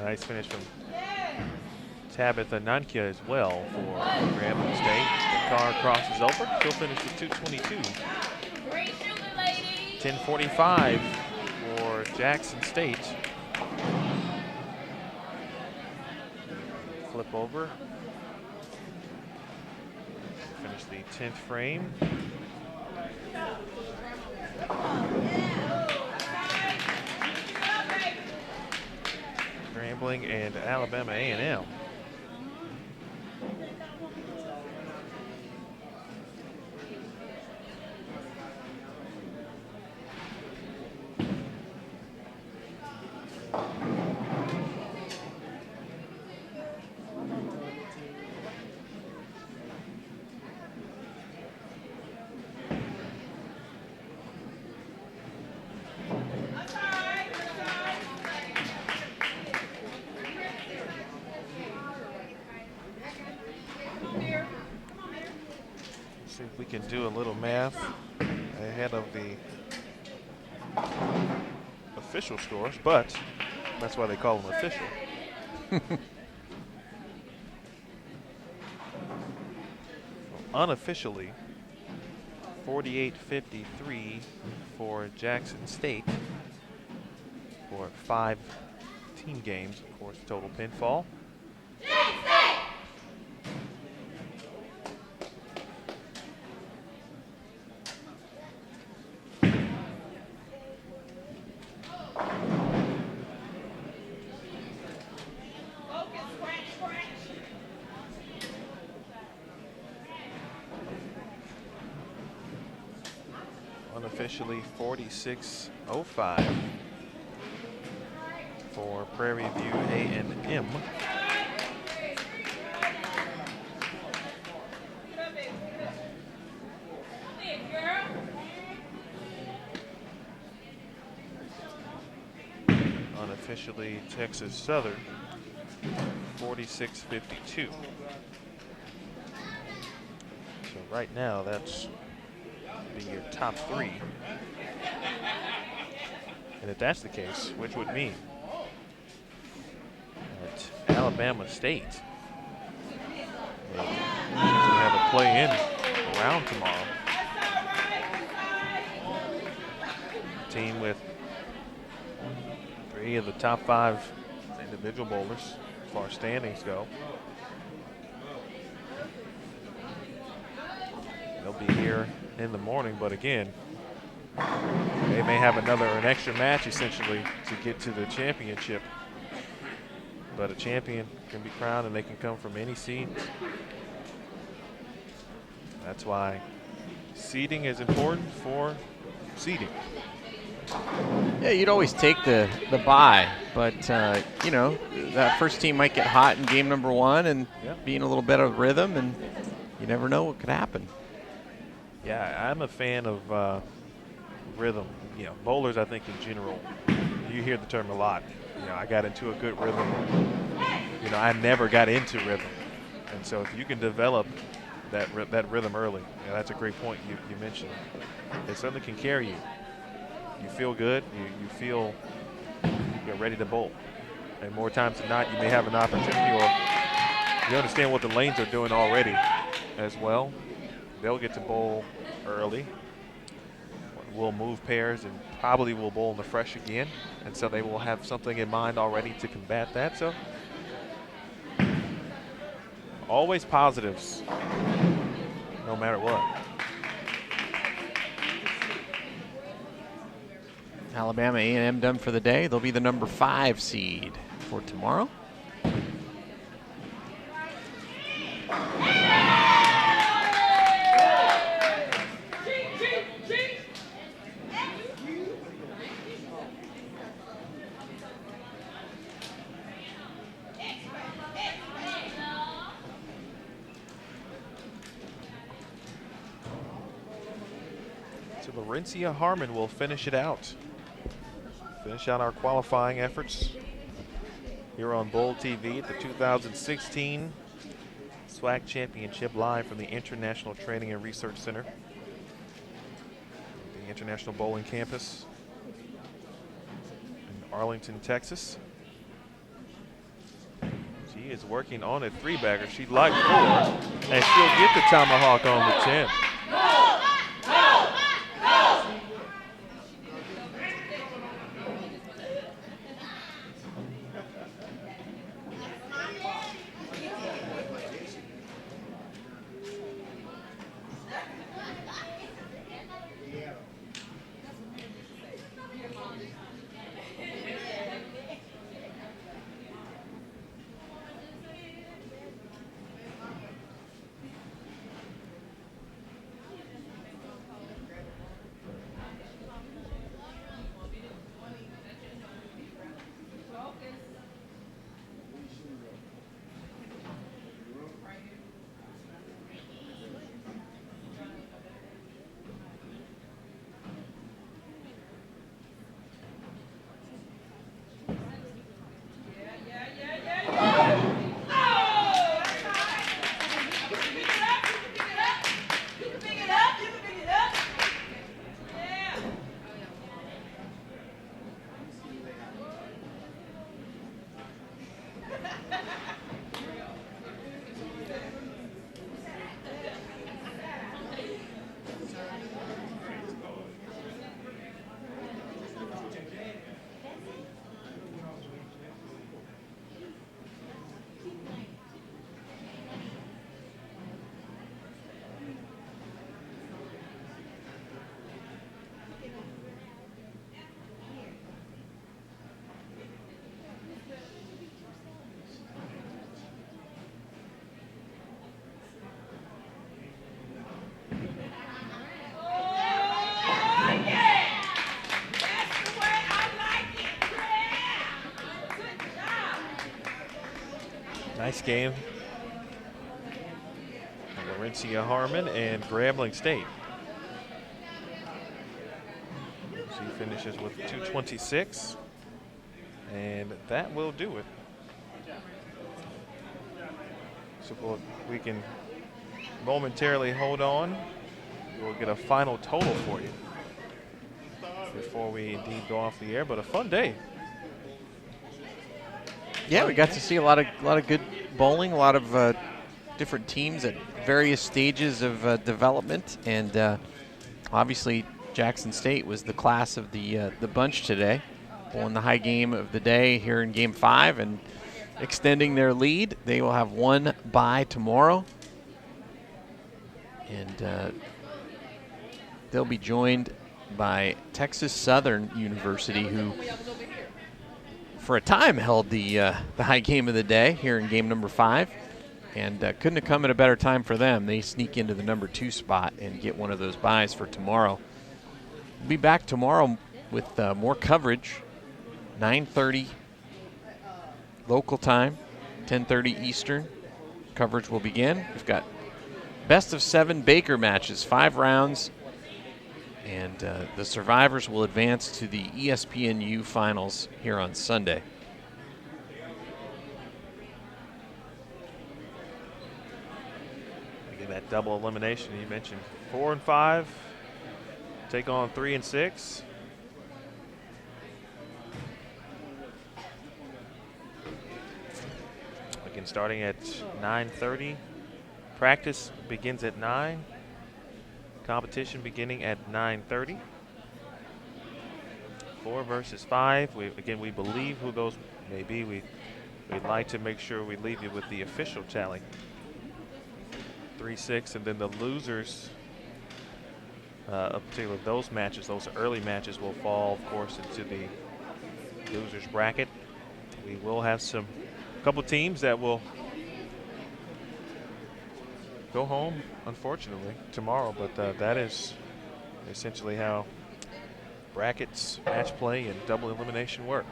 Nice finish from Tabitha Nankia as well for Grambling State. The car crosses over. She'll finish with 2:22. 10:45 for Jackson State. Flip over. Finish the 10th frame. Grambling and Alabama A&M. See if we can do a little math ahead of the official scores, but that's why they call them official. Unofficially, 48-53 for Jackson State for 5 team games, of course, total pinfall. Unofficially 46-05 for Prairie View A&M. Unofficially Texas Southern 46-52. So right now that's be your top 3. And if that's the case, which would mean that Alabama State will have a play-in round tomorrow. Team with 3 of the top 5 individual bowlers as far as standings go. They'll be here in the morning, but again, they may have an extra match essentially to get to the championship. But a champion can be crowned and they can come from any seed. That's why seeding is important for seeding. Yeah, you'd always take the bye, but you know, that first team might get hot in game number 1 and be in a little bit of rhythm, and you never know what could happen. Yeah, I'm a fan of rhythm. You know, bowlers, I think in general, you hear the term a lot. You know, I got into a good rhythm. You know, I never got into rhythm. And so if you can develop that rhythm early, yeah, that's a great point you mentioned. It certainly can carry you. You feel good. You feel you're ready to bowl. And more times than not, you may have an opportunity, or you understand what the lanes are doing already as well. They'll get to bowl early. We'll move pairs and probably will bowl in the fresh again. And so they will have something in mind already to combat that. So always positives, no matter what. Alabama A&M done for the day. They'll be the number 5 seed for tomorrow. Laurencia Harmon will finish it out. Finish out our qualifying efforts here on Bowl TV at the 2016 SWAC Championship, live from the International Training and Research Center, the International Bowling Campus in Arlington, Texas. She is working on a 3-bagger. She'd like 4, and she'll get the tomahawk on the 10. Nice game. Laurencia Harmon and Grambling State. She finishes with 226, and that will do it. So we can momentarily hold on. We'll get a final total for you before we indeed go off the air, but a fun day. Yeah, we got to see a lot of good bowling, a lot of different teams at various stages of development, and obviously Jackson State was the class of the bunch today, bowling the high game of the day here in Game 5 and extending their lead. They will have one bye tomorrow, and they'll be joined by Texas Southern University, who for a time held the high game of the day here in game number 5, and couldn't have come at a better time for them. They sneak into the number 2 spot and get one of those byes for tomorrow. We'll be back tomorrow with more coverage, 9:30 local time, 10:30 Eastern. Coverage will begin. We've got best of 7 Baker matches, 5 rounds, and the survivors will advance to the ESPNU finals here on Sunday. Again, that double elimination you mentioned, 4 and 5 take on 3 and 6. Again, starting at 9:30. Practice begins at 9. Competition beginning at 9:30. 4 versus 5. We believe who those may be. We'd like to make sure we leave you with the official tally. 3-6, and then the losers of particular those matches, those early matches, will fall, of course, into the losers bracket. We will have a couple teams that will go home, unfortunately, tomorrow, but that is essentially how brackets, match play, and double elimination work.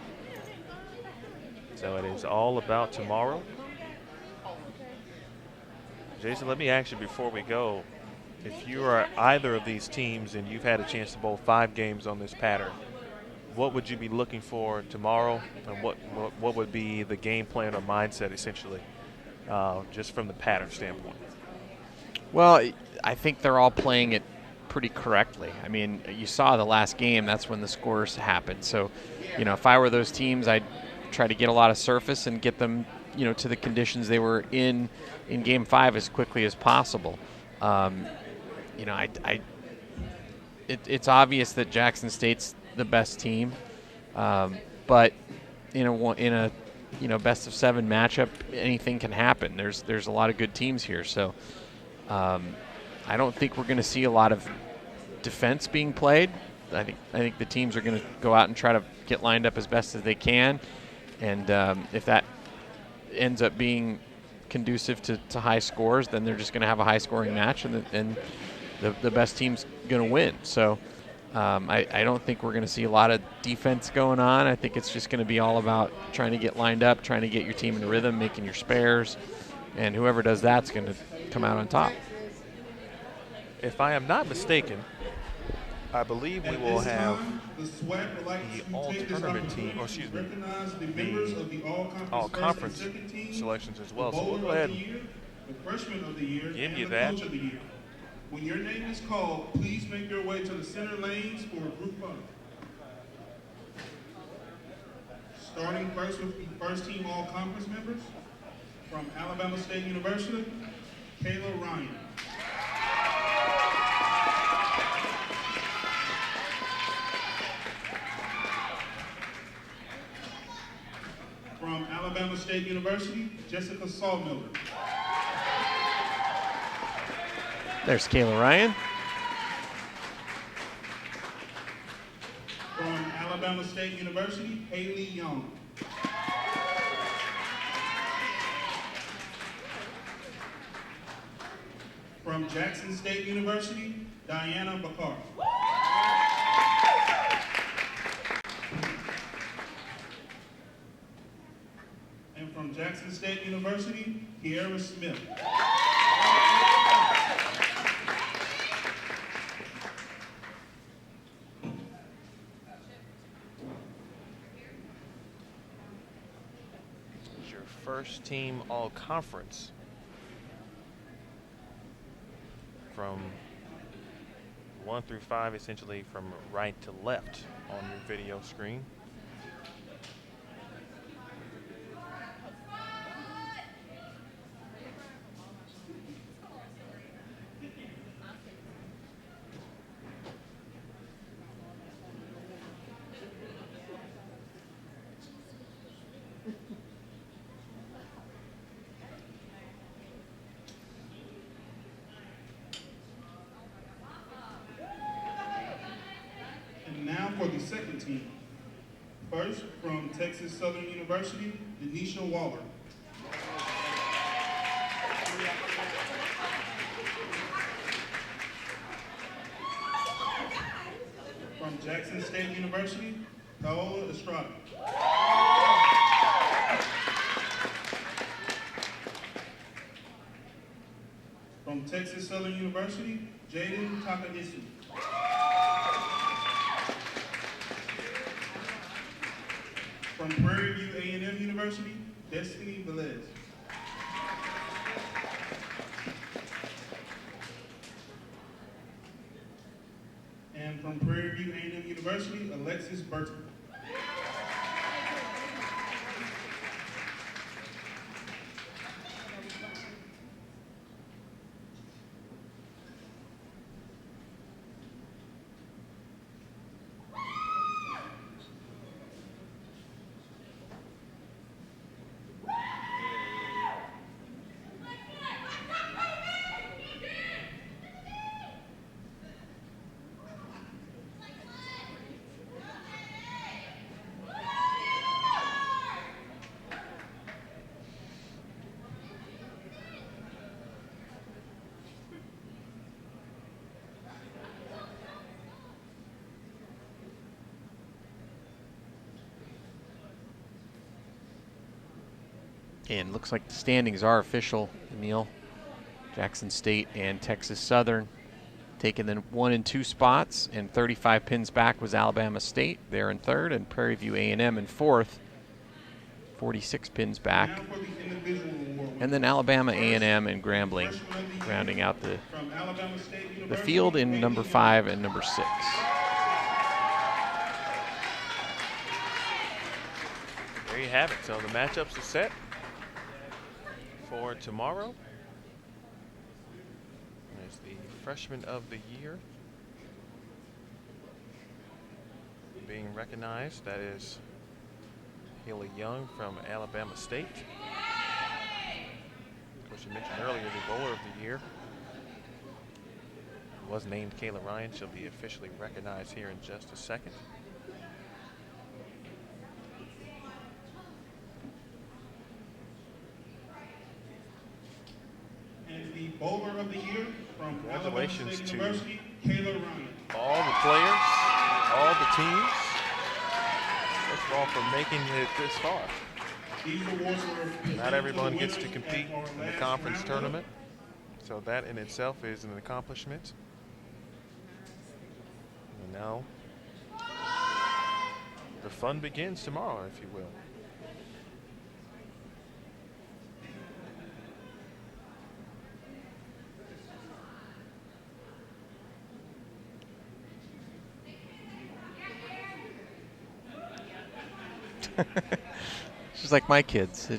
So it is all about tomorrow. Jason, let me ask you before we go, if you are either of these teams and you've had a chance to bowl 5 games on this pattern, what would you be looking for tomorrow, and what would be the game plan or mindset essentially, just from the pattern standpoint? Well, I think they're all playing it pretty correctly. I mean, you saw the last game, that's when the scores happened. So, if I were those teams, I'd try to get a lot of surface and get them, to the conditions they were in Game 5 as quickly as possible. It's obvious that Jackson State's the best team, but in a best of 7 matchup, anything can happen. There's a lot of good teams here, so I don't think we're going to see a lot of defense being played. I think the teams are going to go out and try to get lined up as best as they can, and if that ends up being conducive to high scores, then they're just going to have a high-scoring match, and the best team's going to win. So I don't think we're going to see a lot of defense going on. I think it's just going to be all about trying to get lined up, trying to get your team in rhythm, making your spares, and whoever does that's going to come out on top. If I am not mistaken, I believe we will have the SWAC would like the to all take this tournament team, opportunity or excuse to me, recognize the members of the all conference first and second team, selections as the well. So we'll bowler go of ahead the and year, the freshman of the year, give and you the that. coach of the year. When your name is called, please make your way to the center lanes for a group photo. Starting first with the first team all conference members, from Alabama State University, Kayla Ryan. From Alabama State University, Jessica Sawmiller. There's Kayla Ryan. From Alabama State University, Haley Young. From Jackson State University, Diana Bakar. And from Jackson State University, Kiara Smith. Your first team all conference from 1 through 5, essentially from right to left on your video screen. Now for the second team. First, from Texas Southern University, Denisha Waller. From Jackson State University, Paola Estrada. From Texas Southern University, Jaden Takahisu. From Prairie View A&M University, Destiny Velez. And from Prairie View A&M University, Alexis Burton. And looks like the standings are official, Emil. Jackson State and Texas Southern Taking the 1 and 2 spots and 35 pins back was Alabama State. They're in third, and Prairie View A&M in fourth, 46 pins back. Now for the individual award. And then Alabama A&M and Grambling rounding out the From Alabama State the University, field in number 5 and number 6. There you have it. So the matchups are set for tomorrow. There's the freshman of the year being recognized. That is Haley Young from Alabama State. Of course, you mentioned earlier the bowler of the year was named Kayla Ryan. She'll be officially recognized here in just a second. And the bowler of the year from Alabama Congratulations State to University, Kayla Ryan. all the players, all the teams, first of all, for making it this far. These awards were presented Not everyone to the gets to winners compete at our in the last conference roundup. tournament, so that in itself is an accomplishment. And now the fun begins tomorrow, if you will. Just like my kids.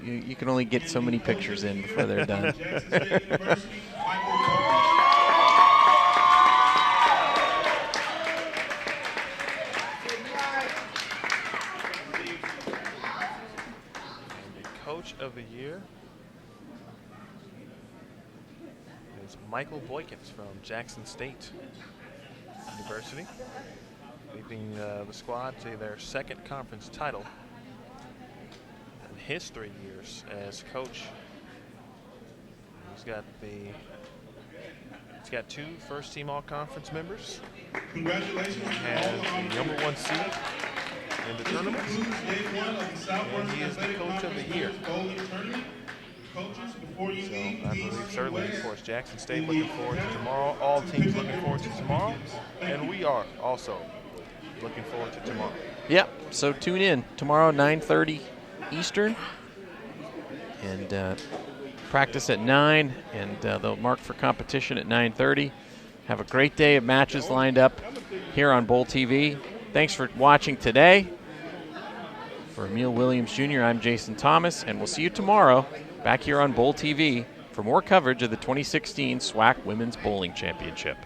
You can only get so many pictures in before they're done. Jackson State University, Michael Coach. And the coach of the year is Michael Boykins from Jackson State University, leading the squad to their second conference title in his 3 years as coach. He's got 2 first-team all-conference members. Congratulations He to all has the the number 1 seed in the tournament. concludes day 1 of the Southwestern And he is the Athletic coach of the Conference year. Bowling Tournament. Coaches, before you So leave, I please believe certainly, of request course, Jackson State in looking the forward to packet tomorrow. All to teams pick up looking your forward to tomorrow. certificates. Thank And you. we are also looking forward to tomorrow. Yep, so tune in tomorrow, 9:30 Eastern. And practice at 9, and they'll mark for competition at 9:30. Have a great day of matches lined up here on Bowl TV. Thanks for watching today. For Emil Williams Jr., I'm Jason Thomas, and we'll see you tomorrow back here on Bowl TV for more coverage of the 2016 SWAC Women's Bowling Championship.